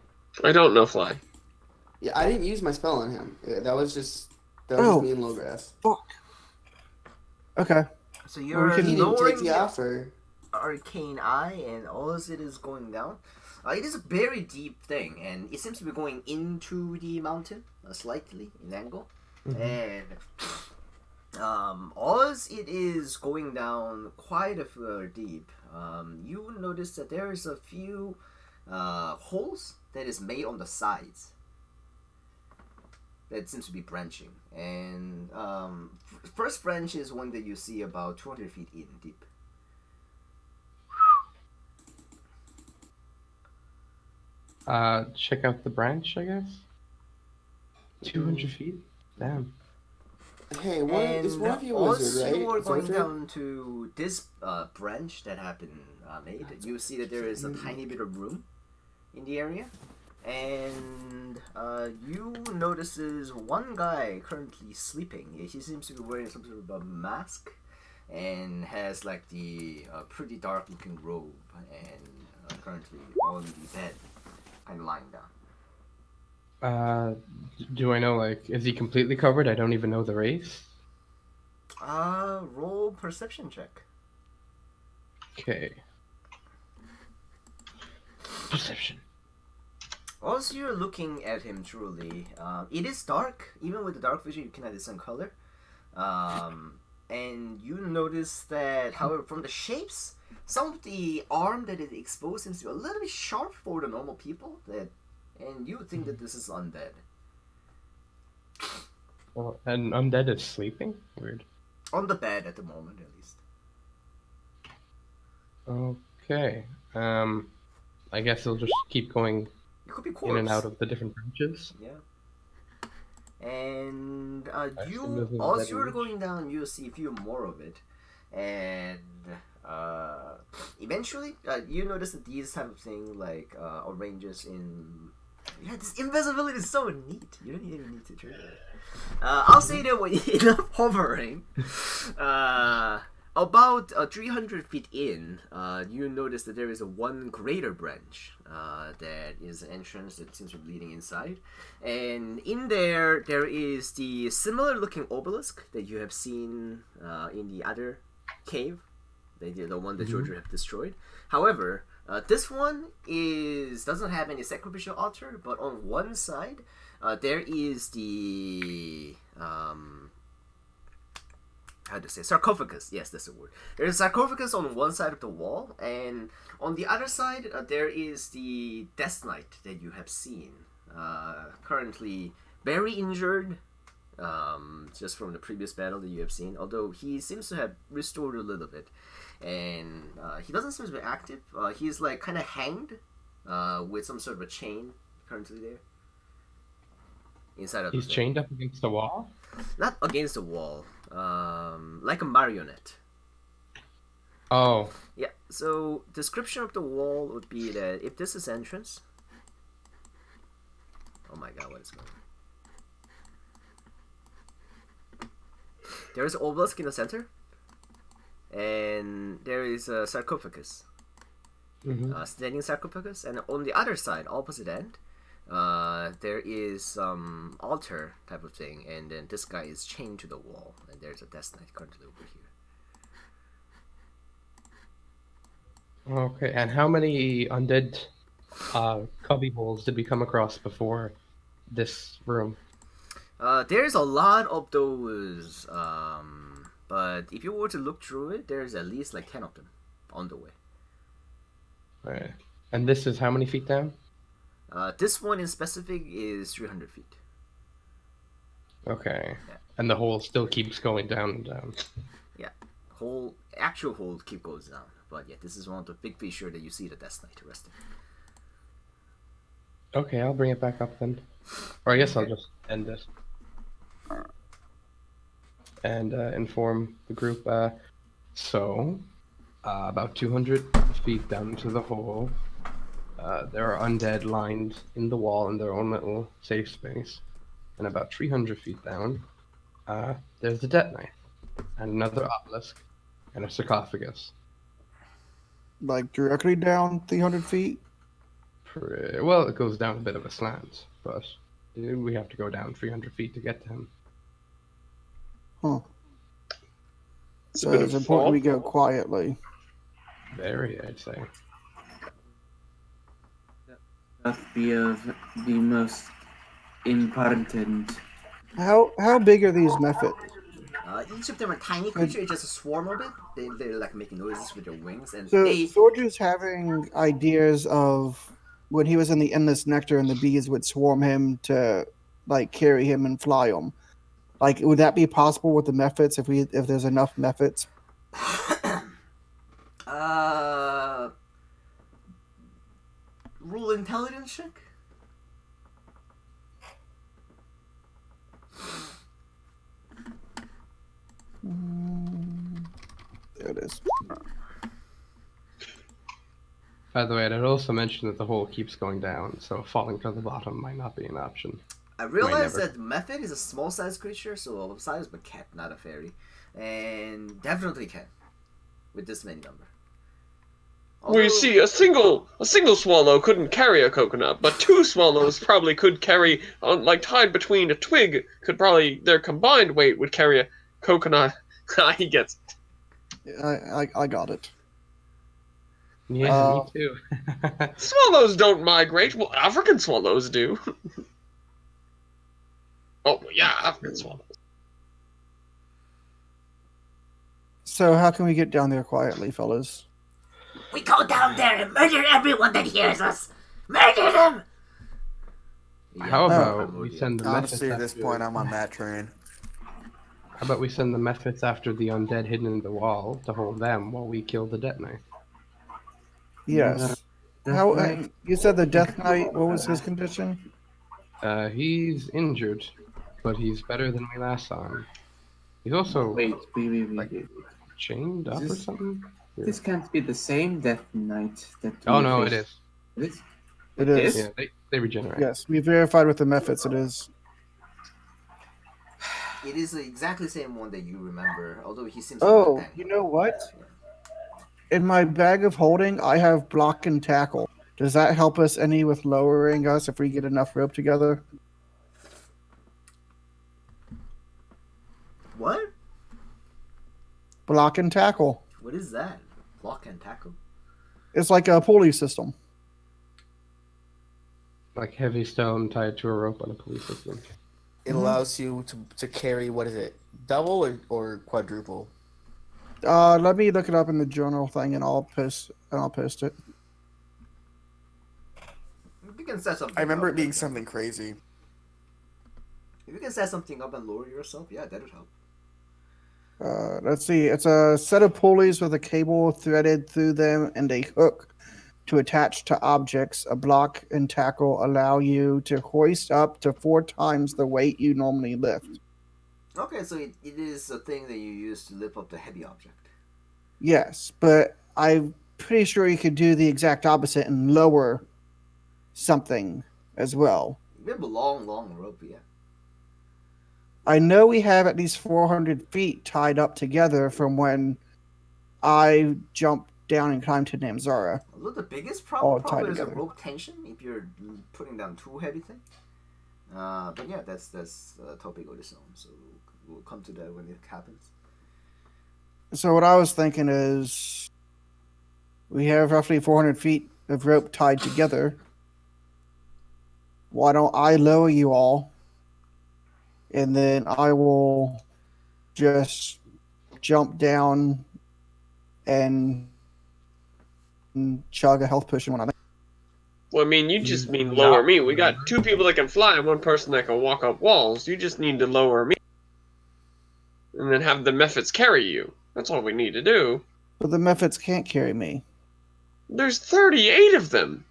I don't know fly.
Yeah, I didn't use my spell on him. That was just
Oh.
me and Lowgrass.
Fuck. Okay.
So
Well,
you're
we can-
He didn't
lowering
take the
the
offer.
Arcane Eye, and all as it is going down. It is a very deep thing, and it seems to be going into the mountain slightly in angle. And as it is going down quite a far deep, you will notice that there is a few holes that is made on the sides that seems to be branching. And first branch is one that you see about 200 feet in deep.
Check out the branch, I guess. 200 feet? Damn.
Hey,
And
is one of you a
once
wizard, right?
you are going
Zolder?
down to this branch that have been made, you see that there is a tiny bit of room in the area, and you notices one guy currently sleeping. He seems to be wearing some sort of a mask and has like the pretty dark looking robe, and currently on the bed, kind of lying down.
Do I know, like, is he completely covered? I don't even know the race.
Roll perception check.
Okay. Perception.
As you're looking at him truly, it is dark. Even with the dark vision, you cannot discern color. And you notice that, however, from the shapes, some of the arm that is exposed seems to be a little bit sharp for the normal people. And you would think that this is undead.
Well, and undead is sleeping? Weird.
On the bed at the moment, at least.
Okay. I guess he'll just keep going
It could be corpse.
in and out of the different branches.
Yeah. And
assume there's
you,
a
as
dead
you're
range.
going down, you'll see a few more of it, and eventually, you notice that these type of thing like arranges in. Yeah, this invisibility is so neat. You don't even need to trigger it. I'll say that when you end up hovering, about 300 feet in, you notice that there is a one greater branch that is an entrance that seems to be leading inside. And in there is the similar looking obelisk that you have seen in the other cave, the one that Georgia have destroyed. However, this one doesn't have any sacrificial altar, but on one side there is the how to say sarcophagus. Yes, that's the word. There's a sarcophagus on one side of the wall, and on the other side there is the Death Knight that you have seen. Currently very injured, just from the previous battle that you have seen. Although he seems to have restored a little bit, and he doesn't seem to be active. He's like kind of hanged with some sort of a chain currently there. inside of the
He's
thing.
chained up against the wall?
Not against the wall, like a marionette.
Oh,
Yeah. So description of the wall would be that if this is entrance. Oh my god, what is going on? There is obelisk in the center, and there is a sarcophagus, standing sarcophagus, and on the other side, opposite end, there is some altar type of thing, and then this guy is chained to the wall, and there's a Death Knight currently over here.
okay. And how many undead cubby holes did we come across before this room?
There's a lot of those, but if you were to look through it, there's at least like 10 of them on the way.
Right. And this is how many feet down?
This one in specific is 300 feet.
Okay.
Yeah.
And the hole still keeps going down and down.
Yeah, actual hole keep goes down, but yeah, this is one of the big feature that you see the Death Knight resting.
Okay, I'll bring it back up then. Or I guess I'll just end this. And inform the group. About 200 feet down into the hole, there are undead lined in the wall in their own little safe space. And about 300 feet down, there's the Death Knight, and another obelisk, and a sarcophagus.
Like directly down 300 feet?
Well, it goes down a bit of a slant, but we have to go down 300 feet to get to him.
Huh.
It's a
So
bit
it's
of
important we
fall.
go quietly.
Very, I'd say.
That be of the most important.
How big are these methods?
Each of them are tiny creatures, just a swarm of it. They're like making noises with their wings, and
So
they.
Sorger's having ideas of when he was in the endless nectar and the bees would swarm him to like carry him and fly him. Like, would that be possible with the methods if there's enough methods?
Rule intelligence check.
There it is.
By the way, I'd also mention that the hole keeps going down, so falling to the bottom might not be an option.
I realize
never.
that Method is a small-sized creature, so of size, but cat, not a fairy, and definitely can with this many number.
We see a single swallow couldn't carry a coconut, but two swallows probably could carry, like tied between a twig, their combined weight would carry a coconut. He gets it.
I got it.
Yeah, me too.
Swallows don't migrate. Well, African swallows do. Oh yeah, African swallows.
So how can we get down there quietly, fellas?
We go down there and murder everyone that hears us. Murder them.
How about we send the
Honestly, at
methods
this point, I'm on that train.
How about we send the methods after the undead hidden in the wall to hold them while we kill the Death Knight?
Yes. You said the Death Knight, what was his condition?
He's injured, but he's better than we last saw him. He's also
Wait.
chained up or
This-
something?
This can't be the same Death Knight that.
Oh
we
no, it
faced.
is.
It is.
It is.
Yeah, they regenerate.
Yes, we verified with the methods it is.
It is the exactly same one that you remember, although he seems.
Oh,
like
you know what? In my bag of holding, I have block and tackle. Does that help us any with lowering us if we get enough rope together?
What?
Block and tackle.
What is that? Block and tackle?
It's like a pulley system.
Like heavy stone tied to a rope on a police system.
It allows you to carry, what is it, double or quadruple?
Let me look it up in the journal thing, and I'll post it.
You can set something.
I remember
up
it being
and-
something crazy.
If you can set something up and lower yourself, yeah, that would help.
Let's see. It's a set of pulleys with a cable threaded through them and a hook to attach to objects. A block and tackle allow you to hoist up to 4 times the weight you normally lift.
Okay, so it is a thing that you use to lift up the heavy object.
Yes, but I'm pretty sure you could do the exact opposite and lower something as well.
We have a long rope, yeah.
I know we have at least 400 feet tied up together from when I jumped down and climbed to Namzara.
Although the biggest
All
problem
tied
probably is a
together.
rope tension if you're putting down too heavy thing. But yeah, that's a topic of its own. So we'll come to that when it happens.
So what I was thinking is we have roughly 400 feet of rope tied together. Why don't I lower you all? And then I will just jump down and chug a health potion when I'm.
Well, I mean, you just mean lower me. We got 2 people that can fly and 1 person that can walk up walls. You just need to lower me. And then have the methods carry you. That's all we need to do.
But the methods can't carry me.
There's 38 of them.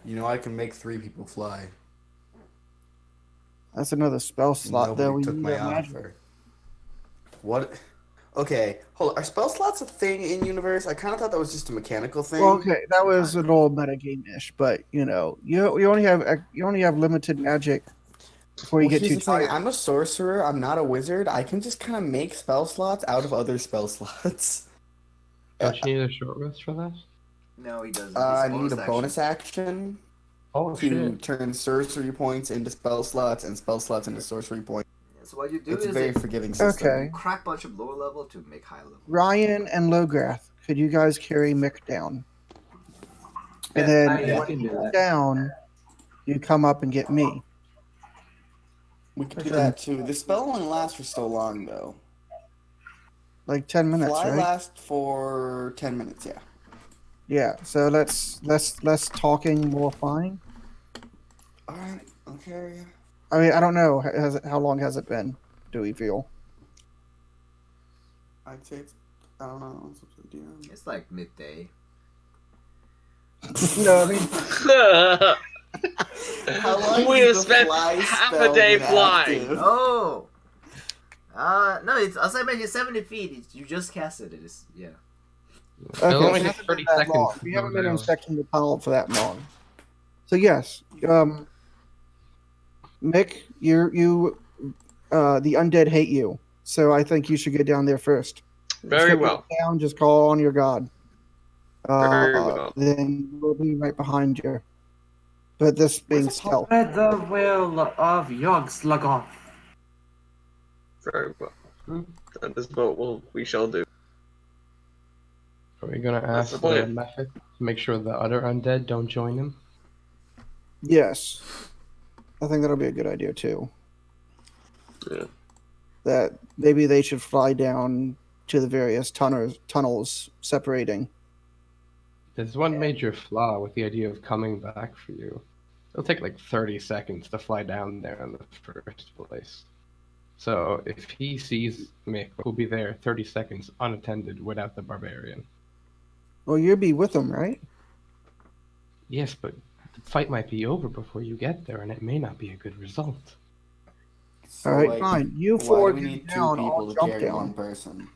You know, I can make 3 people fly.
That's another spell slot, though.
Nobody
We
took
need
my
a magic.
offer. What? Okay, hold on. Are spell slots a thing in universe? I kind of thought that was just a mechanical thing.
Well, okay, that was a little metagame-ish, but you know, you only have limited magic before you
Well,
get
here's
too
the thing.
tired.
I'm a sorcerer. I'm not a wizard. I can just kind of make spell slots out of other spell slots.
Don't you need a short rest for that?
No, he doesn't.
I need a bonus action
Oh
to
shit!
turn sorcery points into spell slots and spell slots into sorcery points.
So what you do
It's a
is
very
that
forgiving system.
Okay.
you crack a bunch of lower level to make higher level.
Ryan and Lograth, could you guys carry Mick down? And then when he's down, you come up and get me.
We could do that too. The spell only lasts for so long, though.
Like 10 minutes,
Fly
right?
lasts for 10 minutes, yeah.
Yeah. So less talking, more flying.
Alright, I'll carry you.
I mean, I don't know. How long has it been? Do we feel?
I'd say it's, I don't know. It's up to the DM.
It's like midday.
No, I mean,
How long
We
does
have
the
spent
fly
half
spell
a day
get
flying.
active?
Oh! No, it's as I mentioned, 70 feet. You just cast it. It is, yeah.
It'll
okay,
only
it
take
hasn't
30
been that
seconds
long.
to
We
go
haven't been
down.
inspecting the tunnel for that long. So yes, Mick, the undead hate you. So I think you should get down there first.
Very
If you
well.
get down, just call on your god.
Very well.
Then we'll be right behind you. But this being stealth.
Spread the will of Yogg-Sluggoth.
Very well. That is what we shall do.
Are we gonna
That's
ask
the
the
plan.
method to make sure the other undead don't join him?
Yes. I think that'll be a good idea too.
Yeah.
That maybe they should fly down to the various tunnels separating.
There's one major flaw with the idea of coming back for you. It'll take like 30 seconds to fly down there in the first place. So if he sees Mick, we'll be there 30 seconds unattended without the barbarian.
Well, you'll be with them, right?
Yes, but the fight might be over before you get there, and it may not be a good result.
So,
All right,
like,
fine. You
why
four
do we
get
need 2
down.
people
I'll
to
jump
carry 1
down.
person?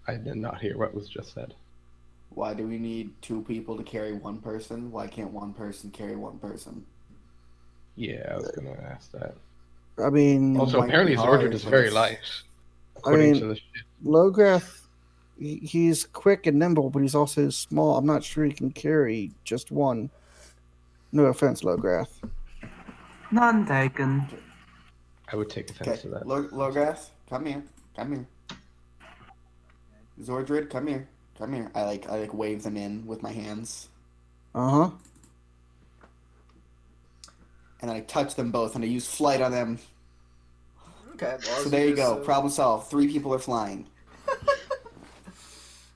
I did not hear what was just said.
Why do we need 2 people to carry 1 person? Why can't 1 person carry 1 person?
Yeah, I was gonna ask that.
I mean,
Also,
might be
apparently
hard,
Zordred is
but
very
it's-
light, according
mean-
to the ship.
Lograth, he's quick and nimble, but he's also small. I'm not sure he can carry just one. No offense, Lograth.
None taken.
I would take offense
Okay,
to that.
Logath, come here. Come here. Zordred, come here. Come here. I like wave them in with my hands.
Uh huh.
And I touch them both and I use flight on them.
Okay.
So there you go. Problem solved. 3 people are flying.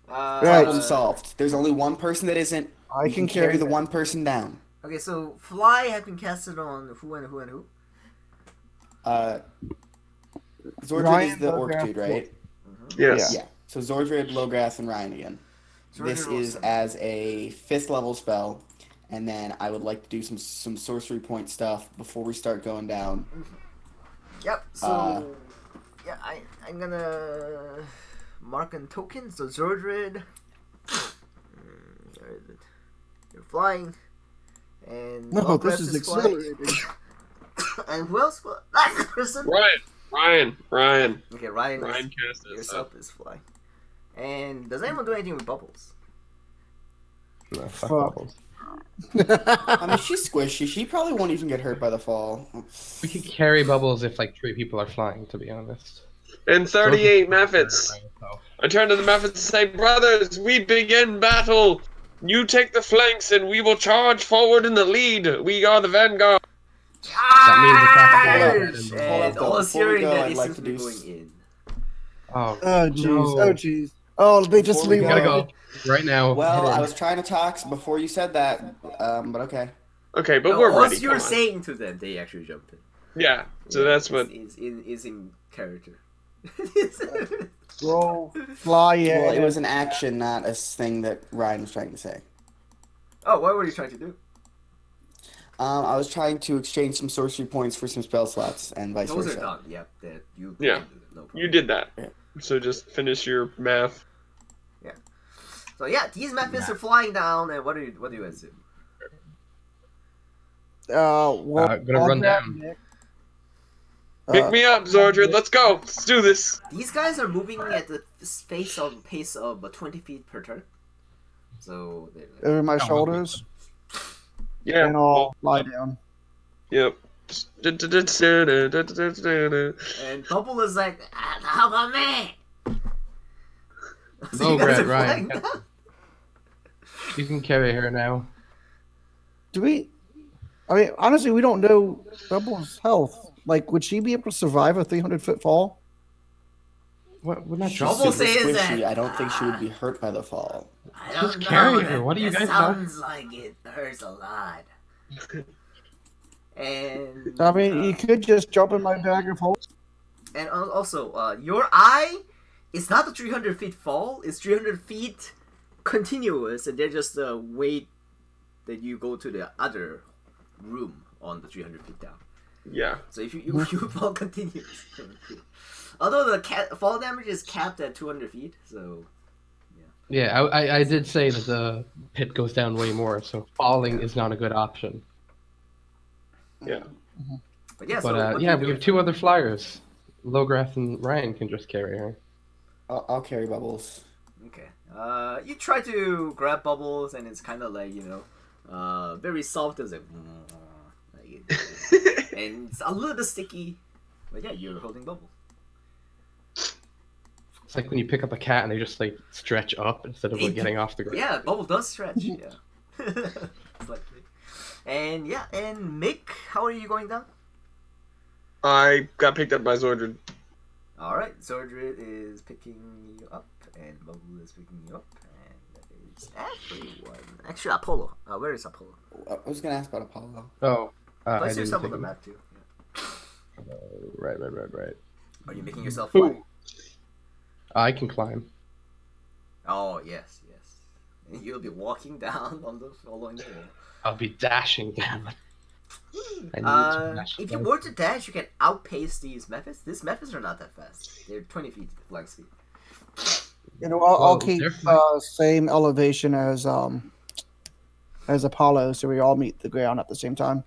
Right.
Problem solved. There's only 1 person that isn't.
I
You
can
carry
carry
the
that.
1 person down.
Okay, so fly have been casted on who and who and who?
Zordred
Ryan,
is the orc
Lograth,
dude, right?
Yes.
Yeah. So Zordred, Lograth, and Ryan again. this is as a 5th level spell, and then I would like to do some sorcery point stuff before we start going down.
Yep. So yeah, I'm gonna mark a token. So Zordred, where is it? You're flying, and
No,
Logreth
this is
flying.
accelerating.
And who else? That person.
Ryan.
Okay, Ryan
cast this.
yourself is flying. And does anyone do anything with bubbles?
No, fuck
Fuck.
bubbles.
I mean, she's squishy. She probably won't even get hurt by the fall.
We could carry bubbles if like 3 people are flying, to be honest.
And 38 Mephits. I turn to the Mephits and say, brothers, we begin battle. You take the flanks and we will charge forward in the lead. We are the vanguard.
That means the
And
though.
all
Before we
hearing
go,
that
I'd
is
like to
simply
do
going in.
Oh,
Oh jeez.
no.
Oh jeez. Oh, they just
Before we
leave.
We gotta go right now.
Well,
Head in.
I was trying to talk before you said that, but okay.
Okay, but we're ready.
As you're
Come on.
saying to them, they actually jump in.
Yeah, so that's what.
is in character.
Roll. Fly. Yeah.
Well, it was an action, not a thing that Ryan was trying to say.
Oh, what were you trying to do?
I was trying to exchange some sorcery points for some spell slots and vice
Those
versa.
are done. Yep. That you.
Yeah.
No problem.
You did that.
Yeah.
So just finish your math.
So yeah, these Memphis are flying down, and what do you assume?
Well,
gonna
I'll
run
grab
down.
Nick.
Pick me up, Zordred. Let's go. Let's do this.
These guys are moving at the pace of 20 feet per turn. So they're
Over my shoulders,
Yeah.
and I'll lie down.
Yep.
and Bubble is like,
How about me?
so you guys
Brett,
are
Ryan.
flying down?
You can carry her now.
Do we? I mean, honestly, we don't know Bubble's health. Like, would she be able to survive a 300-foot fall?
What? We're not
She's
Bubble
super
says
squishy.
that-
I don't think she would be hurt by the fall.
I don't
Just
know.
carry her. What do you
That
guys know?
sounds like it hurts a lot.
And
I mean, you could just jump in my bag of holes.
and also, your eye is not a 300 feet fall. It's 300 feet continuous, and they're just wait that you go to the other room on the 300 feet down.
Yeah.
So if you fall continuous. Although the fall damage is capped at 200 feet, so
Yeah, I did say that the pit goes down way more, so falling is not a good option.
Yeah.
but yeah.
But
so what
yeah,
do you
we
do?
have 2 other flyers. Logreth and Ryan can just carry her.
I'll carry Bubbles.
Okay. You try to grab Bubbles, and it's kind of like very soft. It's like, and it's a little bit sticky. But yeah, you're holding Bubbles.
It's like when you pick up a cat and they just like stretch up instead of like getting off the ground.
Yeah, Bubble does stretch. Yeah. Slightly. And yeah, and Mick, how are you going down?
I got picked up by Zordred.
Alright, Zordred is picking you up, and Bubble is picking you up, and that is everyone. Actually, Apollo. Where is Apollo?
I was gonna ask about Apollo.
Oh, I
Place
didn't
yourself on
think
the
of
map too. Yeah.
Right.
Are you making yourself fly?
Ooh. I can climb.
Oh, yes. And you'll be walking down on the following the wall.
I'll be dashing down. I need to dash
If you
down.
were to dash, you can outpace these Memphis. These Memphis are not that fast. They're 20 feet flying speed.
You know, I'll
Well,
keep
they're fine.
same elevation as Apollo, so we all meet the ground at the same time.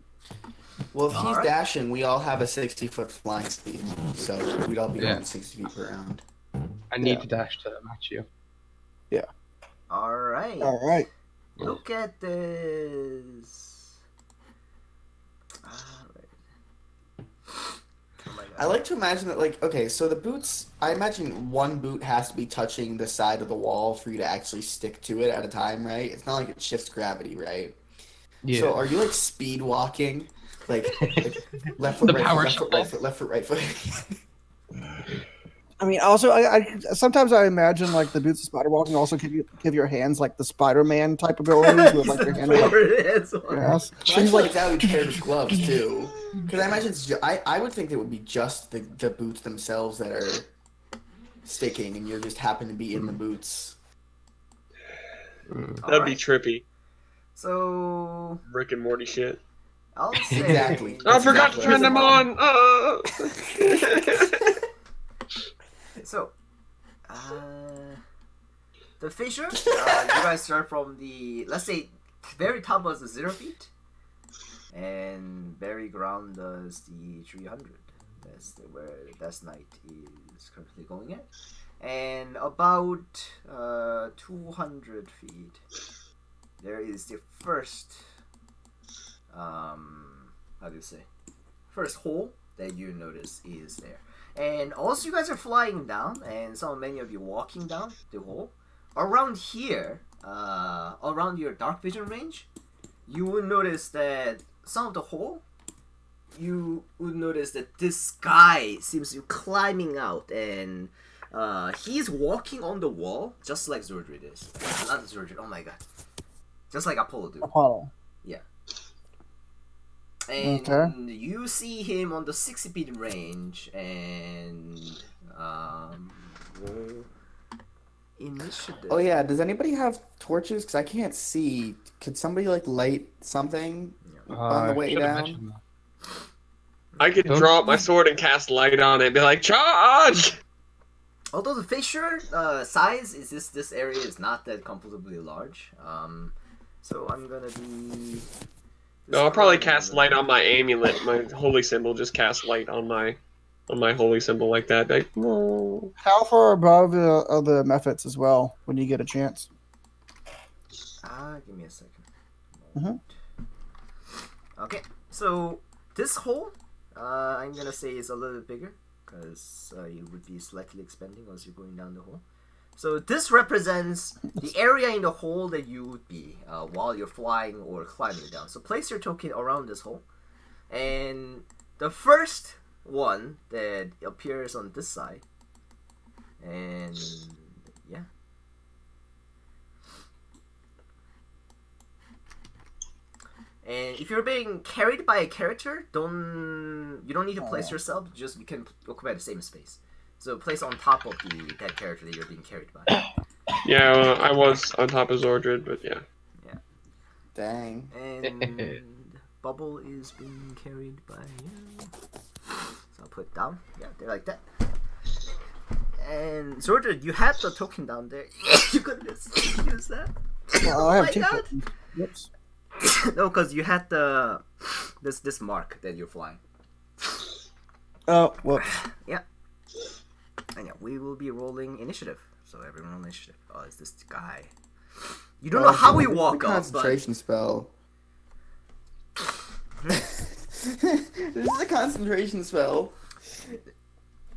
Well, if he's
Alright.
dashing, we all have a 60-foot flying speed, so we'd all be
Yeah.
going 60 feet per round.
I need
Yeah.
to dash to match you.
Alright.
All right.
Look at this. Alright. Oh my God.
I like to imagine that, like, okay, so the boots, I imagine one boot has to be touching the side of the wall for you to actually stick to it at a time, right? It's not like it shifts gravity, right?
Yeah.
So are you, like, speed walking? Like left foot,
The
right
power
foot, left foot, left foot, left foot, right foot.
I mean, also, I sometimes I imagine like the boots of spider walking also give your hands like the Spider-Man type abilities with like your hand. Yes.
I
Seems
feel like
like
that would be paired with gloves too, because I imagine I would think it would be just the boots themselves that are sticking, and you're just happen to be in the boots.
Mm.
That'd be
Alright.
trippy.
So
Rick and Morty shit.
I'll say
Exactly.
Oh, I
That's
forgot to
exactly
turn
what
them
I
on.
So, the fissure, you guys start from the, let's say, very top was the 0 feet, and very ground is the 300. That's where Death Knight is currently going at. And about 200 feet, there is the first, how do you say, first hole that you notice is there. And also you guys are flying down, and many of you walking down the hole. Around here, around your dark vision range, you will notice that some of the hole, you would notice that this guy seems to be climbing out, and he's walking on the wall, just like Zordred is. Not Zordred, oh my god. Just like Apollo do.
Apollo.
And
Okay.
you see him on the 60 feet range, and roll initiative.
Oh yeah, does anybody have torches? Because I can't see. Could somebody like light something on the way
Should've
down?
mentioned that.
I could
Don't-
draw up my sword and cast light on it and be like, charge!
Although the fissure size is this area is not that comfortably large, so I'm gonna be.
No, I'll probably cast light on my amulet, my holy symbol. Just cast light on my holy symbol like that. Like, no.
How far above are the methods as well when you get a chance?
Give me a second.
Mhm.
Okay, so this hole, I'm gonna say is a little bit bigger because you would be slightly expanding as you're going down the hole. So this represents the area in the hole that you would be while you're flying or climbing down. So place your token around this hole, and the first one that appears on this side, and yeah. And if you're being carried by a character, you don't need to place yourself. You can occupy the same space. So place on top of that character that you're being carried by.
Yeah, I was on top of Zordred, but yeah.
Dang.
And Bubble is being carried by you. So I'll put it down. Yeah, they're like that. And Zordred, you have the token down there. You could just use that.
Well, I
Oh
have
my
two.
God.
Whoops.
No, because you had this mark that you're flying.
Oh, whoops.
And yeah, we will be rolling initiative. So everyone roll initiative. Oh, it's this guy. You don't know how we
This is a
walk up, but
concentration spell. This is a concentration spell.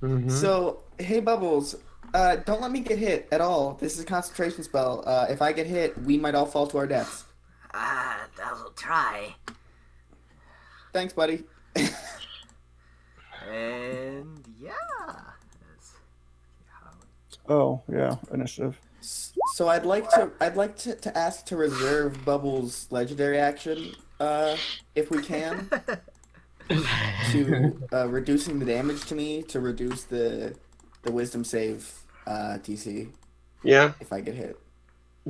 Mhm.
So, hey Bubbles, don't let me get hit at all. This is a concentration spell. If I get hit, we might all fall to our deaths.
I'll try.
Thanks, buddy.
and yeah. That's how
Oh, yeah. Initiative.
So I'd like to ask to reserve Bubbles' legendary action, if we can, to reducing the damage to me to reduce the wisdom save DC
Yeah,
if I get hit.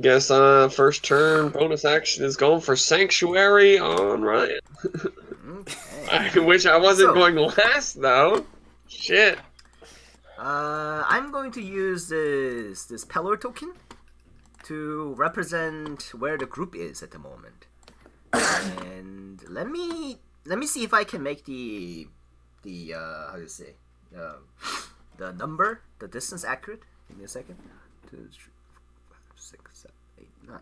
guess first turn bonus action is going for Sanctuary on Ryan.
Okay.
I wish I wasn't
So-
going last, though. Shit.
I'm going to use this Pelor token to represent where the group is at the moment. And let me see if I can make the how do you say the number, the distance accurate. Give me a second. 2, 3, 4, 5, 6, 7, 8, 9.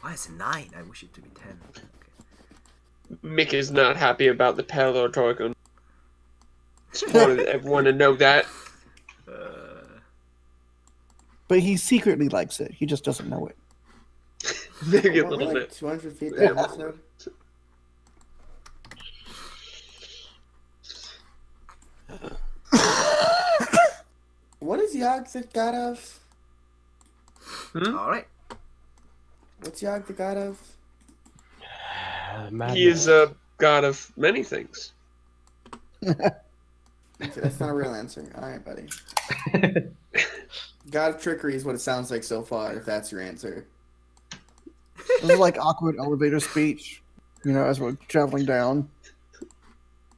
Why is it 9? I wish it to be 10. Okay.
Mick is not happy about the Pelor token. Just wanted everyone to know that.
But he secretly likes it. He just doesn't know it.
Maybe a
What, we're
little
like
bit.
200 feet down this node? What is Yogg the god of?
All right.
What's Yogg the god of?
He is a god of many things.
Okay, that's not a real answer. All right, buddy. God of trickery is what it sounds like so far. If that's your answer.
This is like awkward elevator speech, as we're traveling down.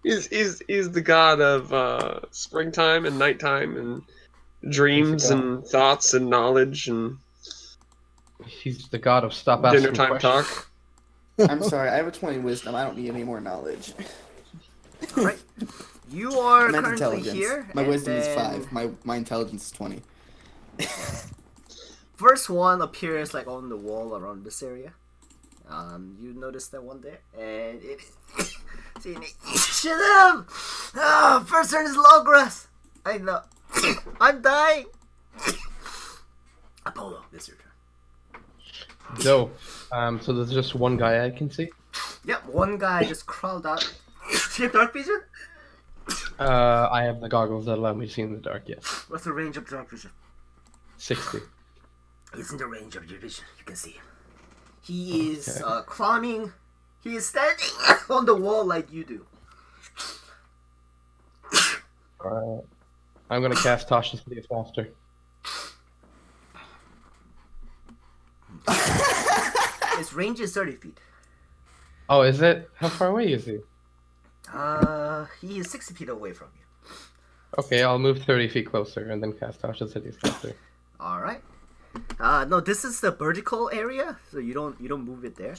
He's the god of springtime and nighttime and dreams
god.
and thoughts and knowledge and
He's the god of stop
dinner
asking
time
questions.
talk.
I'm sorry, I have a 20 wisdom. I don't need any more knowledge.
Alright. You are
I meant
currently
intelligence.
here.
My
and
wisdom is
then
5. My intelligence is 20.
First one appears like on the wall around this area. You notice that one there, and it shut up! Oh, first turn is Logras. I know. I'm dying. Apollo, this is your turn.
Dope. So there's just one guy I can see.
Yep, one guy just crawled out. Do you have dark vision?
I have the goggles that allow me to see in the dark. Yes.
What's the range of dark vision?
60.
He's in the range of your vision. You can see him. He is climbing. He is standing on the wall like you do.
Alright. I'm gonna cast Tasha's City of Faster.
His range is 30 feet.
Oh, is it? How far away is he?
He is 60 feet away from you.
Okay, I'll move 30 feet closer and then cast Tasha's City of Faster.
All right. No, this is the vertical area, so you don't move it there.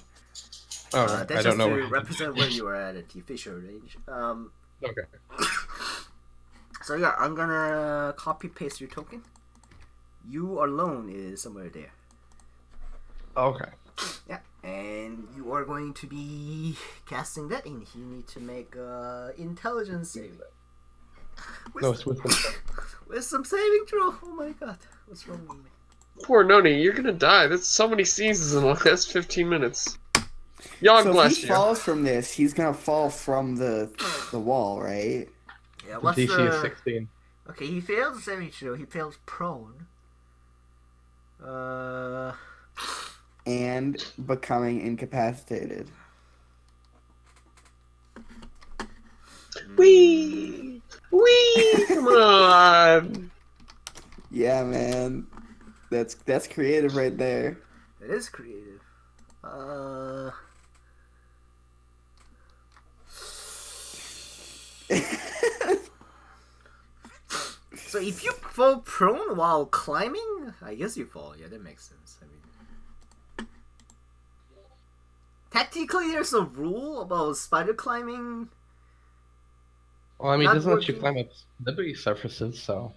Oh,
That's
I
just
don't know.
to
Where...
represent where you are at the official range.
Okay.
So yeah, I'm gonna copy paste your token. You alone is somewhere there.
Okay.
Yeah, and you are going to be casting that, and you need to make intelligence saving.
No, it's with them.
With some saving throw. Oh my god, what's wrong with me?
Poor Noni, you're gonna die. That's so many seasons in the last 15 minutes. Yog
So if
bless
he
you.
falls from this, he's gonna fall from the wall, right?
Yeah,
The
what's
DC
the...
is 16.
Okay, he fails the saving throw. He fails prone.
And becoming incapacitated.
Wee! Wee! Come on!
Yeah, man. That's creative right there.
It is creative. So if you fall prone while climbing, I guess you fall. Yeah, that makes sense. I mean, technically, there's a rule about spider climbing.
Well, I mean, it
Not
doesn't let you
working.
climb up slippery surfaces, so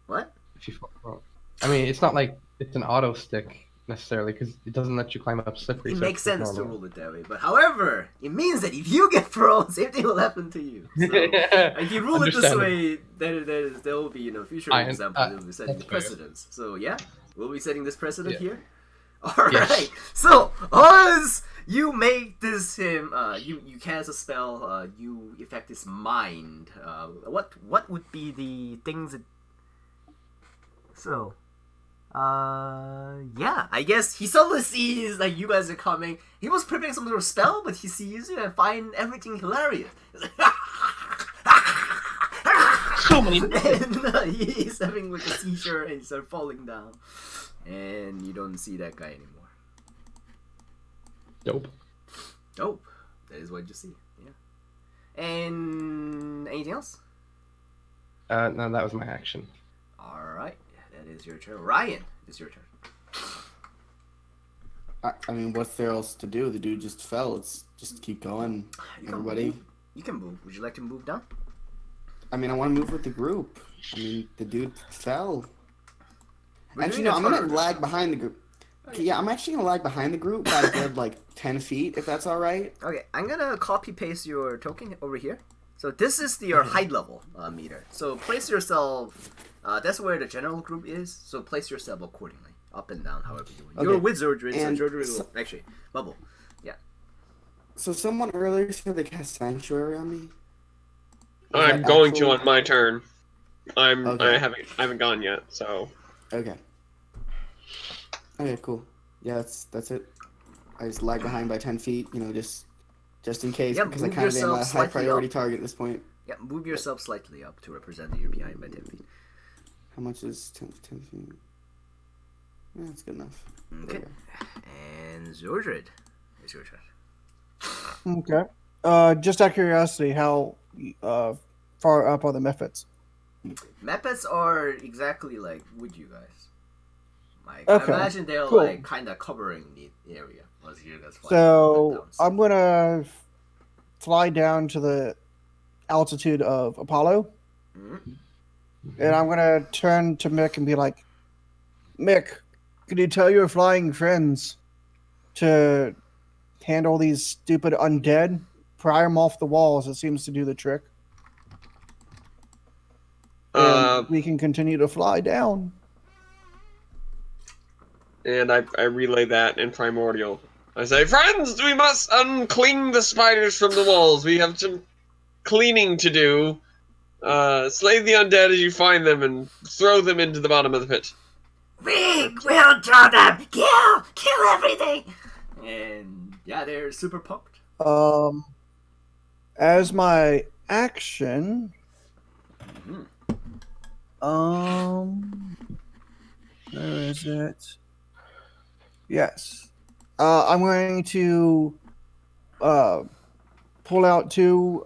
What?
if you fall wrong. I mean, it's not like it's an auto stick necessarily, because it doesn't let you climb up slippery
It
surfaces.
makes sense to
normally.
rule it that way, but however, it means that if you get prone, same thing will happen to you. So, if you rule it this
Understandable.
way, there will be future
I-
examples that will be setting
that's fair.
precedents. So yeah, we'll be setting this precedent
Yeah.
here. All right.
Yes.
So as you make this you cast a spell. You affect his mind. What would be the things that? So. Yeah, I guess he suddenly sees like you guys are coming. He was preparing some sort of spell, but he sees you and find everything hilarious. He's like,
So many.
and he's having like a seizure and he starts falling down, and you don't see that guy anymore.
Dope.
Dope. That is what you see. Yeah. And anything else?
No, that was my action.
All right. That is your turn. Ryan, it's your turn.
I mean, what's there else to do? The dude just fell. Let's just keep going,
You can
everybody.
move. You can move. Would you like to move down?
I mean, I want to move with the group. I mean, the dude fell.
We're
Actually,
doing
no,
a
I'm gonna
turn.
lag behind the group. Okay, yeah, I'm actually gonna lag behind the group by a good like 10 feet, if that's all right.
Okay, I'm gonna copy paste your token over here. So this is your height level meter. So place yourself. That's where the general group is. So place yourself accordingly, up and down, however you want.
Okay.
You're a wizard, so
And
Wizardry
so-
will actually bubble.
So someone earlier said they cast sanctuary on me. Is
I'm
that
going
actual-
to on my turn.
Okay.
I haven't gone yet, so
Okay. Okay, cool. Yeah, that's it. I just lag behind by 10 feet. You know, just in case,
Yeah,
because I
move
kind of am
yourself
a high
slightly
priority
up.
target at this point.
Yeah, move yourself slightly up to represent that you're behind by 10 feet.
How much is 10 feet? Yeah, that's good enough.
Okay.
There we
And Zordred, it's your turn.
Okay. Just out of curiosity, how far up are the Mephits?
Mephits are exactly like would you guys. Like,
Okay,
I imagine they're
cool.
like kind of covering the area. Let's hear that's fine.
So I'm gonna fly down to the altitude of Apollo,
Mhm.
and I'm gonna turn to Mick and be like, Mick, can you tell your flying friends to handle these stupid undead? Pry them off the walls. It seems to do the trick. And we can continue to fly down.
And I relay that in Primordial. I say, friends, we must uncling the spiders from the walls. We have some cleaning to do. Slay the undead as you find them and throw them into the bottom of the pit.
We'll draw them. Kill everything.
And yeah, they're super pumped.
As my action, where is it? Yes. I'm going to pull out 2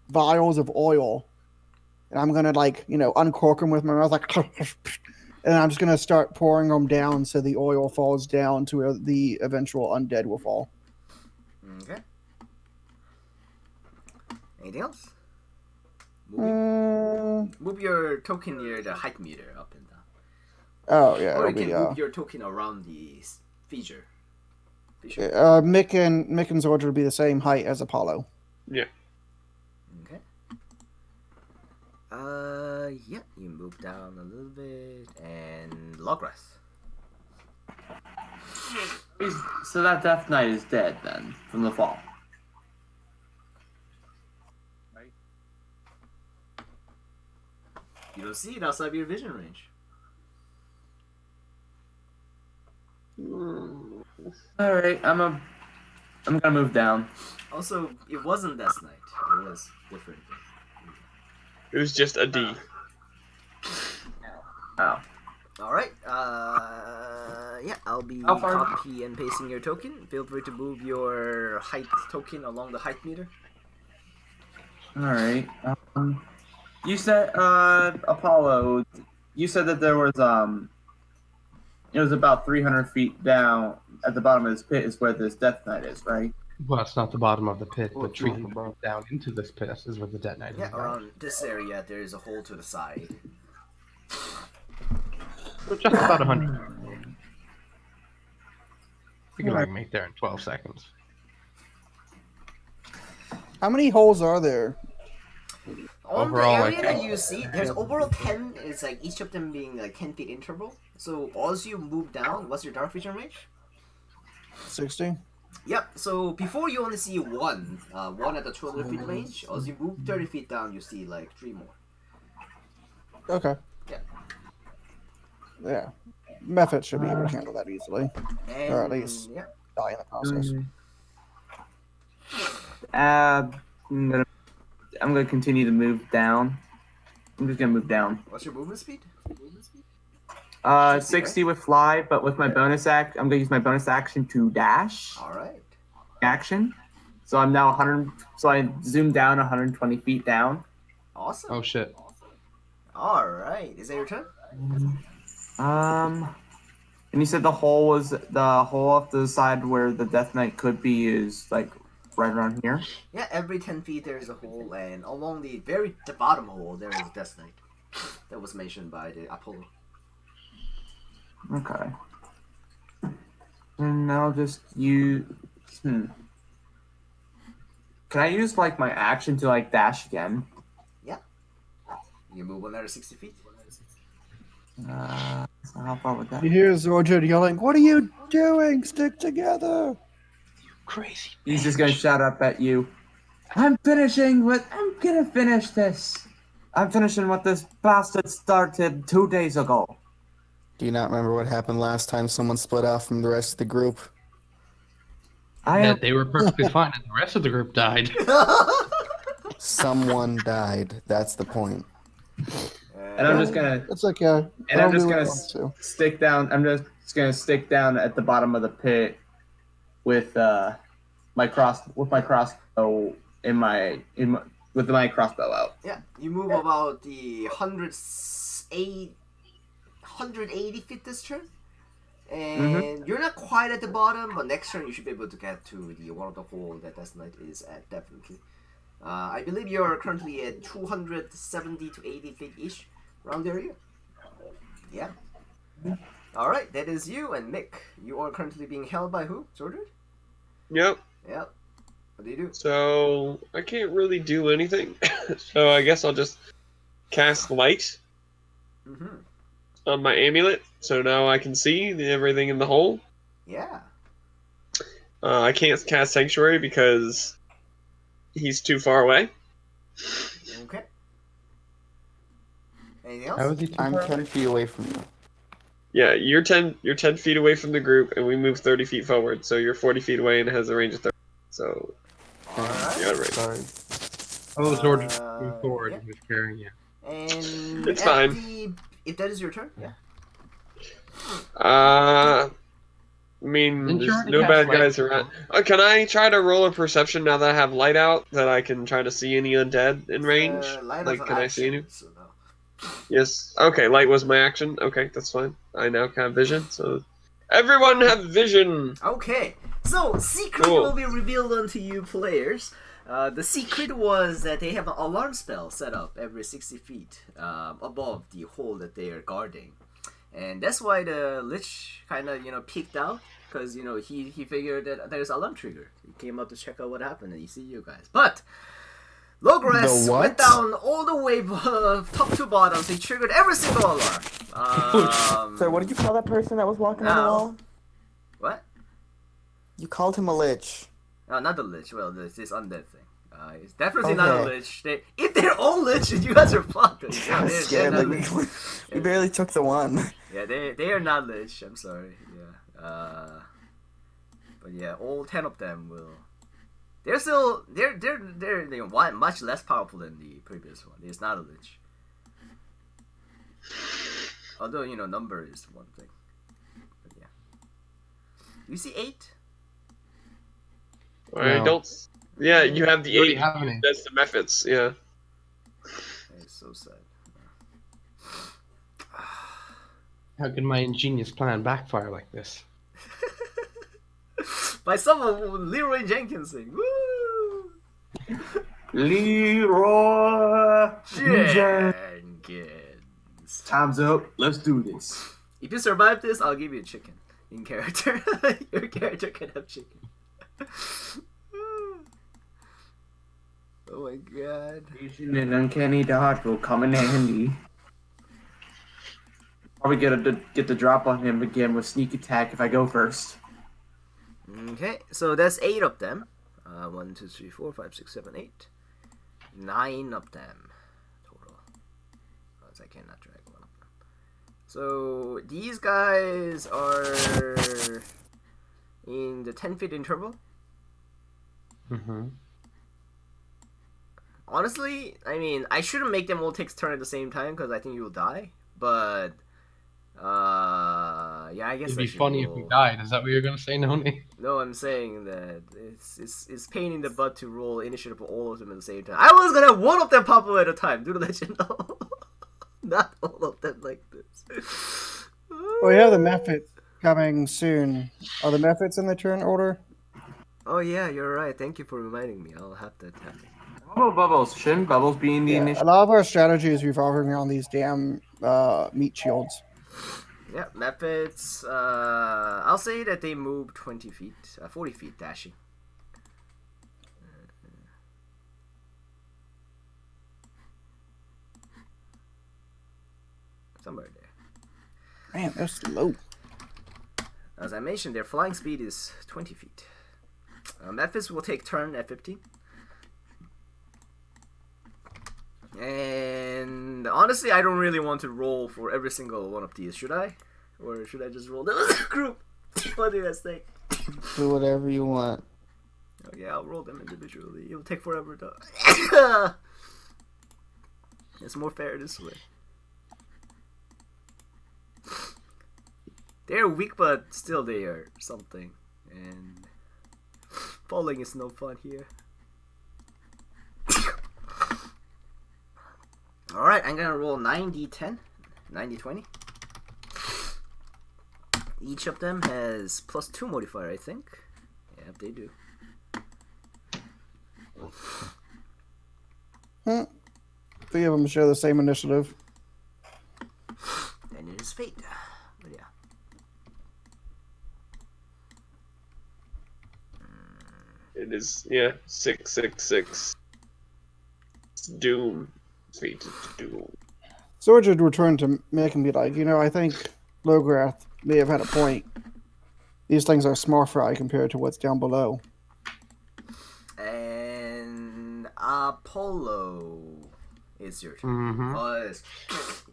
vials of oil, and I'm gonna uncork them with my mouth and I'm just gonna start pouring them down so the oil falls down to where the eventual undead will fall.
Okay. Anything else? Move your token near the height meter up and down.
Oh yeah,
Or you
it'll
can
be
move your token around the feature.
Mick and Zordra will be the same height as Apollo.
Yeah.
Okay. Yeah, you move down a little bit, and Logras.
So that Death Knight is dead then from the fall.
You don't see it outside of your vision range.
All right, I'm gonna move down.
Also, it wasn't Death Knight. It was different.
It was just a D.
Oh.
Alright, yeah, I'll be
How far?
copy and pasting your token. Feel free to move your height token along the height meter.
All right. You said Apollo. You said that there was it was about 300 feet down at the bottom of this pit is where this Death Knight is, right?
Well, it's not the bottom of the pit, but 300 feet down into this pit is where the dead knight
Yeah,
is.
around this area, there is a hole to the side.
So just about 100. You can make there in 12 seconds.
How many holes are there?
On
Overall,
the
I
area that
think-
you see, there's overall 10, it's like each of them being like 10 feet interval. So as you move down, what's your dark vision range?
60.
Yep, so before you only see one at the 200 feet range. As you move 30 feet down, you see like 3 more.
Okay.
Yeah.
Yeah. Method should be able to handle that easily.
And,
Or at least
yeah.
die in the process.
I'm gonna continue to move down. I'm just gonna move down.
What's your movement speed?
60 with fly, but with my bonus act, I'm gonna use my bonus action to dash
Alright.
action. So I'm now 100. So I zoom down 120 feet down.
Awesome.
Oh shit.
Alright. Is that your turn?
And you said the hole off the side where the Death Knight could be is like right around here.
Yeah, every 10 feet there is a hole, and along the bottom hole there is a Death Knight. That was mentioned by the Apollo.
Okay. And I'll just use. Can I use like my action to like dash again?
Yeah. You move another 60 feet.
So how far would that?
You hear Zordra yelling, "What are you doing? Stick together!"
Crazy.
He's just gonna shout up at you. I'm gonna finish this. I'm finishing what this bastard started 2 days ago.
Do you not remember what happened last time someone split off from the rest of the group?
I
Yeah,
am.
they were perfectly fine, and the rest of the group died.
Someone died. That's the point.
And I'm just gonna
It's okay.
and I'm
I'll
just
do what
gonna
I want to.
stick down. I'm just gonna stick down at the bottom of the pit with my crossbow with my crossbow out.
Yeah, you move about the 180 feet this turn. And you're not quite at the bottom, but next turn you should be able to get to the one of the hole that Death Knight is at, definitely. I believe you're currently at 270 to 80 feet each, around the area. Yeah. Alright, that is you and Mick. You are currently being held by who? Sordred?
Yep.
Yep. What do you do?
So I can't really do anything. So I guess I'll just cast light
Mm-hmm.
on my amulet. So now I can see everything in the hole.
Yeah.
I can't cast sanctuary because he's too far away.
Okay. Anything else?
How is he too
I'm
far
10 feet away from you.
Yeah, you're 10 feet away from the group, and we move 30 feet forward. So you're 40 feet away, and it has a range of 30. So
Alright.
you're right.
Sorry.
Oh, it's already moving forward.
yeah.
He was carrying you.
And
It's
at
fine.
if that is your turn, yeah.
I mean,
Didn't you
there's
already
no
cast
bad
light?
guys around. Can I try to roll a perception now that I have light out, that I can try to see any undead in range?
Light
Like,
of
can I see
action,
any?
so no.
Yes. Okay, light was my action. Okay, that's fine. I now have vision, so everyone have vision.
Okay, so secret
Cool.
will be revealed unto you players. The secret was that they have an alarm spell set up every 60 feet above the hole that they are guarding. And that's why the Lich kind of, peeked out, because, he figured that there's an alarm trigger. He came out to check out what happened, and he see you guys. But Logras
The what?
went down all the way top to bottom, so he triggered every single alarm.
So what did you call that person that was walking on the
Now-
wall?
What?
You called him a lich.
No, not the Lich. Well, this undead thing. It's definitely not a
Okay.
Lich. If they're all Lich, you guys are fucked.
I was scared.
They're
Like,
not Lich.
we barely took the one.
Yeah, they are not Lich. I'm sorry. Yeah. But yeah, all 10 of them will. They're still they're much less powerful than the previous one. It's not a Lich. Although number is one thing. But yeah. You see 8?
I
No.
don't. Yeah, you have the
You already
8.
have any.
That's the methods. Yeah.
It's so sad.
How could my ingenious plan backfire like this?
By someone, Leroy Jenkinson. Woo!
Leroy
Jenkins.
Time's up. Let's do this.
If you survive this, I'll give you a chicken in character. Your character can have chicken. Oh my god.
Vision and uncanny dodge will come in handy. Probably get the drop on him again with sneak attack if I go first.
Okay, so that's 8 of them. 1, 2, 3, 4, 5, 6, 7, 8. 9 of them total. Because I cannot drag one of them. So these guys are in the 10 feet interval.
Mm-hmm.
Honestly, I mean, I shouldn't make them all take turn at the same time because I think you'll die. But yeah, I guess
It'd
I
be
should
funny if
roll.
we died. Is that what you're gonna say, Noni?
No, I'm saying that it's pain in the butt to roll initiative for all of them at the same time. I was gonna have one of them pop up at a time. Do let you know. Not all of them like this.
We have the methods coming soon. Are the methods in the turn order?
Oh yeah, you're right. Thank you for reminding me. I'll have that happen.
Bubbles. Shouldn't Bubbles be in the
Yeah, a
initiative?
lot of our strategy is revolving around these damn meat shields.
Yeah, methods. I'll say that they move 20 feet, 40 feet dashing. Somewhere there.
Man, they're slow.
As I mentioned, their flying speed is 20 feet. Memphis will take turn at 15. And honestly, I don't really want to roll for every single one of these. Should I? Or should I just roll the group? What do you guys think?
Do whatever you want.
Oh yeah, I'll roll them individually. It'll take forever though. It's more fair this way. They're weak, but still they are something. And falling is no fun here. Alright, I'm gonna roll 9d10. 9d20. Each of them has +2 modifier, I think. Yep, they do.
Three of them share the same initiative.
And it is fate. But yeah.
It is, 666. It's Doom. Fated to Doom.
Sorge had returned to Mick and be like, I think Lograth may have had a point. These things are small fry compared to what's down below.
And Apollo, it's your turn.
Mm-hmm.
Because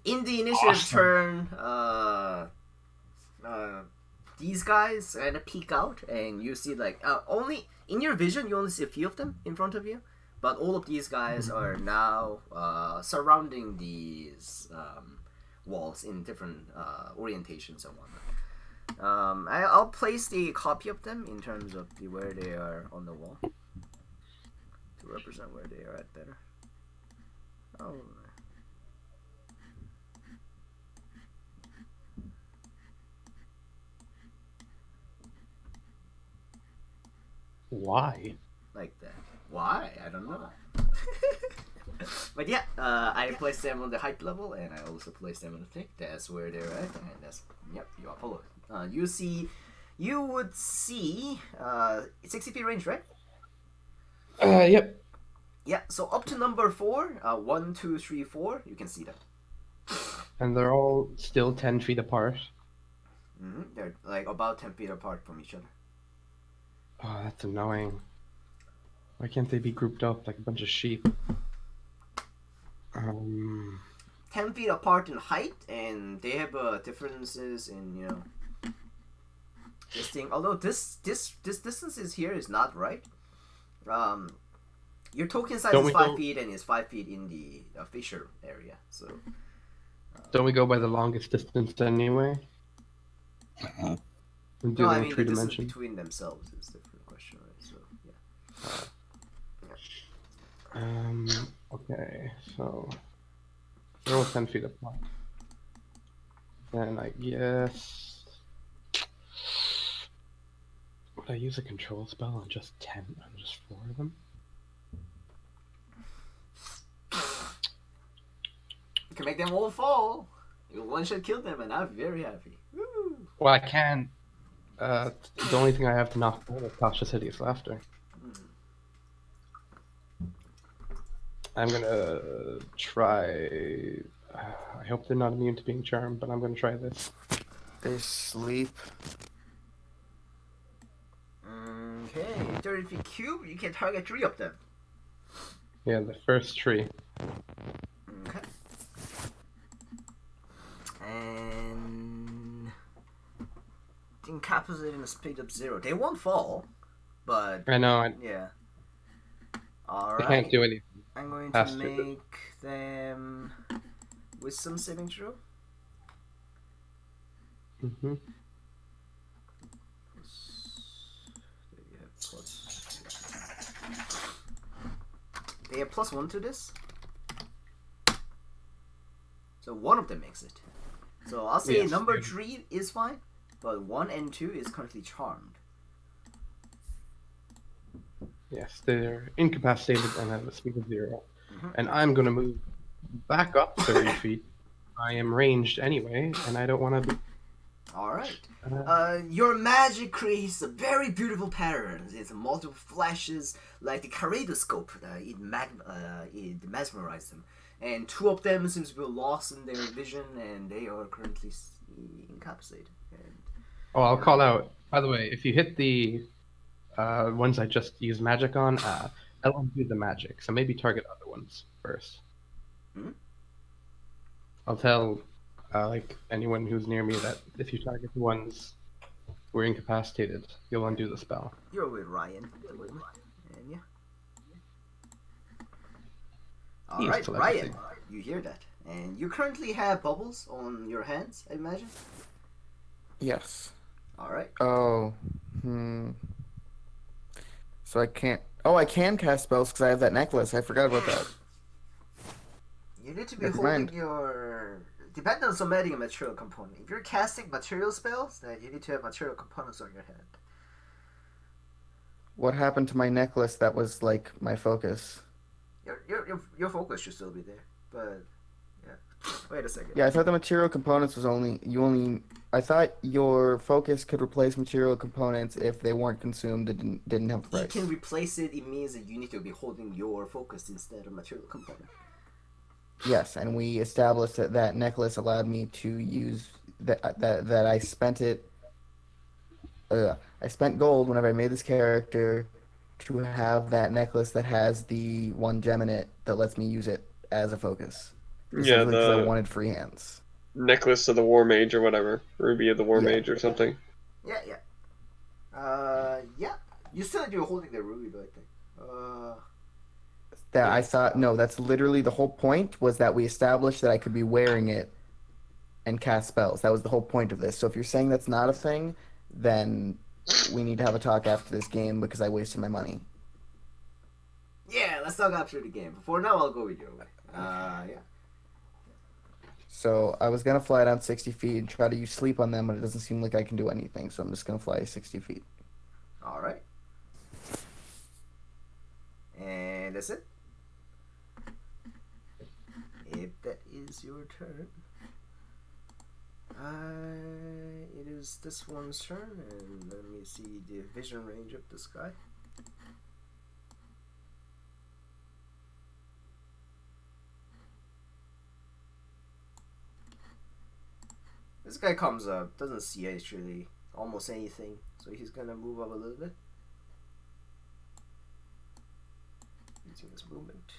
in the initiative turn, these guys kind of peek out, and you see only in your vision you only see a few of them in front of you, but all of these guys are now surrounding these walls in different orientations and whatnot. I'll place the copy of them in terms of where they are on the wall to represent where they are at better. Oh.
Why?
Like that. Why? I don't know. But yeah, I placed them on the height level, and I also placed them on the thick. That's where they're at, and that's you are followed. You would see 60 feet range, right?
Yep.
Yeah. So up to number 4, 1, 2, 3, 4, you can see them.
And they're all still 10 feet apart.
They're like about 10 feet apart from each other.
Oh, that's annoying. Why can't they be grouped up like a bunch of sheep?
10 feet apart in height, and they have differences in this thing. Although this distance is here is not right. Your token size is 5 feet, and is 5 feet in the fissure area. So
don't we go by the longest distance anyway?
No, I mean the distance between themselves is the different question, right? So yeah.
Okay, so they're all 10 feet apart. Then I guess would I use a control spell on just 4 of them?
You can make them all fall. You one shot kill them, and I'm very happy. Woo!
Well, I can. The only thing I have to knock down is Tasha's hideous laughter. I'm gonna try. I hope they're not immune to being charmed, but I'm gonna try this.
They sleep.
Okay, 30 feet cube. You can target 3 of them.
Yeah, the first tree.
Okay. And incapacitated in a speed of 0. They won't fall, but
I know.
yeah. All
They
right.
can't do anything.
I'm going to make them wisdom saving throw.
Mm-hmm.
They have +1 to this. So one of them makes it. So I'll say
Yes.
number 3 is fine, but 1 and 2 is currently charmed.
Yes, they're incapacitated and have a speed of 0. And I'm gonna move back up 30 feet. I am ranged anyway, and I don't want to be...
Alright. Your magic creates a very beautiful pattern. It's multiple flashes, like the kaleidoscope. It mesmerizes them. And 2 of them seems to be lost in their vision, and they are currently incapacitated. And,
Oh, I'll call out. By the way, if you hit the ones I just used magic on, I'll undo the magic. So maybe target other ones first. I'll tell like anyone who's near me that if you target the ones We're incapacitated. You'll undo the spell.
You're with Ryan at the moment. And yeah.
He's
Alright,
telepathy.
Ryan, you hear that. And you currently have bubbles on your hands, I imagine?
Yes.
Alright.
Oh. So I can't. Oh, I can cast spells because I have that necklace. I forgot about that.
You need to be
Never
holding
mind.
your... Depends on somebody a material component. If you're casting material spells, then you need to have material components on your hand.
What happened to my necklace that was like my focus?
Your focus should still be there, but yeah. Wait a second.
Yeah, I thought the material components was only. I thought your focus could replace material components if they weren't consumed and didn't have a
You
price.
can replace it. It means that you need to be holding your focus instead of material component.
Yes, and we established that that necklace allowed me to use that I spent it. I spent gold whenever I made this character to have that necklace that has the one gem in it that lets me use it as a focus.
Yeah,
Specifically because I
the
wanted free hands.
necklace of the War Mage or whatever. Ruby of the War
Yeah.
Mage or something.
Yeah. Yeah. You said you were holding the ruby, though, I think.
That I thought no, that's literally the whole point was that we established that I could be wearing it and cast spells. That was the whole point of this. So if you're saying that's not a thing, then we need to have a talk after this game because I wasted my money.
Yeah, let's talk after the game. For now, I'll go with your way. Yeah.
So I was gonna fly down 60 feet and try to use sleep on them, but it doesn't seem like I can do anything. So I'm just gonna fly 60 feet.
All right. And that's it. If that is your turn, it is this one's turn, and let me see the vision range of this guy. This guy comes up, doesn't see actually almost anything, so he's gonna move up a little bit. Using his movement.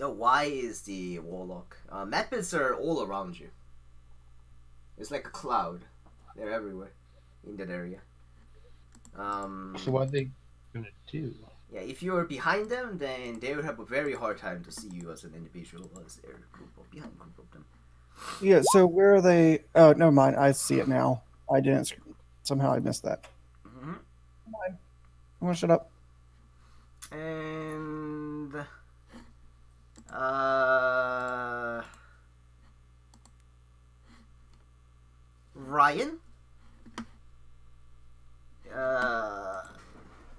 No, why is the warlock? Mad bits are all around you. It's like a cloud. They're everywhere in that area.
So what are they gonna do?
Yeah, if you're behind them, then they would have a very hard time to see you as an individual, as they're behind a group of them.
Yeah, so where are they? Oh, never mind. I see it now. I didn't. Somehow I missed that.
Mm-hmm.
I'm gonna shut up.
And Ryan,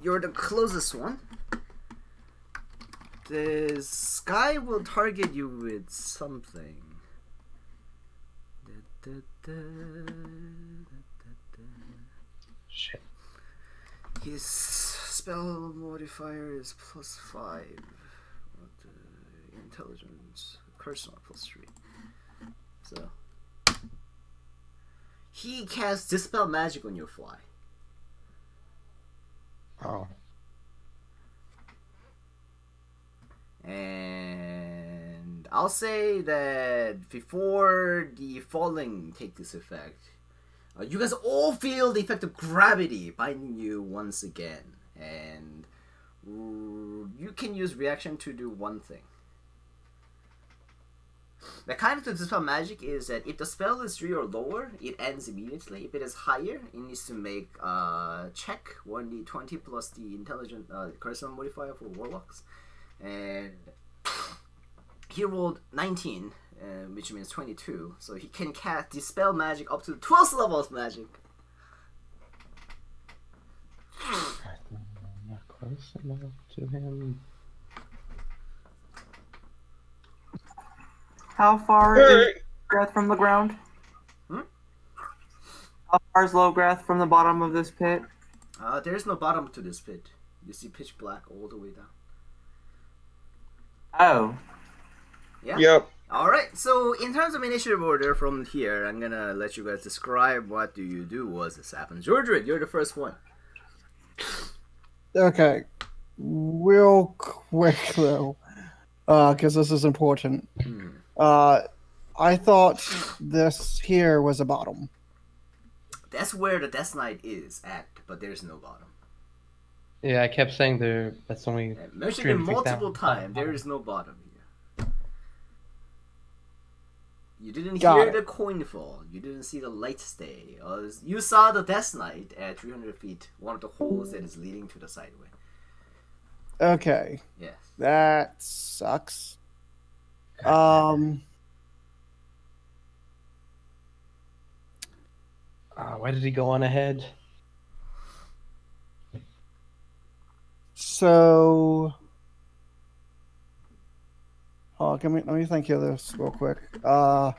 you're the closest one. This guy will target you with something.
Shit.
His spell modifier is +5. Intelligence, charisma +3. So he casts dispel magic on your fly.
Oh.
And I'll say that before the falling take this effect, you guys all feel the effect of gravity binding you once again, and you can use reaction to do one thing. The kind of dispel magic is that if the spell is 3 or lower, it ends immediately. If it is higher, it needs to make a check 1d20 plus the intelligent charisma modifier for warlocks. And he rolled 19, which means 22, so he can cast dispel magic up to the 12th level of magic.
Not close enough to him.
How far is Lograth from the ground?
Hmm?
How far is Lograth from the bottom of this pit?
There is no bottom to this pit. You see pitch black all the way down.
Oh.
Yeah?
Yep.
Alright, so in terms of initiative order from here, I'm gonna let you guys describe what do you do as this happens. Jordred, you're the first one.
Okay, real quick though, because this is important. I thought this here was a bottom.
That's where the Death Knight is at, but there's no bottom.
Yeah, I kept saying that's only.
I mentioned it
300 feet
multiple
down.
times. There is no bottom here. You didn't
Got
hear
it.
the coin fall. You didn't see the light stay. You saw the Death Knight at 300 feet, one of the holes that is leading to the sideway.
Okay,
Yes.
that sucks.
Why did he go on ahead?
So, let me think of this real quick. Because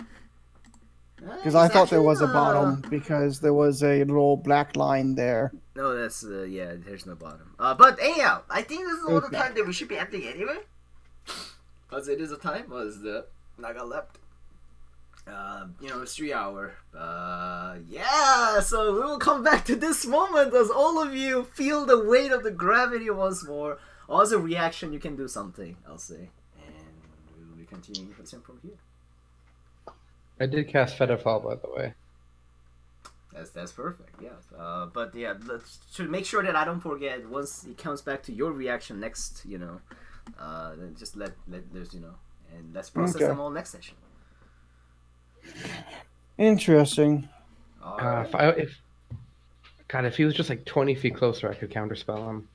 I thought there was a bottom because there was a little black line there.
No, that's yeah. There's no bottom. But anyhow, I think this is all the
Okay.
time that we should be ending anyway. As it is a time, as the Naga left. It's 3 hour. Yeah. So we will come back to this moment as all of you feel the weight of the gravity once more. As a reaction, you can do something. I'll say, and we will be continuing the same from here.
I did cast Featherfall, by the way.
That's perfect. Yeah. But yeah, to make sure that I don't forget, once it comes back to your reaction next, then just let there's and let's process
Okay.
them all next session.
Interesting.
Alright.
If he was just like 20 feet closer, I could counterspell him.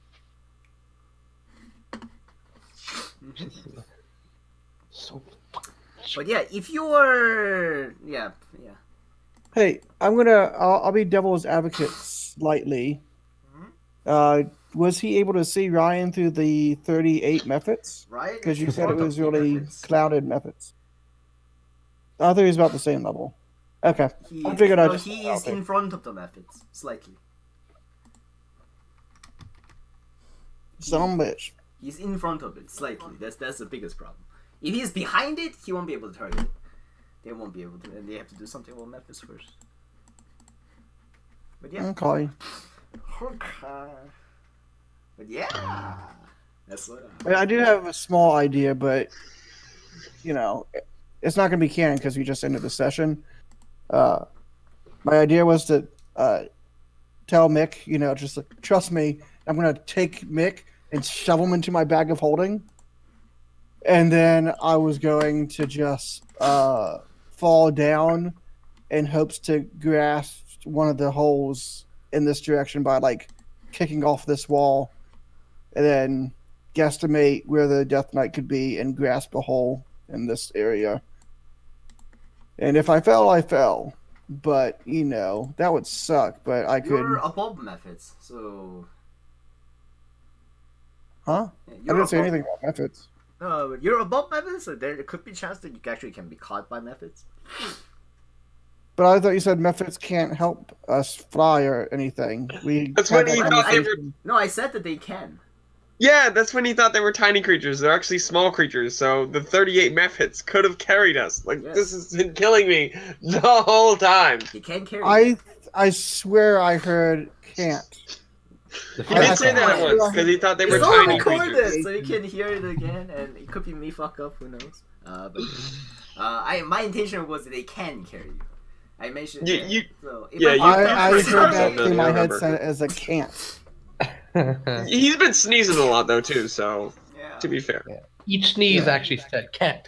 So.
But yeah, if you're yeah.
Hey, I'll be devil's advocate slightly. Was he able to see Ryan through the 38 methods?
Right?
Because you
In
said it
front of
was
the
really
methods.
clouded methods. I thought he was about the same level. Okay.
He,
I figured
no,
I'd just
he
put it out
is
there.
in front of the methods, slightly.
Son of a bitch.
He's in front of it, slightly. That's the biggest problem. If he's behind it, he won't be able to target it. They won't be able to, and they have to do something with methods first. But yeah.
Okay.
Okay. But yeah. That's what
I do have a small idea, but it's not going to be canon because we just ended the session. My idea was to tell Mick, just like, trust me, I'm going to take Mick and shove him into my bag of holding. And then I was going to just fall down in hopes to grasp one of the holes in this direction by like kicking off this wall and then guesstimate where the Death Knight could be and grasp a hole in this area. And if I fell, I fell. But, that would suck. But I could.
You're above methods, so.
Huh?
Yeah,
I
you're
didn't say
above-
anything about methods.
You're above methods, so there could be a chance that you actually can be caught by methods.
But I thought you said methods can't help us fly or anything.
That's
had
when
that
he thought they were.
conversation.
No, I said that they can.
Yeah, that's when he thought they were tiny creatures. They're actually small creatures. So the 38 methods could have carried us. Like
Yes.
this has been killing me the whole time.
They can carry. you.
I swear I heard can't.
The
He did say that
I-
once because he thought they were
It's all
tiny
recorded,
creatures.
so you can hear it again, and it could be me fuck up. Who knows? My intention was that they can carry you. I mentioned. So if
yeah,
I'm
you-
off
I
that-
heard that
No,
through my
I remember.
headset as a can't.
He's been sneezing a lot though too. So
Yeah.
to be fair,
Each sneeze actually said can't.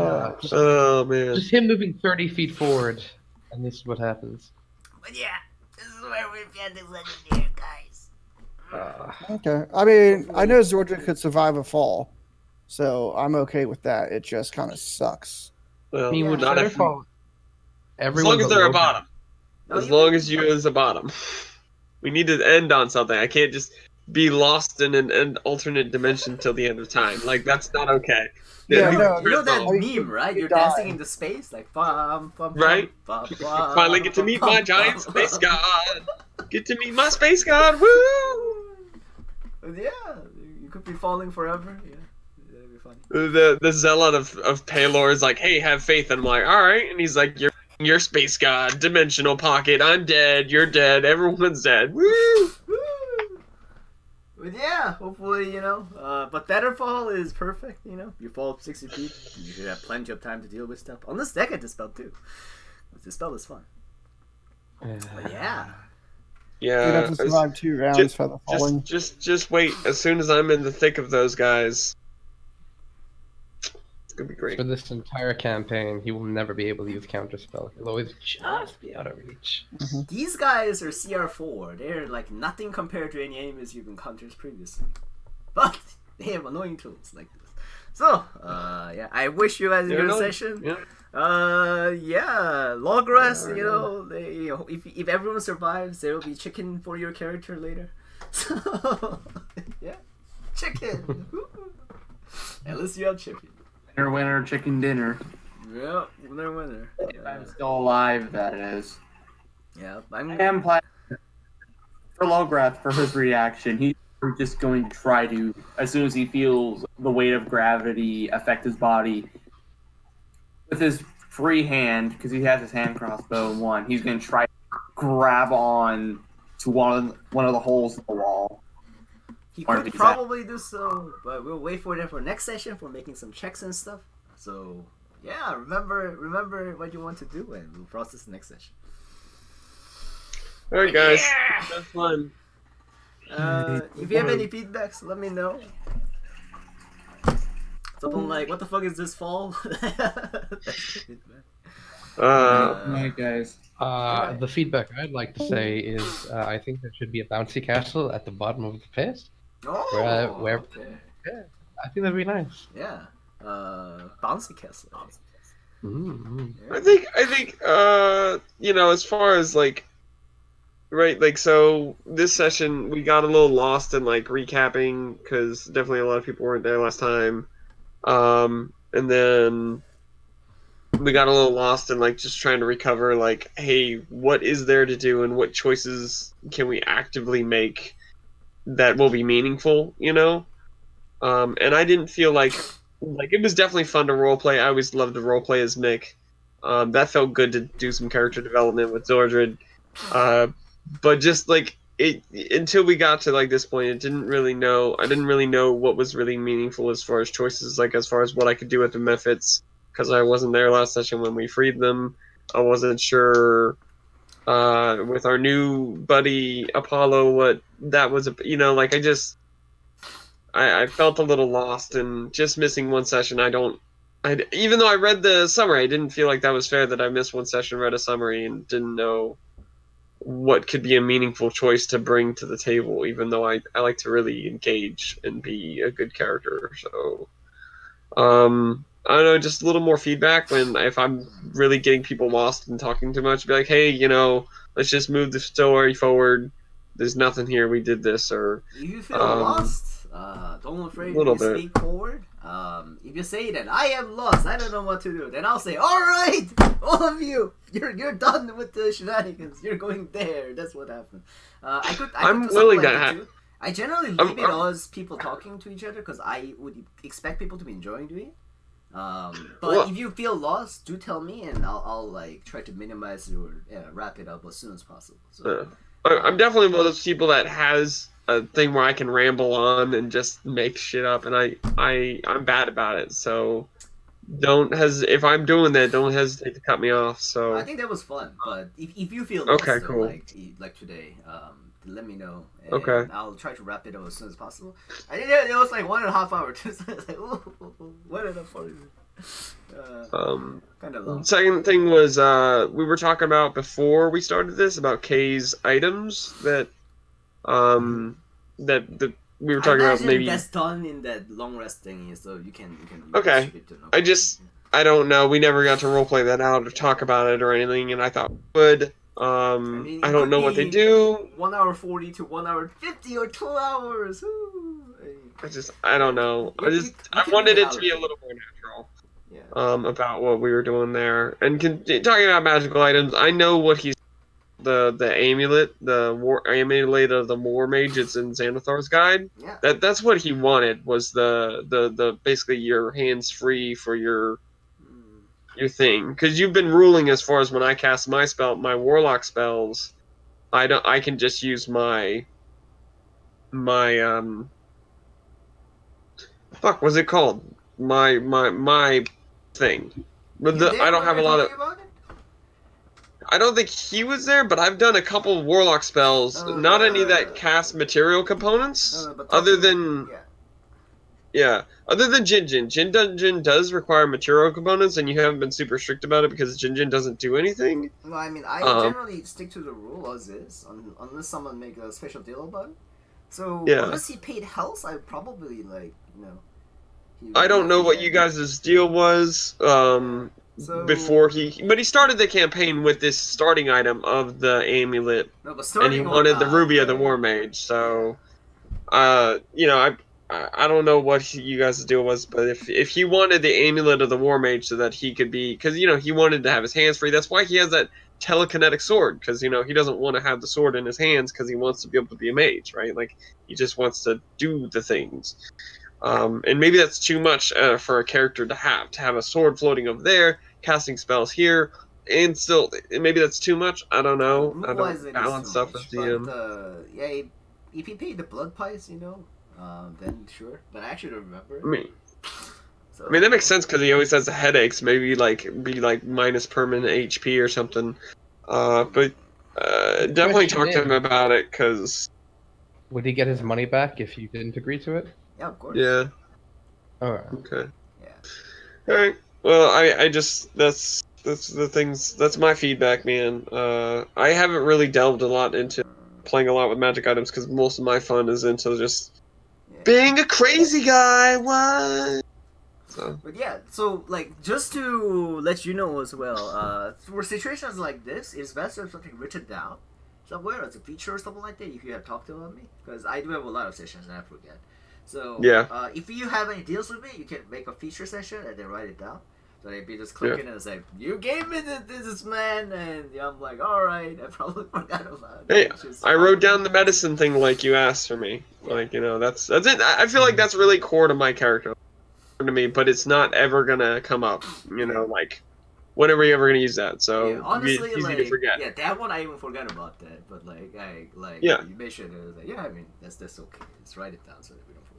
oh man.
Just him moving 30 feet forward, and this is what happens.
But yeah, this is where we've ended legendary, guys.
Okay. I mean, I know Georgia could survive a fall, so I'm okay with that. It just kind of sucks.
Well,
I mean, with
not if,
Featherfall,
as
everyone
long as
but
they're a
Logan-
bottom.
No,
As
you
long
can-
as you as a bottom. We need to end on something. I can't just be lost in an alternate dimension till the end of time. Like that's not okay.
Yeah,
You
no,
know that
I mean,
meme, right?
you
You're
die.
dancing into space, like bum, bum, bum,
Right?
bum, bum,
Finally get to meet my
bum,
giant
bum,
space
bum.
god. Get to meet my space god. Woo!
Yeah, you could be falling forever. Yeah, that'd be funny.
The zealot of Palor is like, hey, have faith. And I'm like, all right. And he's like, you're space god, dimensional pocket. I'm dead. You're dead. Everyone's dead. Woo!
Woo! But yeah, hopefully, but better fall is perfect, You fall up 60 feet, you should have plenty of time to deal with stuff. Unless they get the spell too. The spell is fun. But yeah.
You'd have
Yeah.
to survive 2 rounds for the falling.
Just wait. As soon as I'm in the thick of those guys, it's gonna be great.
For this entire campaign, he will never be able to use counterspell. He'll always just be out of reach.
These guys are CR4. They're like nothing compared to any enemies you've encountered previously. But they have annoying tools like this. So, yeah, I wish you guys a good session. Yeah, long rest, if everyone survives, there will be chicken for your character later. So, yeah, chicken. At least you have chicken.
Winner, chicken dinner.
Yeah, winner.
If I'm still alive, that is.
Yeah,
I am planning for Lograth for his reaction. He's just going to try to, as soon as he feels the weight of gravity affect his body, with his free hand, because he has his hand crossbow in one, he's going to try to grab on to one of the holes in the wall.
He could probably do so, but we'll wait for it for next session for making some checks and stuff. So yeah, remember what you want to do, and we'll process the next session.
All right, guys, that's fun.
If you have any feedbacks, let me know. Something like, "What the fuck is this fall?"
Night, guys.
The feedback I'd like to say is I think there should be a bouncy castle at the bottom of the pit. Where
Okay.
yeah, I think that'd be nice.
Yeah. Bouncy castle.
Mm-hmm.
I think as far as so this session we got a little lost in recapping because definitely a lot of people weren't there last time, and then we got a little lost in just trying to recover hey, what is there to do and what choices can we actively make that will be meaningful, and I didn't feel like it was definitely fun to roleplay. I always loved to roleplay as Mick. That felt good to do some character development with Zordred. But just it until we got to this point, I didn't really know what was really meaningful as far as choices, as far as what I could do with the Mephits, because I wasn't there last session when we freed them. I wasn't sure with our new buddy Apollo what that was. I felt a little lost and just missing one session. Even though I read the summary, I didn't feel like that was fair that I missed one session, read a summary, and didn't know what could be a meaningful choice to bring to the table, even though I like to really engage and be a good character. So, I don't know, just a little more feedback if I'm really getting people lost and talking too much, be like, hey, let's just move the story forward. There's nothing here. We did this, or
if you feel lost, don't afraid to speak forward. If you say that I am lost, I don't know what to do, then I'll say, all right, all of you, you're done with the shenanigans. You're going there. That's what happened. I'm willing to happen. I generally leave it as people talking to each other because I would expect people to be enjoying doing it. But if you feel lost, do tell me, and I'll try to minimize it or wrap it up as soon as possible. So,
I'm definitely one of those people that has a thing where I can ramble on and just make shit up, and I'm bad about it. So if I'm doing that, don't hesitate to cut me off. So
I think that was fun, but if you feel
okay,
lost,
cool.
like today, let me know. And
okay.
I'll try to wrap it up as soon as possible. I think it was 1.5 hours. It's like, what an affordable. Kind of long.
Second thing was we were talking about before we started this about Kay's items that we were talking about maybe
that's done in that long rest thingy, so you can
okay. I don't know. We never got to roleplay that out or talk about it or anything, and I thought we would. I don't know what they do.
1 hour 40 to 1 hour 50 or 2 hours.
I don't know. I wanted it to be a little more natural.
Yeah.
About what we were doing there, and talking about magical items. I know what he's the amulet, the war amulet of the war mage. It's in Xanathar's guide.
Yeah.
That's what he wanted, was the basically your hands free for your thing, because you've been ruling as far as when I cast my warlock spells, I can just use my my fuck, what's it called? My thing. But
You
I
did
don't
when
have
we
a
were
lot of.
talking about it?
I don't think he was there, but I've done a couple warlock spells.
No,
Not any that cast material components,
but talk
other
to me.
than
Yeah.
yeah, other than Jinjin. Jin Dungeon does require material components, and you haven't been super strict about it because Jinjin doesn't do anything.
No, I mean, I
Um,
generally stick to the rule as is, unless someone make a special deal about it. So,
yeah,
unless he paid health, I probably, like, he
I
would
don't
have
know
to
what
get.
you guys' deal was.
So,
Before but he started the campaign with this starting item of the amulet,
no, but
and he
starting or
wanted the
not,
ruby of the
like,
war mage. So, I don't know what you guys' deal was, but if he wanted the amulet of the war mage so that he could be, because he wanted to have his hands free. That's why he has that telekinetic sword, because he doesn't want to have the sword in his hands because he wants to be able to be a mage, right? Like he just wants to do the things. And maybe that's too much for a character to have a sword floating over there, casting spells here, and still maybe that's too much. I don't know. I
rule-wise,
don't
it is
balance
too
stuff with
much. But,
DM.
yeah, if he paid the blood pies, then sure. But I actually don't remember it.
I mean,
So,
I mean that makes sense because he always has the headaches. Maybe be like minus permanent HP or something. But
The
definitely
question
talk to him
is,
about it because
would he get his money back if you didn't agree to it?
yeah, of course.
yeah.
Alright.
Okay.
Yeah.
All right. Well, I just that's the things. That's my feedback, man. I haven't really delved a lot into playing a lot with magic items because most of my fun is into just
Yeah.
being a crazy guy. What? So
But yeah, so like just to let you know as well, for situations like this, it's best to have something written down somewhere as a feature or something like that. If you have talked about me, because I do have a lot of sessions and I forget. So
yeah,
if you have any deals with me, you can make a feature session and then write it down. So they'd be just
Yeah.
clicking and say, "You gave me this man," and I'm like, "All right, I probably forgot about it."
hey,
which is
I
fine.
wrote down the medicine thing like you asked for me.
Yeah.
Like that's it. I feel like that's really core to my character to me, but it's not ever gonna come up.
Yeah.
Like when are we ever gonna use that?
Yeah,
So
honestly,
it's easy to
like,
forget.
yeah, that one I even forgot about that. But
Yeah.
you mentioned it. I was like, yeah, I mean, that's okay. Let's write it down so that we don't forget.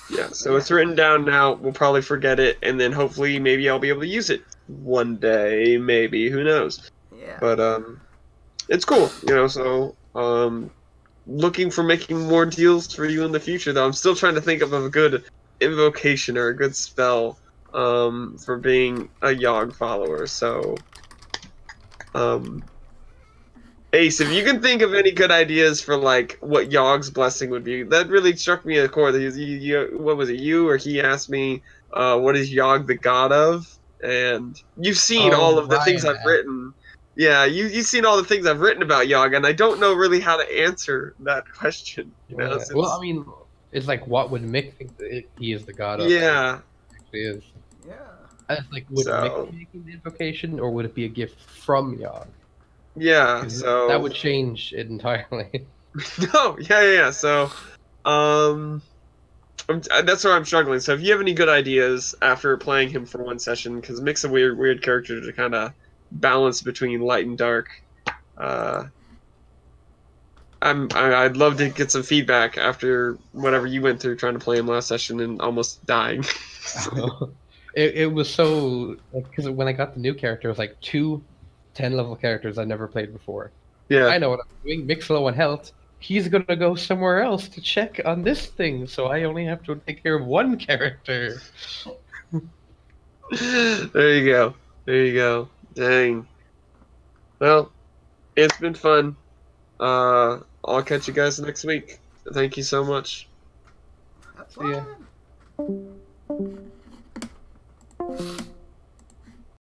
Yeah,
But
so it's written down now. We'll probably forget it, and then hopefully maybe I'll be able to use it one day. Maybe who knows?
yeah.
But it's cool. So looking for making more deals for you in the future. Though I'm still trying to think of a good invocation or a good spell for being a Yogg follower. So um. Ace, if you can think of any good ideas for like what Yogg's blessing would be, that really struck me a chord. What was it? You or he asked me, "What is Yogg the god of?" And you've seen
Oh,
all of the things
Ryan
I've written. Yeah, you've seen all the things I've written about Yogg, and I don't know really how to answer that question.
Yeah. Well, I mean, it's like, what would Mick think that he is the god of?
Yeah.
Actually is.
Yeah.
It's like, would Mick
So
be making the invocation, or would it be a gift from Yogg?
yeah.
Because that
So
would change it entirely.
no. Yeah. So um. That's where I'm struggling. So if you have any good ideas after playing him for one session, because Mick's a weird character to kind of balance between light and dark. Uh, I'd love to get some feedback after whatever you went through trying to play him last session and almost dying.
It was so, because when I got the new character, it was like two 10-level characters I never played before.
Yeah.
I know what I'm doing. Mick's low on health. He's gonna go somewhere else to check on this thing, so I only have to take care of one character.
There you go. There you go. Dang. Well, it's been fun. I'll catch you guys next week. Thank you so much.
Have
See ya.
fun.